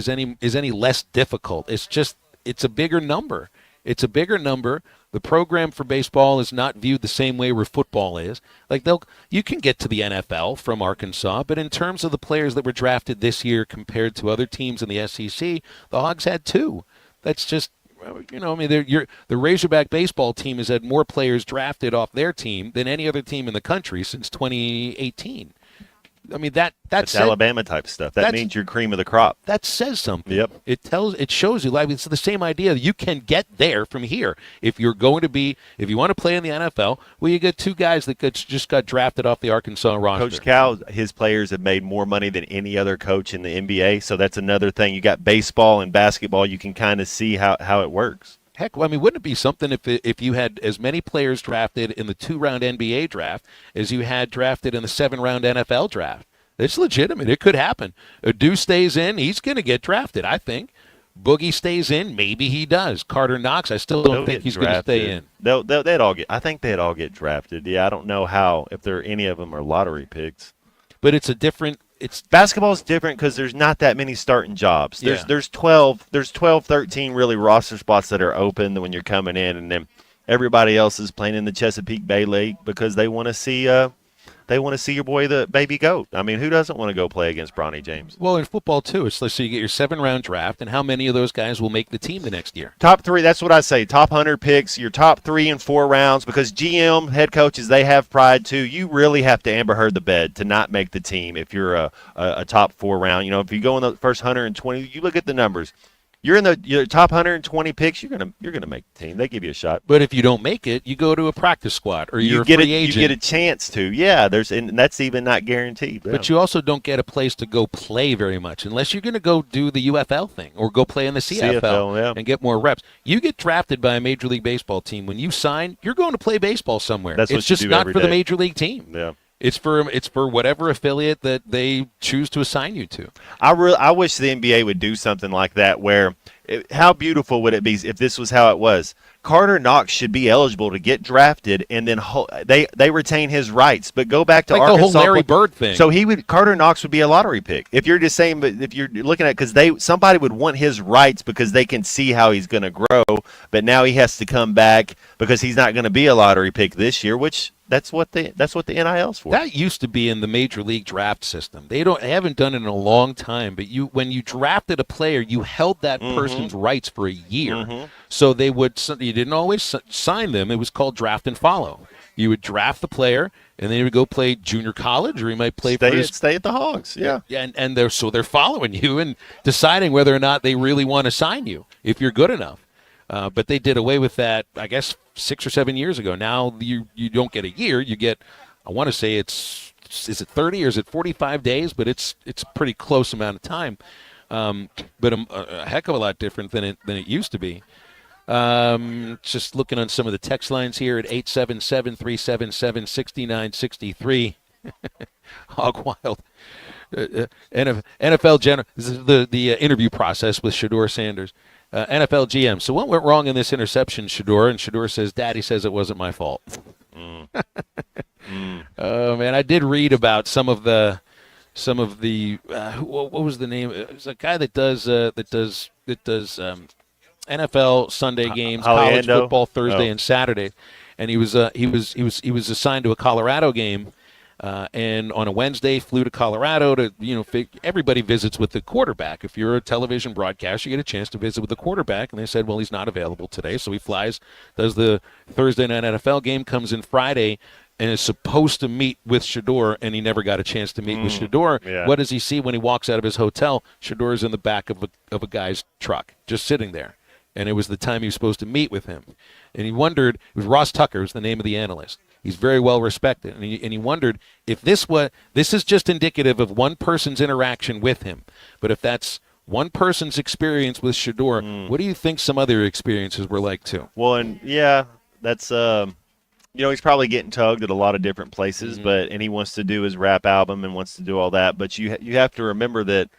any less difficult. It's a bigger number. It's a bigger number. The program for baseball is not viewed the same way where football is. You can get to the NFL from Arkansas, but in terms of the players that were drafted this year compared to other teams in the SEC, the Hogs had 2. That's just, the Razorback baseball team has had more players drafted off their team than any other team in the country since 2018. That's
Alabama type stuff. That means you're cream of the crop.
That says something.
Yep.
It shows you. It's the same idea. You can get there from here. If you want to play in the NFL, well, you get 2 guys that just got drafted off the Arkansas roster.
Coach Cal, his players have made more money than any other coach in the NBA. So that's another thing. You got baseball and basketball. You can kind of see how it works.
Heck, wouldn't it be something if you had as many players drafted in the 2-round NBA draft as you had drafted in the 7-round NFL draft? It's legitimate. It could happen. Adu stays in. He's going to get drafted, I think. Boogie stays in. Maybe he does. Carter Knox, I still don't think he's going to stay in.
They'd all get. I think they'd all get drafted. Yeah, I don't know if any of them are lottery picks.
But it's a different.
Basketball is different because there's not that many starting jobs. There's 12, 13 really roster spots that are open when you're coming in, and then everybody else is playing in the Chesapeake Bay League because they want to see your boy, the baby goat. I mean, who doesn't want to go play against Bronny James?
Well, in football, too, it's like, so you get your 7-round draft, and how many of those guys will make the team the next year?
Top 3, that's what I say. Top 100 picks, your top 3 and 4 rounds, because GM, head coaches, they have pride, too. You really have to Amber Heard the bed to not make the team if you're a top 4 round. You know, if you go in the first 120, you look at the numbers. You're in your top 120 picks. You're gonna make the team. They give you a shot.
But if you don't make it, you go to a practice squad or you're a free agent.
You get a chance to. Yeah, and that's even not guaranteed.
But you also don't get a place to go play very much unless you're going to go do the UFL thing or go play in the CFL and get more reps. You get drafted by a Major League Baseball team. When you sign, you're going to play baseball somewhere. It's just not for the Major League team.
Yeah.
It's for whatever affiliate that they choose to assign you to.
I wish the NBA would do something like that where how beautiful would it be if this was how it was? Carter Knox should be eligible to get drafted, and then they retain his rights. But go back to
like
Arkansas.
The whole Larry Bird thing.
So Carter Knox would be a lottery pick. If you're just saying, but if you're looking at because somebody would want his rights because they can see how he's going to grow. But now he has to come back because he's not going to be a lottery pick this year, which. That's what the NIL's for.
That used to be in the Major League draft system. They haven't done it in a long time. But when you drafted a player, you held that person's rights for a year. So you didn't always sign them. It was called draft and follow. You would draft the player, and then he would go play junior college, or he might play
stay at the Hogs. Yeah,
and they're following you and deciding whether or not they really want to sign you if you're good enough. But they did away with that, I guess, 6 or 7 years ago. Now you don't get a year. You get, I want to say is it 30 or is it 45 days? But it's a pretty close amount of time. But a heck of a lot different than it used to be. Just looking on some of the text lines here at 877-377-6963. Hog Wild. NFL general. This is the interview process with Shedeur Sanders. NFL GM. So what went wrong in this interception, Shedeur? And Shedeur says, Daddy says it wasn't my fault. Oh, man, I did read about some of the what was the name? It's a guy that does NFL Sunday games, college football Thursday and Saturday, and he was assigned to a Colorado game. And on a Wednesday, flew to Colorado to, everybody visits with the quarterback. If you're a television broadcaster, you get a chance to visit with the quarterback. And they said, well, he's not available today. So he flies, does the Thursday night NFL game, comes in Friday, and is supposed to meet with Shedeur, and he never got a chance to meet with Shedeur. Yeah. What does he see when he walks out of his hotel? Shedeur's in the back of a guy's truck, just sitting there. And it was the time he was supposed to meet with him. And he wondered, it was Ross Tucker was the name of the analyst. He's very well respected, and he wondered if this is just indicative of one person's interaction with him. But if that's one person's experience with Shedeur, what do you think some other experiences were like too?
Well, and that's he's probably getting tugged at a lot of different places, and he wants to do his rap album and wants to do all that. But you have to remember that.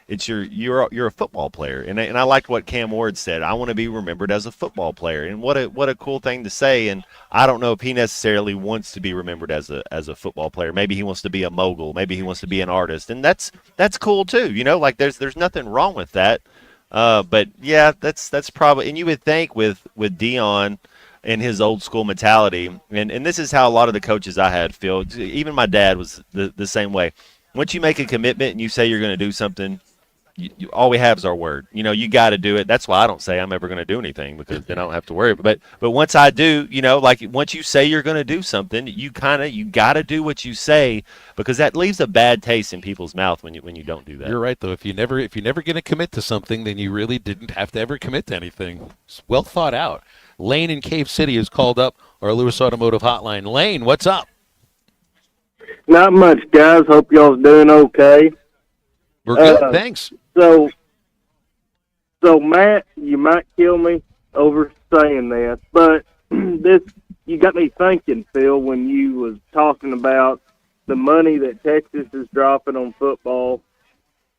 You're a football player, and I liked what Cam Ward said. I want to be remembered as a football player, and what a cool thing to say. And I don't know if he necessarily wants to be remembered as a football player. Maybe he wants to be a mogul. Maybe he wants to be an artist, and that's cool too. Like there's nothing wrong with that. But yeah, that's probably. And you would think with Dion and his old school mentality, and this is how a lot of the coaches I had feel. Even my dad was the same way. Once you make a commitment and you say you're going to do something. All we have is our word. You got to do it. That's why I don't say I'm ever going to do anything because then I don't have to worry. But once I do, like once you say you're going to do something, you got to do what you say because that leaves a bad taste in people's mouth when you don't do that.
You're right though. If you're never going to commit to something, then you really didn't have to ever commit to anything. It's well thought out. Lane in Cave City has called up our Lewis Automotive Hotline. Lane, what's up?
Not much, guys. Hope y'all's doing okay.
We're good, thanks.
So Matt, you might kill me over saying this, but you got me thinking, Phil, when you was talking about the money that Texas is dropping on football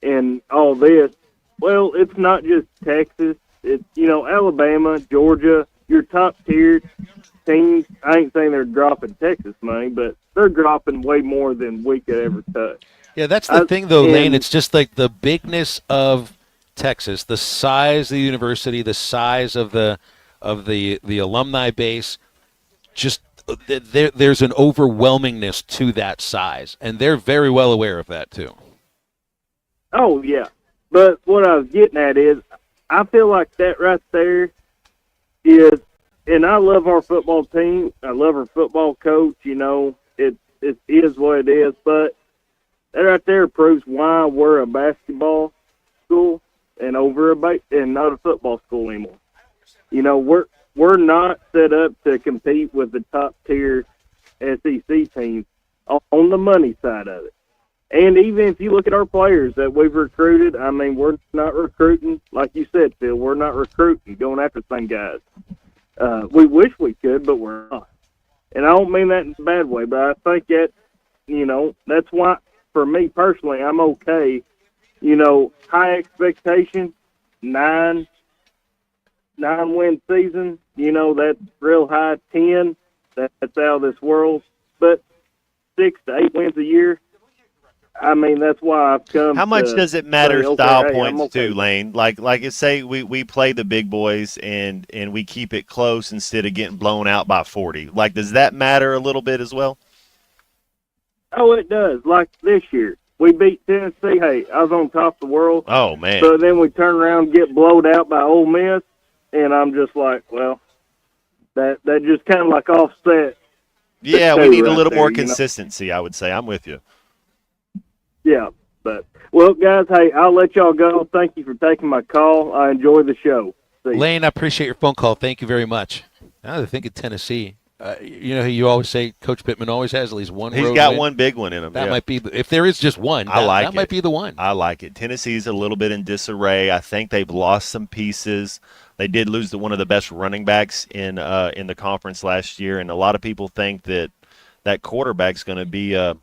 and all this. Well, it's not just Texas. It's, Alabama, Georgia, your top-tier teams. I ain't saying they're dropping Texas money, but they're dropping way more than we could ever touch.
Yeah, that's the thing, though, Lane. It's just like the bigness of Texas, the size of the university, the size of the alumni base, just there's an overwhelmingness to that size, and they're very well aware of that too.
Oh, yeah. But what I was getting at is I feel like that right there is, and I love our football team. I love our football coach. You know, it is what it is. But that right there proves why we're a basketball school and and not a football school anymore. You know, we're not set up to compete with the top tier SEC teams on the money side of it. And even if you look at our players that we've recruited, I mean, we're not recruiting, like you said, Phil, we're not recruiting, going after the same guys. We wish we could, but we're not. And I don't mean that in a bad way, but I think that, you know, that's why, for me personally, I'm okay. You know, high expectation, 9-win season, you know, that's real high, 10, that's out of this world. But 6 to 8 wins a year, I mean, that's why I've come.
How much does it matter
say,
style
okay,
points too, Lane? Like say we play the big boys and we keep it close instead of getting blown out by 40. Like, does that matter a little bit as well?
Oh, it does. Like this year, we beat Tennessee. Hey, I was on top of the world.
Oh man!
So then we turn around and get blowed out by Ole Miss, and I'm just like, well, that just kind of like offset.
Yeah, we need a little more
you know?
consistency. I would say I'm with you.
Yeah, but, well, guys, hey, I'll let y'all go. Thank you for taking my call. I enjoy the show. See you.
Lane, I appreciate your phone call. Thank you very much. Now that I think of Tennessee, you know, you always say Coach Pittman always has at least one.
He's
road
got
win.
one big one in him.
That
yeah.
might be, if there is just one, that might be the one.
I like it. Tennessee's a little bit in disarray. I think they've lost some pieces. They did lose one of the best running backs in the conference last year, and a lot of people think that quarterback's going to be a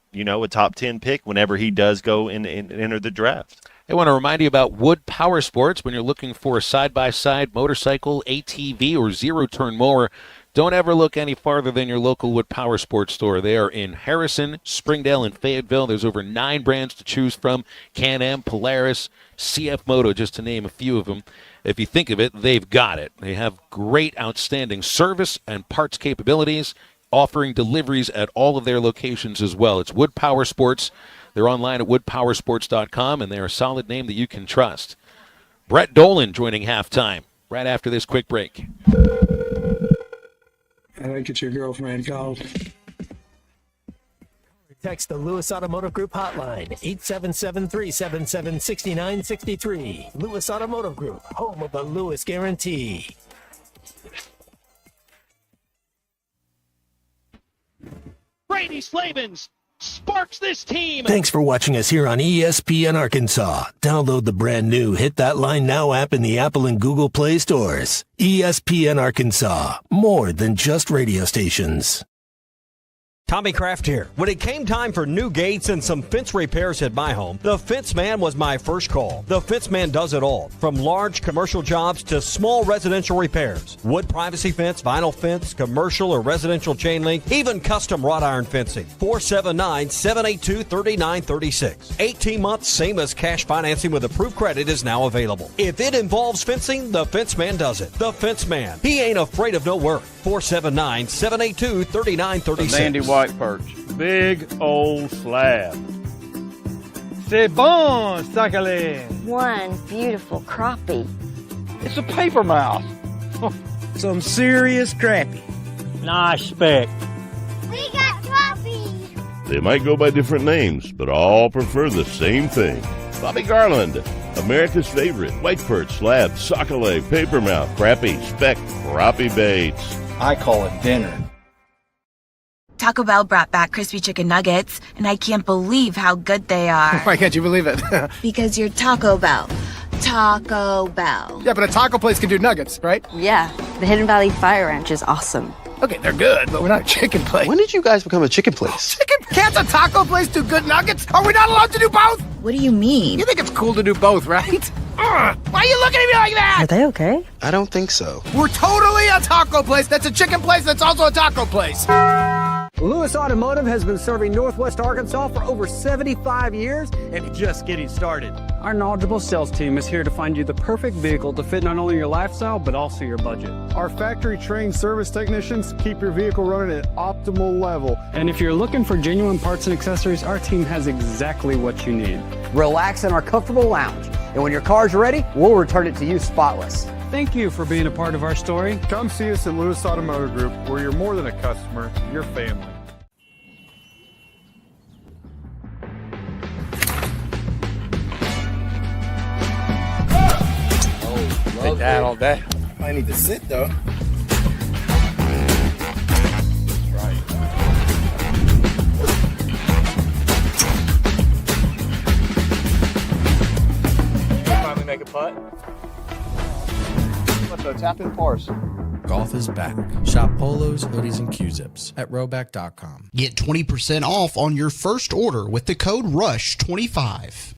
top 10 pick whenever he does go and enter the draft.
I want to remind you about Wood Power Sports. When you're looking for a side-by-side motorcycle, ATV, or zero-turn mower, don't ever look any farther than your local Wood Power Sports store. They are in Harrison, Springdale, and Fayetteville. There's over 9 brands to choose from: Can-Am, Polaris, CF Moto, just to name a few of them. If you think of it, they've got it. They have great, outstanding service and parts capabilities, offering deliveries at all of their locations as well. It's Wood Power Sports. They're online at woodpowersports.com, and they're a solid name that you can trust. Brett Dolan joining halftime right after this quick break.
I think it's your girlfriend called.
Text the Lewis Automotive Group hotline, 877-377-6963. Lewis Automotive Group, home of the Lewis Guarantee.
Brady Slavens sparks this team.
Thanks for watching us here on ESPN Arkansas. Download the brand new Hit That Line Now app in the Apple and Google Play stores. ESPN Arkansas, more than just radio stations.
Tommy Kraft here. When it came time for new gates and some fence repairs at my home, the Fence Man was my first call. The Fence Man does it all, from large commercial jobs to small residential repairs. Wood privacy fence, vinyl fence, commercial or residential chain link, even custom wrought iron fencing. 479-782-3936. 18 months, same as cash financing with approved credit is now available. If it involves fencing, the Fence Man does it. The Fence Man. He ain't afraid of no work. 479-782-3936.
White perch. Big old slab. C'est bon, sacalé.
One beautiful crappie.
It's a paper mouth.
Some serious crappie.
Nice speck.
We got crappie.
They might go by different names, but all prefer the same thing. Bobby Garland, America's favorite white perch, slab, sockeye, papermouth, crappie, speck, crappie baits.
I call it dinner.
Taco Bell brought back crispy chicken nuggets, and I can't believe how good they are.
Why can't you believe it?
Because you're Taco Bell. Taco Bell.
Yeah, but a taco place can do nuggets, right?
Yeah, the Hidden Valley Fire Ranch is awesome.
Okay, they're good, but we're not a chicken place.
When did you guys become a chicken place?
Chicken? Can't a taco place do good nuggets? Are we not allowed to do both?
What do you mean?
You think it's cool to do both, right? Why are you looking at me like that?
Are they okay?
I don't think so.
We're totally a taco place that's a chicken place that's also a taco place.
Lewis Automotive has been serving Northwest Arkansas for over 75 years and just getting started.
Our knowledgeable sales team is here to find you the perfect vehicle to fit not only your lifestyle, but also your budget.
Our factory-trained service technicians keep your vehicle running at optimal level.
And if you're looking for genuine parts and accessories, our team has exactly what you need.
Relax in our comfortable lounge, and when your car's ready, we'll return it to you spotless.
Thank you for being a part of our story.
Come see us at Lewis Automotive Group, where you're more than a customer, you're family.
Take that all day. I need to sit though. Finally make a putt. What the tap in pars?
Golf is back. Shop polos, hoodies, and Q-zips at rowback.com.
Get 20% off on your first order with the code RUSH25.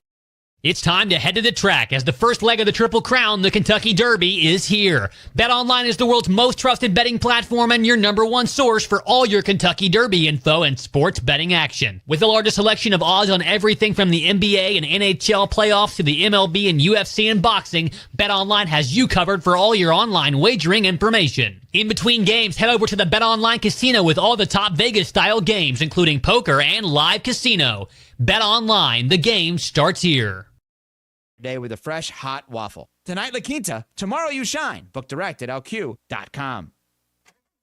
It's time to head to the track as the first leg of the Triple Crown, the Kentucky Derby, is here. BetOnline is the world's most trusted betting platform and your number one source for all your Kentucky Derby info and sports betting action. With the largest selection of odds on everything from the NBA and NHL playoffs to the MLB and UFC and boxing, BetOnline has you covered for all your online wagering information. In between games, head over to the BetOnline Casino with all the top Vegas-style games, including poker and live casino. BetOnline, the game starts here.
Day with a fresh, hot waffle. Tonight, La Quinta. Tomorrow, you shine. Book direct at lq.com.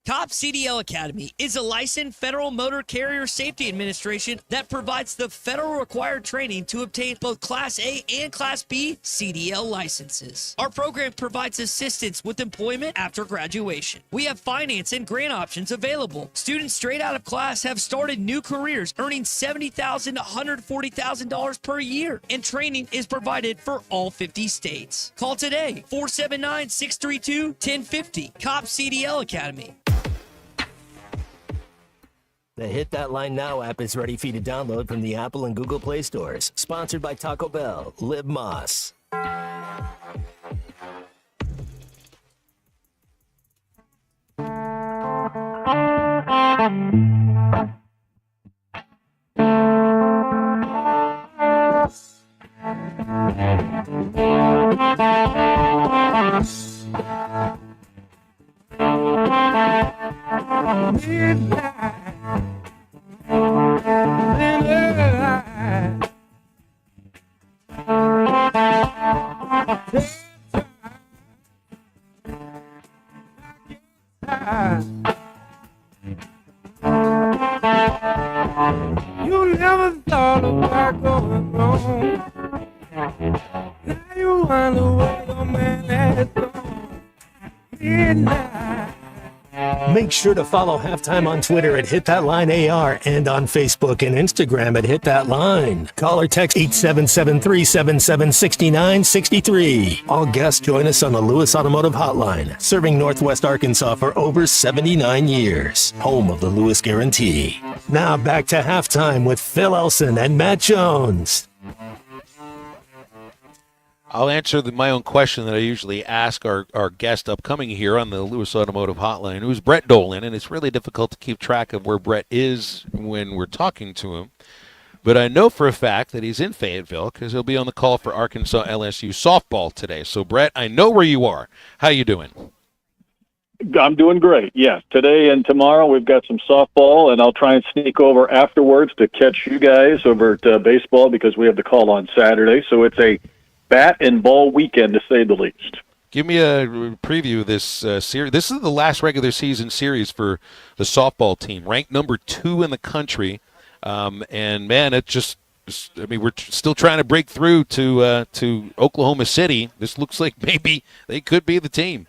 Top CDL Academy is a licensed Federal Motor Carrier Safety Administration that provides the federal required training to obtain both Class A and Class B CDL licenses. Our program provides assistance with employment after graduation. We have finance and grant options available. Students straight out of class have started new careers earning $70,000 to $140,000 per year, and training is provided for all 50 states. Call today, 479-632-1050. COP CDL Academy.
The Hit That Line Now app is ready for you to download from the Apple and Google Play stores. Sponsored by Taco Bell. Live Moss.
You never thought about going wrong. Now you wonder where your man has gone. Midnight.
Make sure to follow Halftime on Twitter at Hit That Line AR and on Facebook and Instagram at Hit That Line. Call or text 877-377-6963. All guests join us on the Lewis Automotive Hotline, serving Northwest Arkansas for over 79 years. Home of the Lewis Guarantee. Now back to Halftime with Phil Elson and Matt Jones.
I'll answer my own question that I usually ask our guest upcoming here on the Lewis Automotive Hotline, who's Brett Dolan, and it's really difficult to keep track of where Brett is when we're talking to him. But I know for a fact that he's in Fayetteville because he'll be on the call for Arkansas LSU softball today. So, Brett, I know where you are. How you doing?
I'm doing great, yes. Today and tomorrow we've got some softball, and I'll try and sneak over afterwards to catch you guys over at baseball because we have the call on Saturday. So it's a bat and ball weekend, to say the least.
Give me a preview of this series. This is the last regular season series for the softball team, ranked number 2 in the country. And, man, it just – I mean, we're still trying to break through to Oklahoma City. This looks like maybe they could be the team.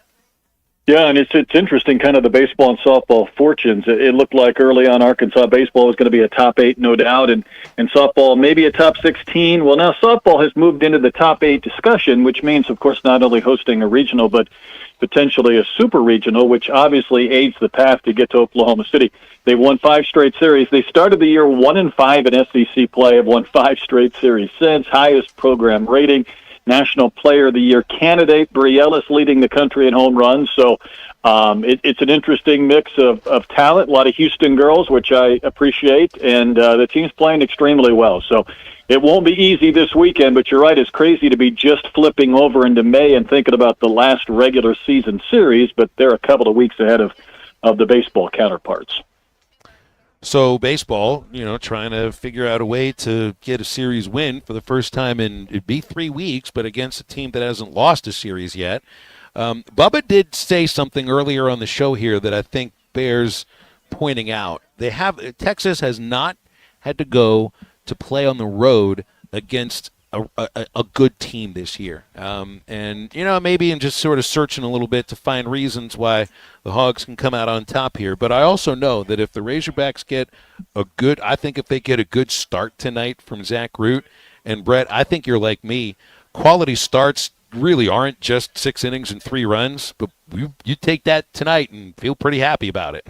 Yeah, and it's interesting, kind of the baseball and softball fortunes. It looked like early on Arkansas baseball was going to be a top 8, no doubt, and softball maybe a top 16. Well, now softball has moved into the top 8 discussion, which means, of course, not only hosting a regional, but potentially a super regional, which obviously aids the path to get to Oklahoma City. They've won 5 straight series. They started the year 1-5 in SEC play, have won 5 straight series since, highest program rating. National Player of the Year candidate. Brie Ellis leading the country in home runs. So it's an interesting mix of talent, a lot of Houston girls, which I appreciate, and the team's playing extremely well. So it won't be easy this weekend, but you're right, it's crazy to be just flipping over into May and thinking about the last regular season series, but they're a couple of weeks ahead of the baseball counterparts.
So baseball, trying to figure out a way to get a series win for the first time in, it'd be 3 weeks, but against a team that hasn't lost a series yet. Bubba did say something earlier on the show here that I think bears pointing out. Texas has not had to go to play on the road against a good team this year. And maybe in just sort of searching a little bit to find reasons why the Hogs can come out on top here. But I also know that if the Razorbacks get if they get a good start tonight from Zach Root and Brett, I think you're like me. Quality starts really aren't just 6 innings and 3 runs, but you take that tonight and feel pretty happy about it.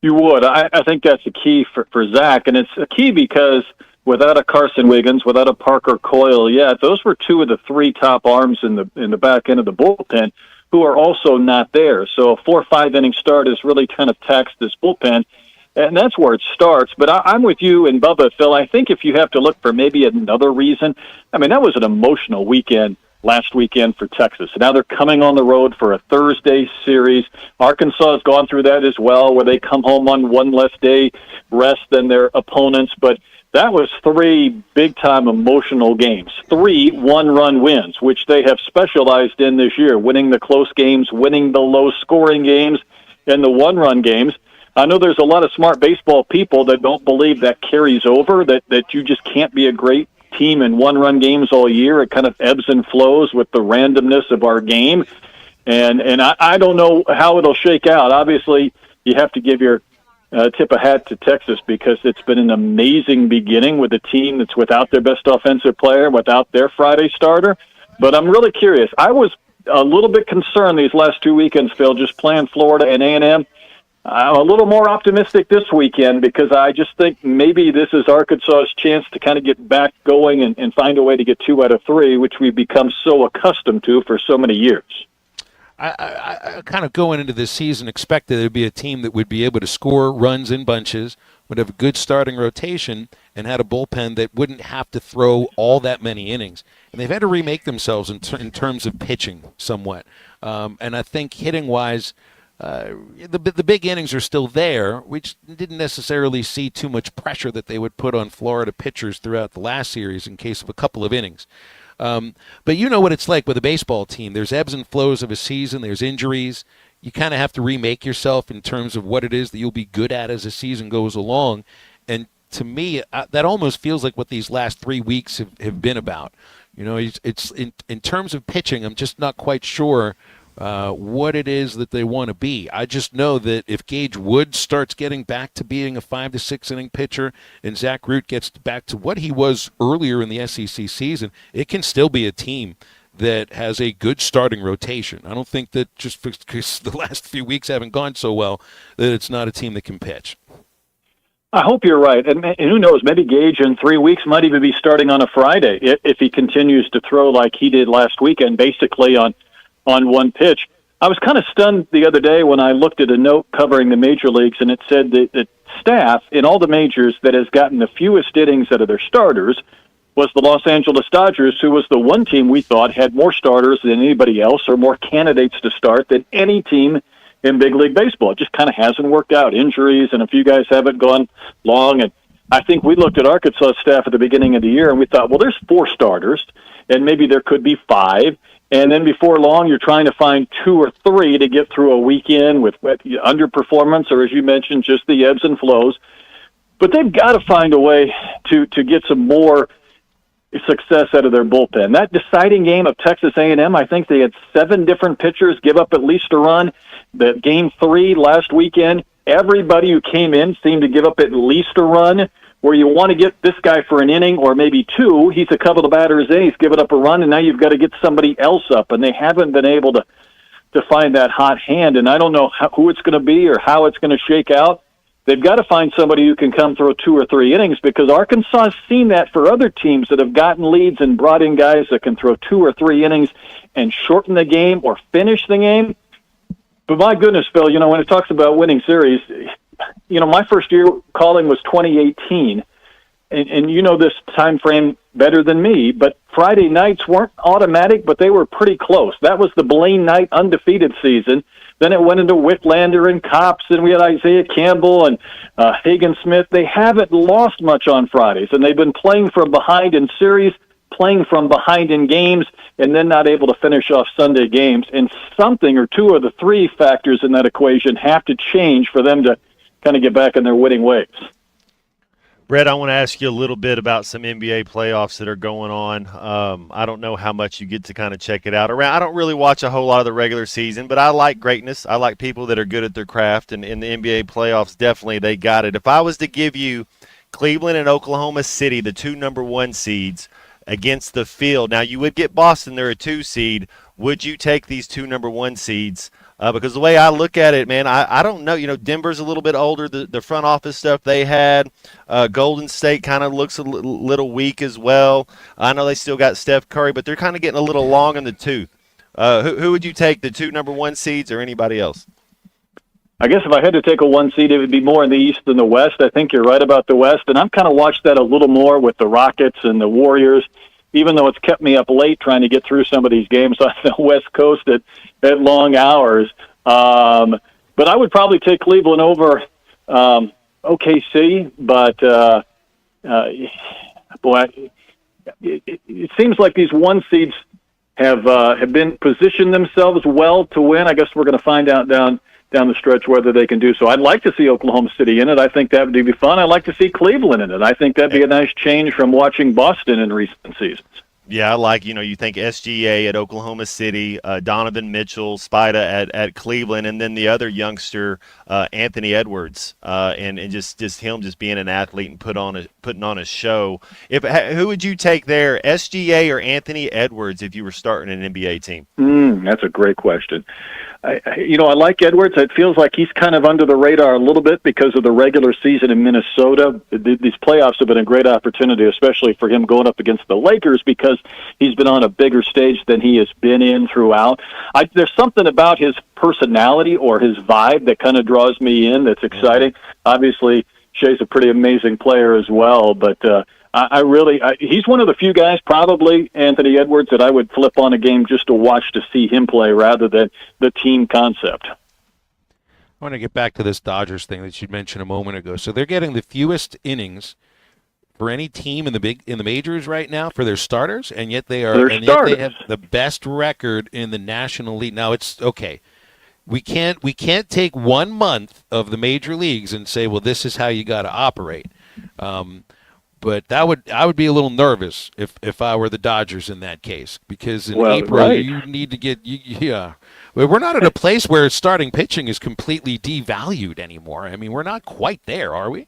You would. I think that's a key for Zach, and it's a key because without a Carson Wiggins, without a Parker Coyle, those were 2 of the 3 top arms in the back end of the bullpen who are also not there. So a 4 or 5 inning start has really kind of taxed this bullpen, and that's where it starts. But I'm with you and Bubba, Phil. I think if you have to look for maybe another reason, that was an emotional weekend last weekend for Texas. Now they're coming on the road for a Thursday series. Arkansas has gone through that as well, where they come home on one less day rest than their opponents. But that was 3 big-time emotional games, 3 one-run wins, which they have specialized in this year, winning the close games, winning the low-scoring games, and the one-run games. I know there's a lot of smart baseball people that don't believe that carries over, that you just can't be a great team in one-run games all year. It kind of ebbs and flows with the randomness of our game. And I don't know how it'll shake out. Obviously, you have to give your tip a hat to Texas because it's been an amazing beginning with a team that's without their best offensive player, without their Friday starter. But I'm really curious. I was a little bit concerned these last 2 weekends, Phil, just playing Florida and A&M. I'm a little more optimistic this weekend because I just think maybe this is Arkansas's chance to kind of get back going and find a way to get 2 out of 3, which we've become so accustomed to for so many years.
I kind of going into this season expected there to be a team that would be able to score runs in bunches, would have a good starting rotation, and had a bullpen that wouldn't have to throw all that many innings. And they've had to remake themselves in terms of pitching somewhat. And I think hitting-wise, the big innings are still there. We just didn't necessarily see too much pressure that they would put on Florida pitchers throughout the last series in case of a couple of innings. But you know what it's like with a baseball team. There's ebbs and flows of a season. There's injuries. You kind of have to remake yourself in terms of what it is that you'll be good at as the season goes along. And to me, that almost feels like what these last 3 weeks have been about. It's in terms of pitching, I'm just not quite sure what it is that they want to be. I just know that if Gage Wood starts getting back to being a 5 to 6 inning pitcher and Zach Root gets back to what he was earlier in the SEC season, it can still be a team that has a good starting rotation. I don't think that just because the last few weeks haven't gone so well that it's not a team that can pitch.
I hope you're right. And who knows, maybe Gage in 3 weeks might even be starting on a Friday if he continues to throw like he did last weekend, basically on one pitch. I was kind of stunned the other day when I looked at a note covering the major leagues, and it said that staff in all the majors that has gotten the fewest innings out of their starters was the Los Angeles Dodgers, who was the one team we thought had more starters than anybody else or more candidates to start than any team in big league baseball. It just kind of hasn't worked out. Injuries, and a few guys haven't gone long. And I think we looked at Arkansas staff at the beginning of the year, and we thought, well, there's 4 starters, and maybe there could be 5. And then before long, you're trying to find 2 or 3 to get through a weekend with underperformance, or as you mentioned, just the ebbs and flows. But they've got to find a way to get some more success out of their bullpen. That deciding game of Texas A&M, I think they had 7 different pitchers give up at least a run. The game 3 last weekend, everybody who came in seemed to give up at least a run. Where you want to get this guy for an inning or maybe 2, he's a couple of batters in, he's given up a run, and now you've got to get somebody else up, and they haven't been able to find that hot hand, and I don't know who it's going to be or how it's going to shake out. they've got to find somebody who can come through 2 or 3 innings, because Arkansas has seen that for other teams that have gotten leads and brought in guys that can throw 2 or 3 innings and shorten the game or finish the game. But my goodness, Phil, when it talks about winning series, my first year calling was 2018, and you know this time frame better than me, but Friday nights weren't automatic, but they were pretty close. That was the Blaine Knight undefeated season. Then it went into Wicklander and Copps, and we had Isaiah Campbell and Hagen Smith. They haven't lost much on Fridays, and they've been playing from behind in series, playing from behind in games, and then not able to finish off Sunday games. And something or 2 of the 3 factors in that equation have to change for them to kind of get back in their winning ways.
Brett, I want to ask you a little bit about some NBA playoffs that are going on. I don't know how much you get to kind of check it out. I don't really watch a whole lot of the regular season, but I like greatness. I like people that are good at their craft, and in the NBA playoffs, definitely they got it. If I was to give you Cleveland and Oklahoma City, the 2 number 1 seeds, against the field, now you would get Boston, they're a 2 seed. Would you take these 2 number 1 seeds? Because the way I look at it, man, I don't know. Denver's a little bit older. The front office stuff they had. Golden State kind of looks a little weak as well. I know they still got Steph Curry, but they're kind of getting a little long in the tooth. Who would you take, the 2 number 1 seeds or anybody else?
I guess if I had to take a 1 seed, it would be more in the East than the West. I think you're right about the West, and I've kind of watched that a little more with the Rockets and the Warriors, even though it's kept me up late trying to get through some of these games on the West Coast at long hours. But I would probably take Cleveland over OKC, but boy, it seems like these 1 seeds have been positioned themselves well to win. I guess we're going to find out down the stretch whether they can do so. I'd like to see Oklahoma City in it. I think that would be fun. I'd like to see Cleveland in it. I think that'd be a nice change from watching Boston in recent seasons.
Yeah, I like, you think SGA at Oklahoma City, Donovan Mitchell, Spida at Cleveland, and then the other youngster, Anthony Edwards, and just him just being an athlete and putting on a show. Who would you take there, SGA or Anthony Edwards, if you were starting an NBA team?
That's a great question. I like Edwards. It feels like he's kind of under the radar a little bit because of the regular season in Minnesota. These playoffs have been a great opportunity, especially for him going up against the Lakers, because he's been on a bigger stage than he has been in throughout. There's something about his personality or his vibe that kind of draws me in that's exciting. Obviously, Shea's a pretty amazing player as well, but he's one of the few guys, probably Anthony Edwards, that I would flip on a game just to watch to see him play rather than the team concept.
I want to get back to this Dodgers thing that you mentioned a moment ago. So they're getting the fewest innings for any team in the majors right now for their starters, and yet they have the best record in the National League. Now it's okay. We can't take 1 month of the major leagues and say, well, this is how you got to operate. But I would be a little nervous if I were the Dodgers in that case, because in April you need to get we're not at a place where starting pitching is completely devalued anymore. I mean, we're not quite there, are we?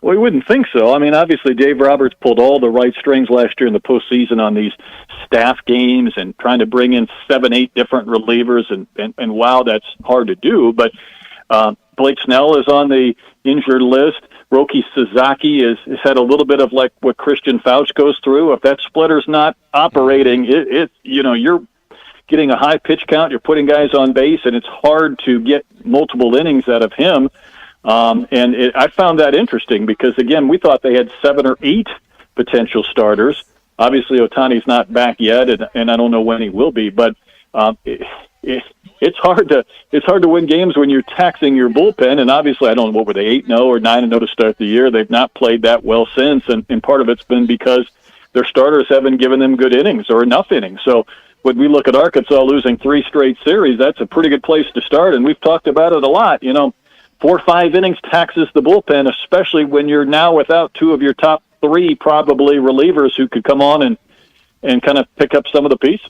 Well, we wouldn't think so. I mean, obviously Dave Roberts pulled all the right strings last year in the postseason on these staff games and trying to bring in 7-8 different relievers, and wow, that's hard to do. But Blake Snell is on the injured list. Roki Sasaki has had a little bit of like what Christian Fauch goes through. If that splitter's not operating, you're getting a high pitch count, you're putting guys on base, and it's hard to get multiple innings out of him. I found that interesting because, again, we thought they had 7 or 8 potential starters. Obviously, Ohtani's not back yet, and I don't know when he will be, but it's hard to win games when you're taxing your bullpen. And obviously, I don't know, what were they, 8-0 or 9-0 to start the year? They've not played that well since, and part of it's been because their starters haven't given them good innings or enough innings. So when we look at Arkansas losing 3 straight series, that's a pretty good place to start, and we've talked about it a lot. 4 or 5 innings taxes the bullpen, especially when you're now without 2 of your top 3 probably relievers who could come on and kind of pick up some of the pieces.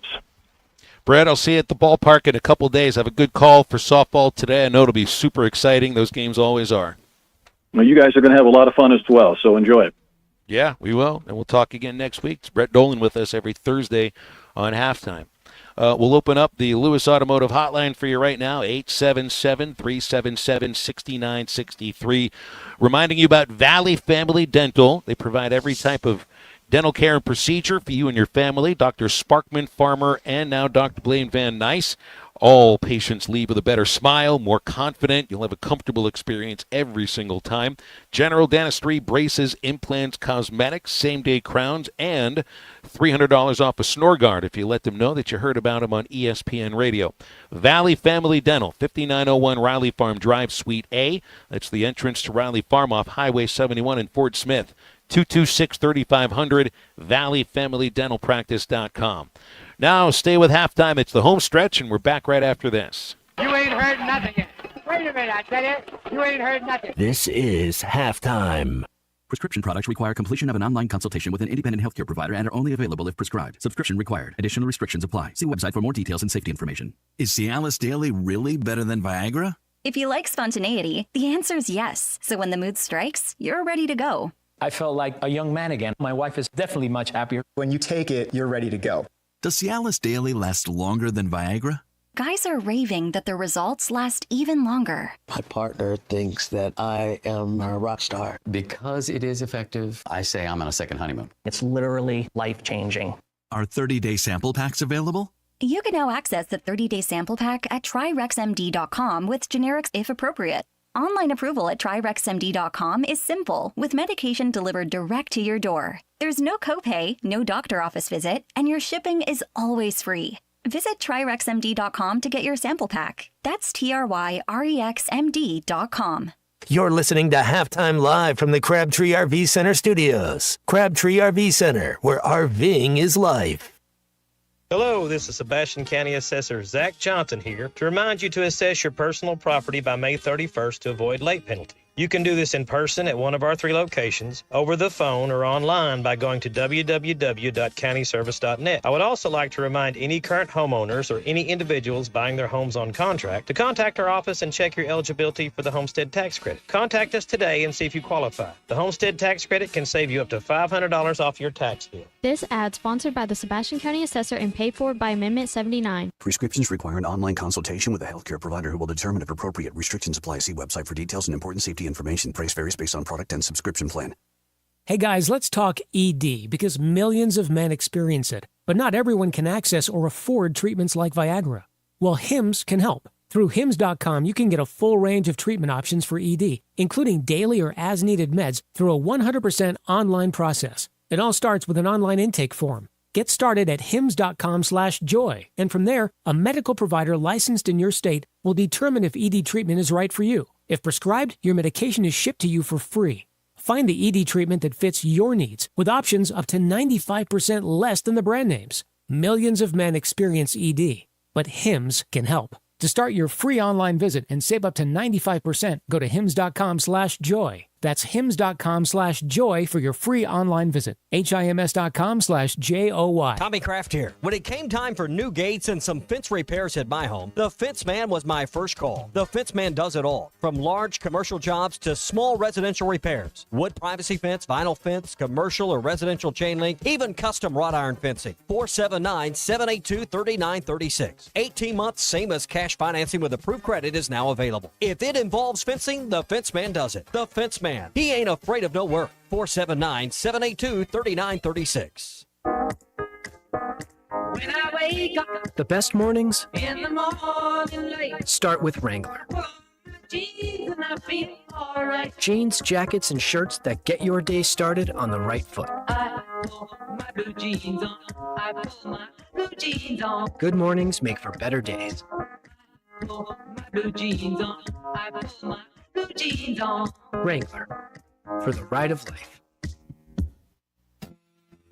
Brett, I'll see you at the ballpark in a couple of days. I have a good call for softball today. I know it'll be super exciting. Those games always are.
Well, you guys are going to have a lot of fun as well, so enjoy it.
Yeah, we will, and we'll talk again next week. It's Brett Dolan with us every Thursday on Halftime. We'll open up the Lewis Automotive Hotline for you right now, 877-377-6963. Reminding you about Valley Family Dental. They provide every type of dental care and procedure for you and your family. Dr. Sparkman, Farmer, and now Dr. Blaine Van Nice. All patients leave with a better smile, more confident. You'll have a comfortable experience every single time. General dentistry, braces, implants, cosmetics, same-day crowns, and $300 off a snore guard if you let them know that you heard about them on ESPN Radio. Valley Family Dental, 5901 Riley Farm Drive, Suite A. That's the entrance to Riley Farm off Highway 71 in Fort Smith. 226-3500, valleyfamilydentalpractice.com. Now, stay with halftime. It's the home stretch, and we're back right after this.
You ain't heard nothing yet. Wait a minute, I tell you. You ain't heard nothing.
This is halftime.
Prescription products require completion of an online consultation with an independent healthcare provider and are only available if prescribed. Subscription required. Additional restrictions apply. See website for more details and safety information.
Is Cialis Daily really better than Viagra?
If you like spontaneity, the answer is yes. So when the mood strikes, you're ready to go.
I felt like a young man again. My wife is definitely much happier.
When you take it, you're ready to go.
Does Cialis Daily last longer than Viagra?
Guys are raving that the results last even longer.
My partner thinks that I am a rock star.
Because it is effective, I say I'm on a second honeymoon.
It's literally life-changing.
Are 30-day sample packs available?
You can now access the 30-day sample pack at TryRexMD.com with generics if appropriate. Online approval at TryRexMD.com is simple, with medication delivered direct to your door. There's no copay, no doctor office visit, and your shipping is always free. Visit TryRexMD.com to get your sample pack. That's TryRexMD.com.
You're listening to Halftime Live from the Crabtree RV Center studios. Crabtree RV Center, where RVing is life.
Hello, this is Sebastian County Assessor Zach Johnson here to remind you to assess your personal property by May 31st to avoid late penalty. You can do this in person at one of our 3 locations, over the phone, or online by going to www.countyservice.net. I would also like to remind any current homeowners or any individuals buying their homes on contract to contact our office and check your eligibility for the homestead tax credit. Contact us today and see if you qualify. The homestead tax credit can save you up to $500 off your tax bill.
This ad sponsored by the Sebastian County Assessor and paid for by Amendment 79.
Prescriptions require an online consultation with a healthcare provider who will determine if appropriate. Restrictions apply. See website for details and important safety information. Price varies based on product and subscription plan.
Hey guys, let's talk ED because millions of men experience it, but not everyone can access or afford treatments like Viagra. Well, Hims can help. Through Hims.com, you can get a full range of treatment options for ED, including daily or as-needed meds through a 100% online process. It all starts with an online intake form. Get started at hims.com/joy, and from there, a medical provider licensed in your state will determine if ED treatment is right for you. If prescribed, your medication is shipped to you for free. Find the ED treatment that fits your needs with options up to 95% less than the brand names. Millions of men experience ED, but Hims can help. To start your free online visit and save up to 95%, go to hims.com/joy. That's hims.com/joy for your free online visit. HIMS.com/JOY.
Tommy Kraft here. When it came time for new gates and some fence repairs at my home, the Fence Man was my first call. The Fence Man does it all, from large commercial jobs to small residential repairs. Wood privacy fence, vinyl fence, commercial or residential chain link, even custom wrought iron fencing. 479-782-3936. 18 months, same as cash financing with approved credit is now available. If it involves fencing, the Fence Man does it. The Fence Man. He ain't afraid of no work. 479-782-3936.
When I wake up
The best mornings
in the morning light,
start with Wrangler.
jeans and I feel alright.
Jeans, jackets, and shirts that get your day started on the right foot.
I put my blue jeans on. I put my blue jeans on.
Good mornings make for better days.
I put my blue jeans on. I put my blue jeans on.
Wrangler, for the ride of life.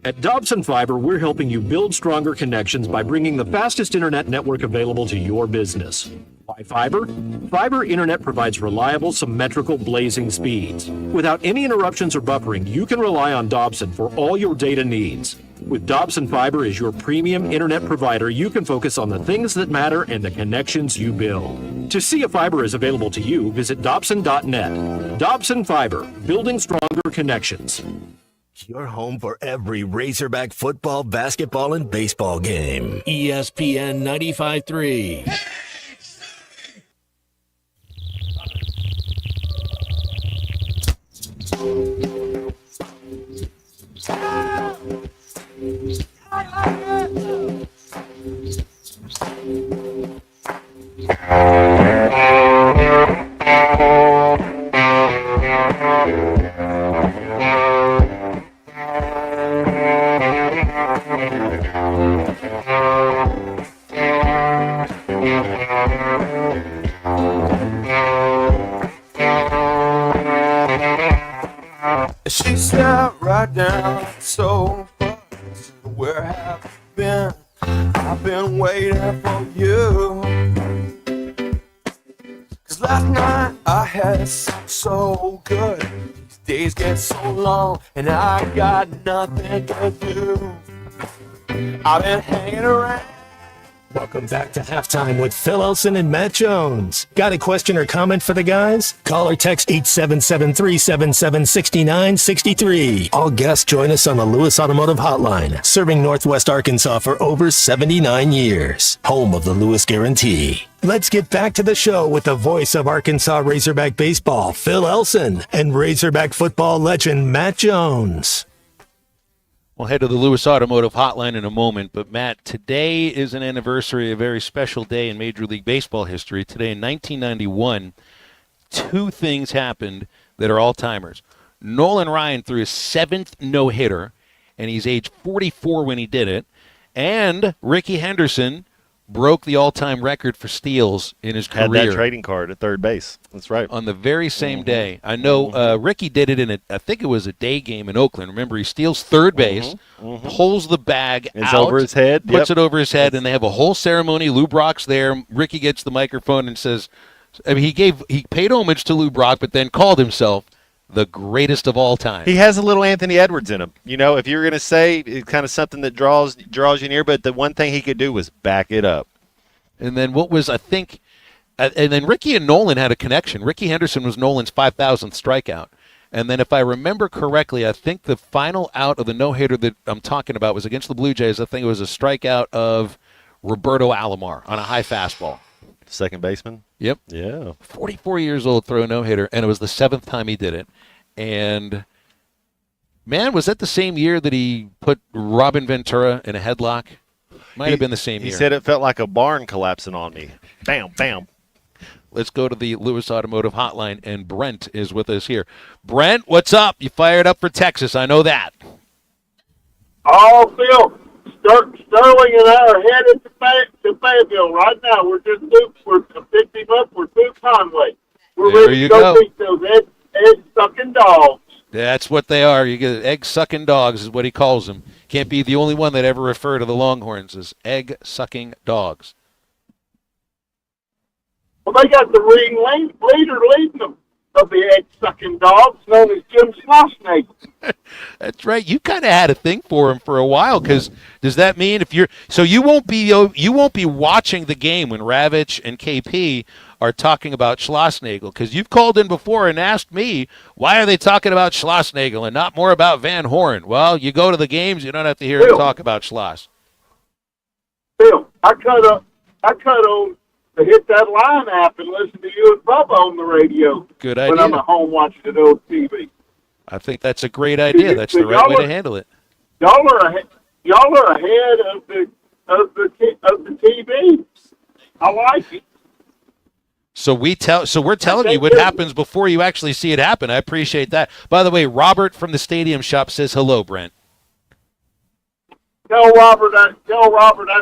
At Dobson Fiber, we're helping you build stronger connections by bringing the fastest internet network available to your business. Why fiber? Fiber internet provides reliable, symmetrical, blazing speeds. Without any interruptions or buffering, you can rely on Dobson for all your data needs. With Dobson Fiber as your premium internet provider, you can focus on the things that matter and the connections you build. To see if fiber is available to you, visit Dobson.net. Dobson Fiber, building stronger connections.
Your home for every Razorback football, basketball, and baseball game. ESPN 95.3.
She sat right down so far. Where have you been? I've been waiting for you. 'Cause last night I had sex so good. These days get so long and I got nothing to do. I've been hanging around.
Welcome back to Halftime with Phil Elson and Matt Jones. Got a question or comment for the guys? Call or text 877-377-6963. All guests join us on the Lewis Automotive Hotline, serving Northwest Arkansas for over 79 years. Home of the Lewis Guarantee. Let's get back to the show with the voice of Arkansas Razorback baseball, Phil Elson, and Razorback football legend Matt Jones.
We'll head to the Lewis Automotive Hotline in a moment, but Matt, today is an anniversary, a very special day in Major League Baseball history. Today in 1991, two things happened that are all-timers. Nolan Ryan threw his 7th no-hitter, and he's age 44 when he did it, and Rickey Henderson broke the all-time record for steals in his career.
Had that trading card at third base. That's right.
On the very same day. I know Rickey did it in I think it was a day game in Oakland. Remember, he steals third base, pulls the bag
it's
out.
Over his head.
Puts it over his head, and they have a whole ceremony. Lou Brock's there. Rickey gets the microphone and says, I mean, he paid homage to Lou Brock, but then called himself the greatest of all time.
He has a little Anthony Edwards in him. You know, if you're going to say it's kind of something that draws you near, but the one thing he could do was back it up.
And then what was, I think, and then Rickey and Nolan had a connection. Rickey Henderson was Nolan's 5,000th strikeout. And then if I remember correctly, I think the final out of the no-hitter that I'm talking about was against the Blue Jays. I think it was a strikeout of Roberto Alomar on a high fastball.
Second baseman?
Yep.
Yeah.
44 years old, throw a no-hitter, and it was the 7th time he did it. And, man, was that the same year that he put Robin Ventura in a headlock? Might have been the same year.
He said it felt like a barn collapsing on me. Bam, bam.
Let's go to the Lewis Automotive Hotline, and Brent is with us here. Brent, what's up? You fired up for Texas. I know that.
Oh, Phil, Sterling and I are headed to Fayetteville right now. We're picking him up. We're through Conway. We're ready to go beat those egg-sucking dogs.
That's what they are. You get egg-sucking dogs is what he calls them. Can't be the only one that ever refer to the Longhorns as egg-sucking dogs.
Well, they got the ring leader leading them of the egg-sucking dogs, known as Jim Schlossnagle.
That's right. You kind of had a thing for him for a while. Because does that mean if you're so you won't be watching the game when Ravitch and KP are talking about Schlossnagle? Because you've called in before and asked me, why are they talking about Schlossnagle and not more about Van Horn? Well, you go to the games, you don't have to hear him talk about Schloss.
Phil, I cut on to hit that line app and listen to you and Bubba on the radio.
Good idea.
When I'm at home watching it on TV.
I think that's a great idea. That's the right way to handle it.
Y'all are ahead of the TV. I like it.
So we're telling you what happens before you actually see it happen. I appreciate that. By the way, Robert from the Stadium Shop says hello, Brent.
Tell Robert I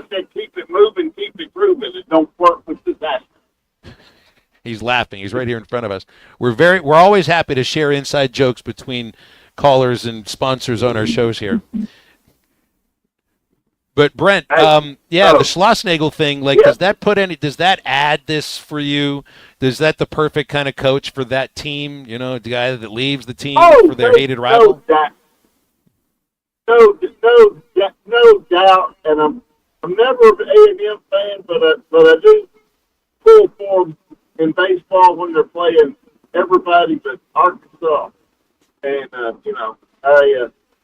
said keep it moving, keep it grooving, and don't flirt with disaster.
He's laughing. He's right here in front of us. We're always happy to share inside jokes between callers and sponsors on our shows here. But Brent, the Schlossnagle thing, does that add this for you? Is that the perfect kind of coach for that team? You know, the guy that leaves the team for their hated rival?
No doubt. And I'm never an A&M fan, but I do pull for them in baseball when they're playing everybody but Arkansas. And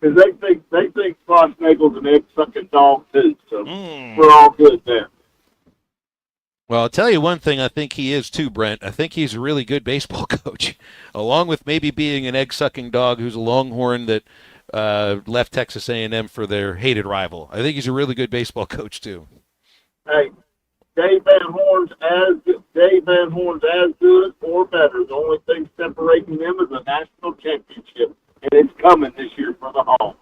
because they think Schlossnagel's an egg-sucking dog, too. So we're all good there.
Well, I'll tell you one thing I think he is too, Brent. I think he's a really good baseball coach, along with maybe being an egg-sucking dog who's a Longhorn that left Texas A&M for their hated rival. I think he's a really good baseball coach, too.
Hey, Dave Van Horn's as good or better. The only thing separating them is a national championship, and it's coming this year for the Hawks.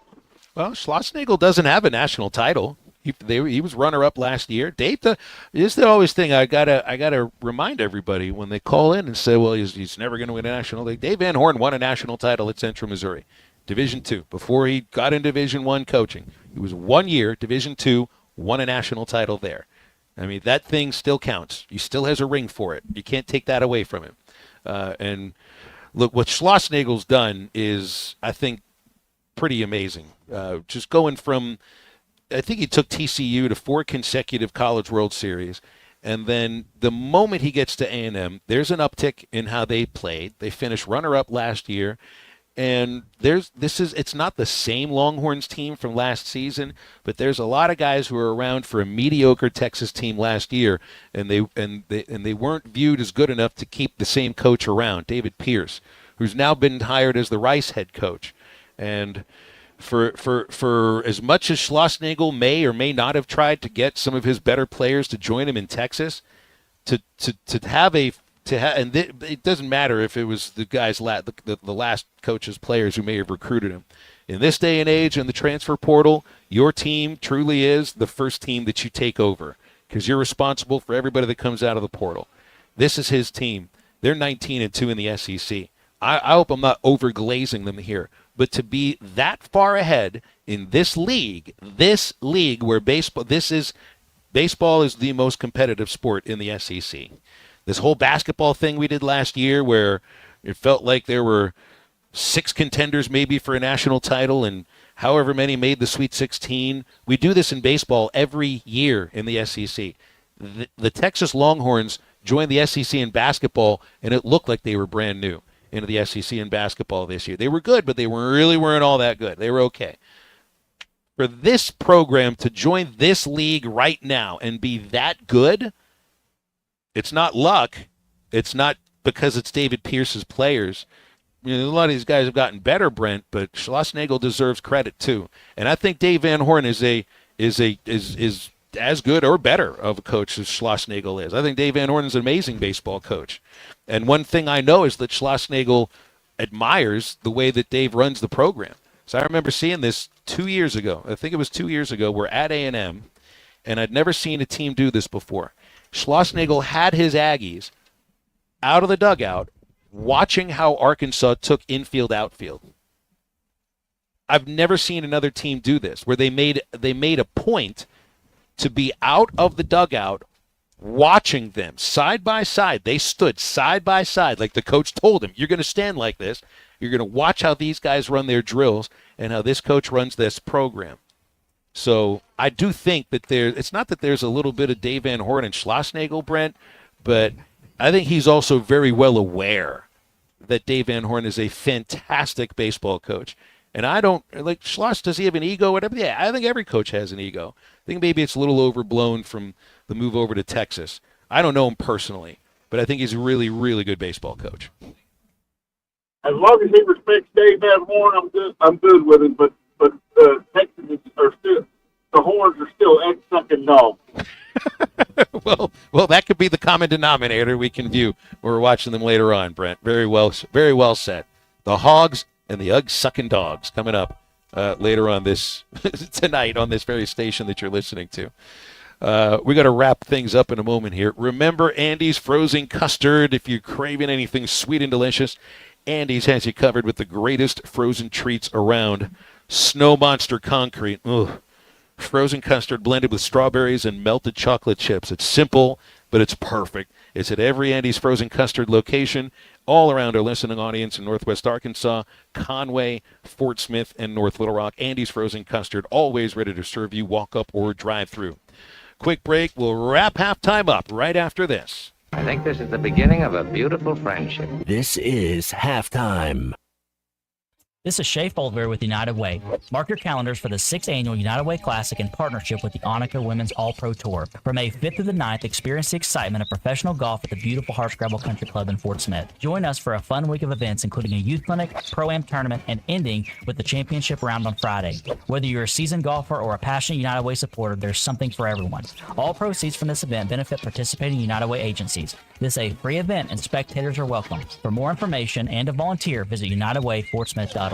Well, Schlossnagel doesn't have a national title. He was runner-up last year. Dave, this is the always thing I gotta remind everybody when they call in and say, well, he's never going to win a national. Dave Van Horn won a national title at Central Missouri, Division II. Before he got into Division I coaching, he was 1 year Division II, won a national title there. I mean, that thing still counts. He still has a ring for it. You can't take that away from him. And look, what Schlossnagel's done is, I think, pretty amazing. Just going from, I think he took TCU to 4 consecutive College World Series. And then the moment he gets to A&M, there's an uptick in how they played. They finished runner-up last year. And it's not the same Longhorns team from last season, but there's a lot of guys who were around for a mediocre Texas team last year, and they weren't viewed as good enough to keep the same coach around, David Pierce, who's now been hired as the Rice head coach. And for as much as Schlossnagel may or may not have tried to get some of his better players to join him in Texas, and it doesn't matter if it was the guys, the last coach's players who may have recruited him. In this day and age in the transfer portal, your team truly is the first team that you take over because you're responsible for everybody that comes out of the portal. This is his team. They're 19-2 in the SEC. I hope I'm not overglazing them here, but to be that far ahead in this league where baseball is the most competitive sport in the SEC. This whole basketball thing we did last year where it felt like there were 6 contenders maybe for a national title and however many made the Sweet 16. We do this in baseball every year in the SEC. The Texas Longhorns joined the SEC in basketball, and it looked like they were brand new into the SEC in basketball this year. They were good, but they weren't all that good. They were okay. For this program to join this league right now and be that good, it's not luck. It's not because it's David Pierce's players. You know, a lot of these guys have gotten better, Brent, but Schlossnagel deserves credit too. And I think Dave Van Horn is as good or better of a coach as Schlossnagel is. I think Dave Van Horn is an amazing baseball coach. And one thing I know is that Schlossnagel admires the way that Dave runs the program. So I remember seeing this 2 years ago. I think it was 2 years ago. We're at A&M, and I'd never seen a team do this before. Schlossnagel had his Aggies out of the dugout watching how Arkansas took infield outfield. I've never seen another team do this where they made a point to be out of the dugout watching them side by side. They stood side by side like the coach told them, you're going to stand like this. You're going to watch how these guys run their drills and how this coach runs this program. So I do think that it's not that there's a little bit of Dave Van Horn and Schlossnagel, Brent, but I think he's also very well aware that Dave Van Horn is a fantastic baseball coach. And I don't, like, Schloss, does he have an ego? Whatever. Yeah, I think every coach has an ego. I think maybe it's a little overblown from the move over to Texas. I don't know him personally, but I think he's a really, really good baseball coach.
As long as he respects Dave Van Horn, I'm good with him, but Texans are still, the Horns are still egg-sucking dogs.
well, that could be the common denominator we can view when we're watching them later on, Brent. Very well said. The Hogs and the egg-sucking dogs coming up later on this tonight on this very station that you're listening to. We got to wrap things up in a moment here. Remember Andy's frozen custard. If you're craving anything sweet and delicious, Andy's has you covered with the greatest frozen treats around. Snow Monster Concrete. Ugh. Frozen custard blended with strawberries and melted chocolate chips. It's simple, but it's perfect. It's at every Andy's frozen custard location all around our listening audience in Northwest Arkansas, Conway, Fort Smith, and North Little Rock. Andy's frozen custard, always ready to serve you, walk up or drive through. Quick break. We'll wrap halftime up right after this.
I think this is the beginning of a beautiful friendship.
This is halftime.
This is Shay Foldware with United Way. Mark your calendars for the 6th Annual United Way Classic in partnership with the Annika Women's All-Pro Tour. From May 5th through the 9th, experience the excitement of professional golf at the beautiful Hardscrabble Country Club in Fort Smith. Join us for a fun week of events, including a youth clinic, pro-am tournament, and ending with the championship round on Friday. Whether you're a seasoned golfer or a passionate United Way supporter, there's something for everyone. All proceeds from this event benefit participating United Way agencies. This is a free event and spectators are welcome. For more information and to volunteer, visit UnitedWayFortSmith.org.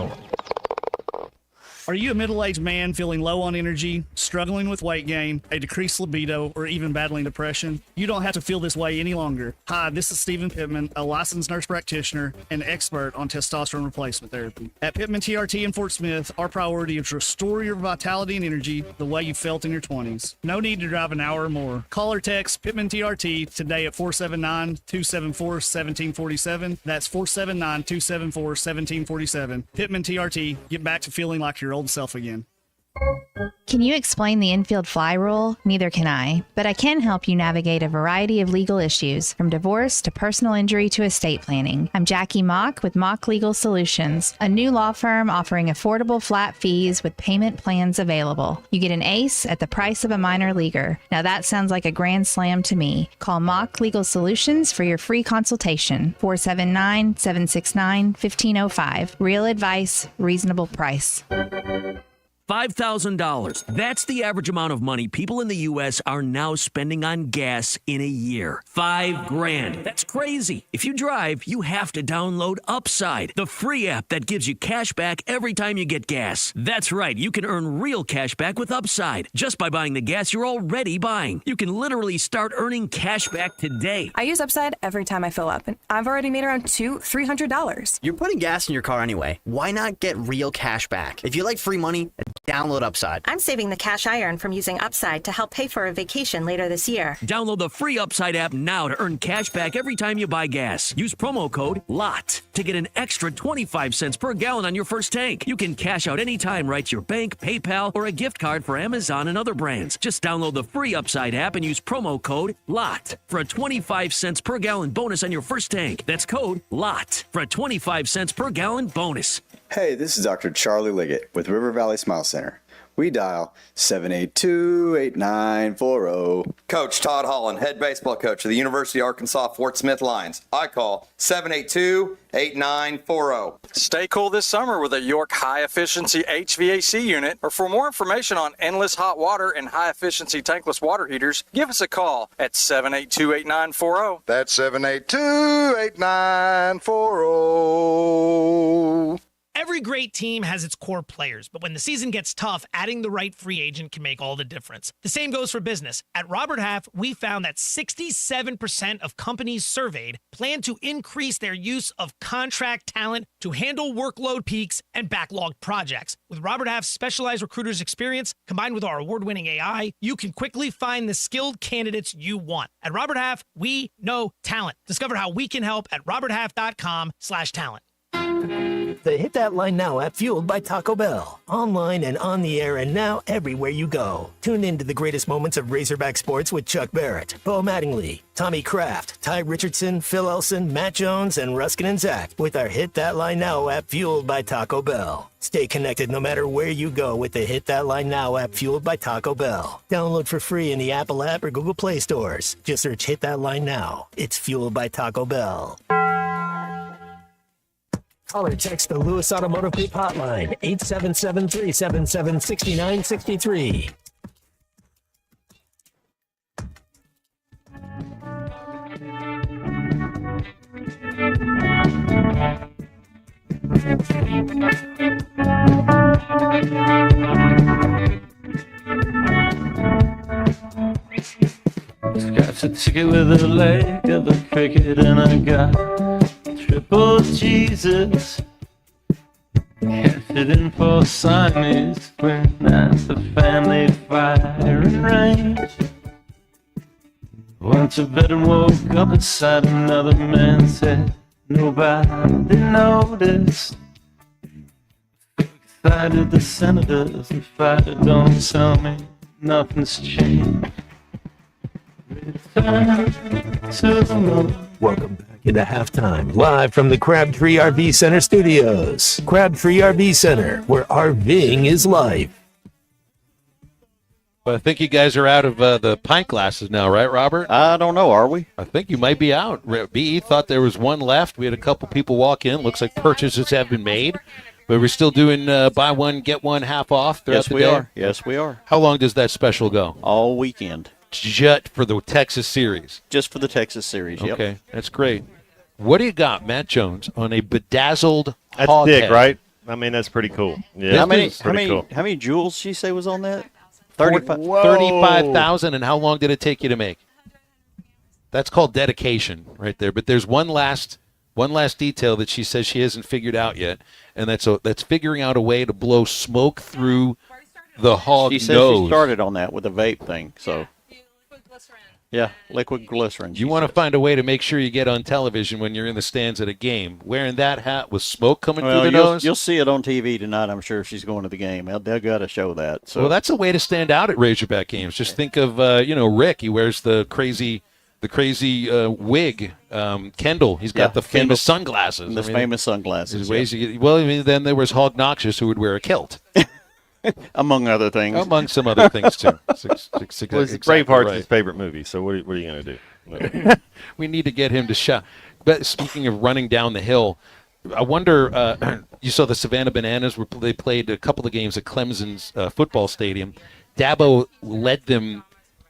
Are you a middle-aged man feeling low on energy, struggling with weight gain, a decreased libido, or even battling depression? You don't have to feel this way any longer. Hi, this is Stephen Pittman, a licensed nurse practitioner and expert on testosterone replacement therapy. At Pittman TRT in Fort Smith, our priority is to restore your vitality and energy the way you felt in your 20s. No need to drive an hour or more. Call or text Pittman TRT today at 479-274-1747. That's 479-274-1747. Pittman TRT. Get back to feeling like your old self again.
Can you explain the infield fly rule? Neither can I, but I can help you navigate a variety of legal issues, from divorce to personal injury to estate planning. I'm Jackie Mock with Mock Legal Solutions, a new law firm offering affordable flat fees with payment plans available. You get an ace at the price of a minor leaguer. Now that sounds like a grand slam to me. Call Mock Legal Solutions for your free consultation. 479-769-1505. Real advice, reasonable price.
$5,000. That's the average amount of money people in the U.S. are now spending on gas in a year. $5,000. That's crazy. If you drive, you have to download Upside, the free app that gives you cash back every time you get gas. That's right. You can earn real cash back with Upside just by buying the gas you're already buying. You can literally start earning cash back today.
I use Upside every time I fill up, and I've already made around $300.
You're putting gas in your car anyway. Why not get real cash back? If you like free money, download Upside.
I'm saving the cash I earn from using Upside to help pay for a vacation later this year.
Download the free Upside app now to earn cash back every time you buy gas. Use promo code LOT to get an extra 25 cents per gallon on your first tank. You can cash out anytime right to your bank, PayPal, or a gift card for Amazon and other brands. Just download the free Upside app and use promo code LOT for a 25 cents per gallon bonus on your first tank. That's code LOT for a 25 cents per gallon bonus.
Hey, this is Dr. Charlie Liggett with River Valley Smile Center. We dial 782-8940.
Coach Todd Holland, head baseball coach of the University of Arkansas Fort Smith Lions. I call 782-8940.
Stay cool this summer with a York high-efficiency HVAC unit. Or for more information on endless hot water and high-efficiency tankless water heaters, give us a call at 782-8940.
That's 782-8940.
Every great team has its core players, but when the season gets tough, adding the right free agent can make all the difference. The same goes for business. At Robert Half, we found that 67% of companies surveyed plan to increase their use of contract talent to handle workload peaks and backlogged projects. With Robert Half's specialized recruiters' experience, combined with our award-winning AI, you can quickly find the skilled candidates you want. At Robert Half, we know talent. Discover how we can help at roberthalf.com/talent.
The Hit That Line Now app, fueled by Taco Bell. Online and on the air and now everywhere you go. Tune in to the greatest moments of Razorback sports with Chuck Barrett, Bo Mattingly, Tommy Kraft, Ty Richardson, Phil Elson, Matt Jones, and Ruskin and Zach with our Hit That Line Now app, fueled by Taco Bell. Stay connected no matter where you go with the Hit That Line Now app, fueled by Taco Bell. Download for free in the Apple app or Google Play stores. Just search Hit That Line Now. It's fueled by Taco Bell. Call or text the Lewis Automotive Group hotline, 877-377-6963.
Got a ticket with a leg of a cricket and I got triple Jesus. Kept it in for Siamese when at the family firing range. Went to bed and woke up inside another man's head. Nobody noticed. Excited the senators and fighter don't tell me nothing's changed. Return to the moon.
Welcome back into halftime, live from the Crabtree RV Center studios. Crabtree RV Center, where RVing is life.
But I think you guys are out of the pint glasses now, right, Robert?
I don't know. Are we?
I think you might be out. BE thought there was one left. We had a couple people walk in. Looks like purchases have been made. But we're still doing buy one, get one half off throughout the day.
Yes, we are. Yes, we are.
How long does that special go?
All weekend.
Just for the Texas series?
Just for the Texas series, yep.
Okay, that's great. What do you got, Matt Jones, on a bedazzled
That's
hog
thick,
head?
right? I mean, that's pretty cool. Yeah,
How many
cool.
how many jewels she say was on that?
35,000, and how long did it take you to make? That's called dedication right there. But there's one last detail that she says she hasn't figured out yet, and that's figuring out a way to blow smoke through the hog nose.
She said she started on that with a vape thing, so. Yeah, liquid glycerin.
You want to find a way to make sure you get on television when you're in the stands at a game. Wearing that hat with smoke coming through the nose?
You'll see it on TV tonight, I'm sure, if she's going to the game. They've got to show that. So.
Well, that's a way to stand out at Razorback games. Just think of, Rick. He wears the crazy wig. Kendall, he's got the famous sunglasses.
Famous sunglasses.
Then there was Hog Noxious, who would wear a kilt.
Among other things.
Among some other things, too.
Braveheart's his favorite movie, so what are you going to do?
We need to get him to shop. But speaking of running down the hill, I wonder, you saw the Savannah Bananas, they played a couple of games at Clemson's football stadium. Dabo led them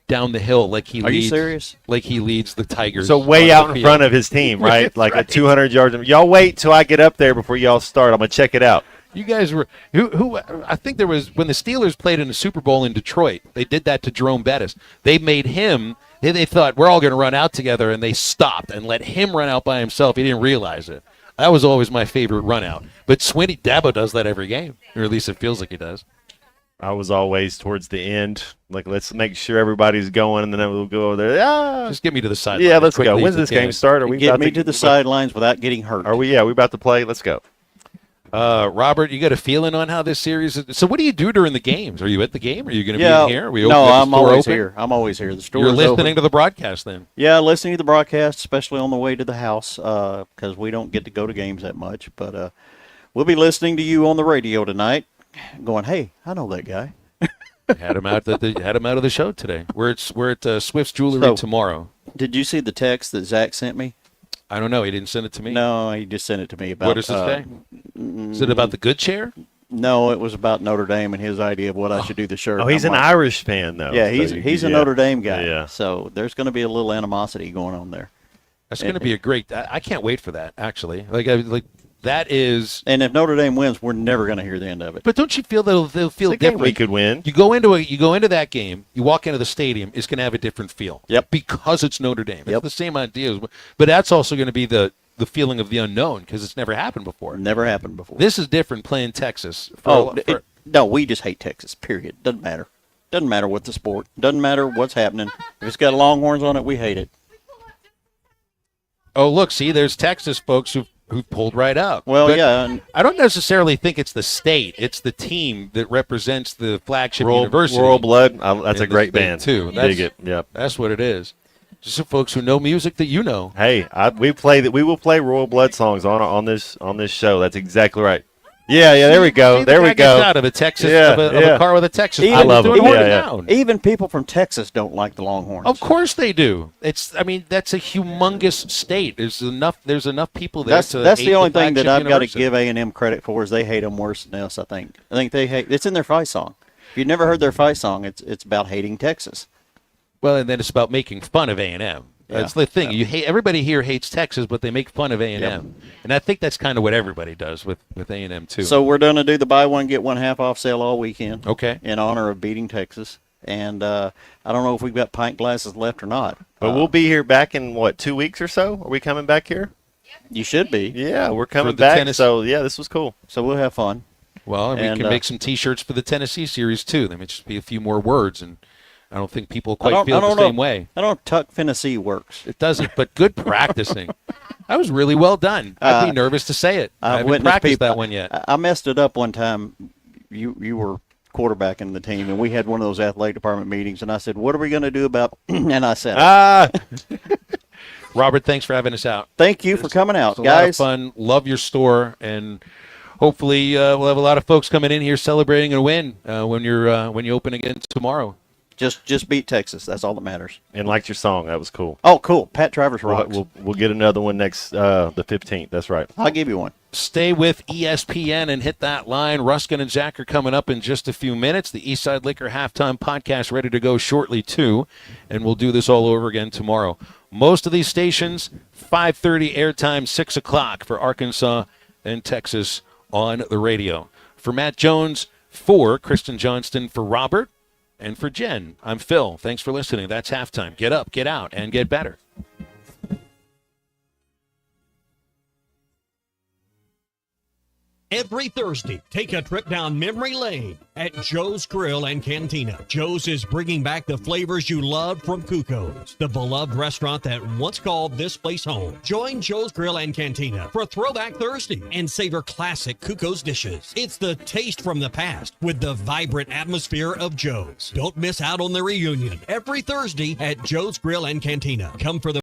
down the hill like he leads.
Are you serious?
Like he leads the Tigers.
So way out in front of his team, right? Like
right.
a 200 yards. Y'all wait till I get up there before y'all start. I'm going to check it out.
You guys were who I think there was when the Steelers played in the Super Bowl in Detroit. They did that to Jerome Bettis. They made him. They thought we're all going to run out together, and they stopped and let him run out by himself. He didn't realize it. That was always my favorite run out. But Dabo does that every game, or at least it feels like he does.
I was always towards the end. Like, let's make sure everybody's going, and then we'll go over there. Ah!
Just get me to the sideline.
Yeah, let's go. When's this game start? Are we
get me to the sidelines without getting hurt?
Are we? Yeah, we about to play. Let's go.
Robert, you got a feeling on how this series is? So what do you do during the games? Are you at the game? Are you going to be in here?
I'm always here. I'm always here. The store
You're
is
listening
open.
to the broadcast then?
Yeah, listening to the broadcast, especially on the way to the house, because we don't get to go to games that much. But we'll be listening to you on the radio tonight, going, hey, I know that guy.
Had him out of the show today. We're at Swift's Jewelry tomorrow.
Did you see the text that Zach sent me?
I don't know. He didn't send it to me.
No, he just sent it to me about.
What does it say? Is it about the good chair?
No, it was about Notre Dame and his idea of what I should do the shirt.
Oh, he's an Irish fan though.
Yeah, he's a Notre Dame guy.
Yeah.
So there's going to be a little animosity going on there.
That's going to be a great. I can't wait for that. Actually, like that is.
And if Notre Dame wins, we're never going to hear the end of it.
But don't you feel that they'll feel different?
We could win.
You go into that game. You walk into the stadium. It's going to have a different feel.
Yep.
Because it's Notre Dame. It's the same idea, but that's also going to be the feeling of the unknown because it's never happened before.
Never happened before.
This is different playing Texas.
No, we just hate Texas. Period. Doesn't matter. Doesn't matter what the sport. Doesn't matter what's happening. If it's got Longhorns on it, we hate it.
Oh, look, see, there's Texas folks who pulled right up.
Well,
but
yeah.
I don't necessarily think it's the state. It's the team that represents the flagship university.
Royal Blood. That's a great band
too.
Dig it. Yep.
That's what it is. Just some folks who know music that you know.
Hey, we will play Royal Blood songs on this show. That's exactly right. Yeah, there we go. There we go.
Out of a Texas, of a car with a Texas.
I love it.
Even people from Texas don't like the Longhorns.
Of course they do. That's a humongous state. There's enough people there.
That's the only thing that I've got to give A&M credit for is they hate them worse than us. I think they hate. It's in their fight song. If you've never heard their fight song, it's about hating Texas.
Well, and then it's about making fun of A&M. That's the thing. You hate everybody here hates Texas, but they make fun of A&M, and I think that's kind of what everybody does with A&M too.
So we're going to do the buy one get one half off sale all weekend.
Okay.
In honor of beating Texas, and I don't know if we've got pint glasses left or not.
But we'll be here back in 2 weeks or so. Are we coming back here?
You should be.
Yeah, we're coming back. So yeah, this was cool.
So we'll have fun.
Well, and we can make some T-shirts for the Tennessee series too. There may just be a few more words and. I don't think people quite feel the same way.
I don't Tuck Tennessee works.
It doesn't, but good practicing. That was really well done. I'd be nervous to say it. I haven't practiced that one yet.
I messed it up one time. You were quarterbacking the team, and we had one of those athletic department meetings, and I said, what are we going to do about – and I said
Robert, thanks for having us out.
Thank you for coming out,
It's a
guys.
lot of fun. Love your store, and hopefully we'll have a lot of folks coming in here celebrating a win when you open again tomorrow.
Just beat Texas. That's all that matters.
And liked your song. That was cool.
Oh, cool. Pat Travers rocks.
We'll get another one next the 15th. That's right.
I'll give you one.
Stay with ESPN and hit that line. Ruskin and Zach are coming up in just a few minutes. The Eastside Liquor Halftime Podcast ready to go shortly, too. And we'll do this all over again tomorrow. Most of these stations, 5:30 airtime, 6 o'clock for Arkansas and Texas on the radio. For Matt Jones, for Kristen Johnston, for Robert, and for Jen, I'm Phil. Thanks for listening. That's Halftime. Get up, get out, and get better.
Every Thursday, take a trip down memory lane at Joe's Grill and Cantina. Joe's is bringing back the flavors you loved from Cuco's, the beloved restaurant that once called this place home. Join Joe's Grill and Cantina for Throwback Thursday and savor classic Cuco's dishes. It's the taste from the past with the vibrant atmosphere of Joe's. Don't miss out on the reunion every Thursday at Joe's Grill and Cantina. Come for the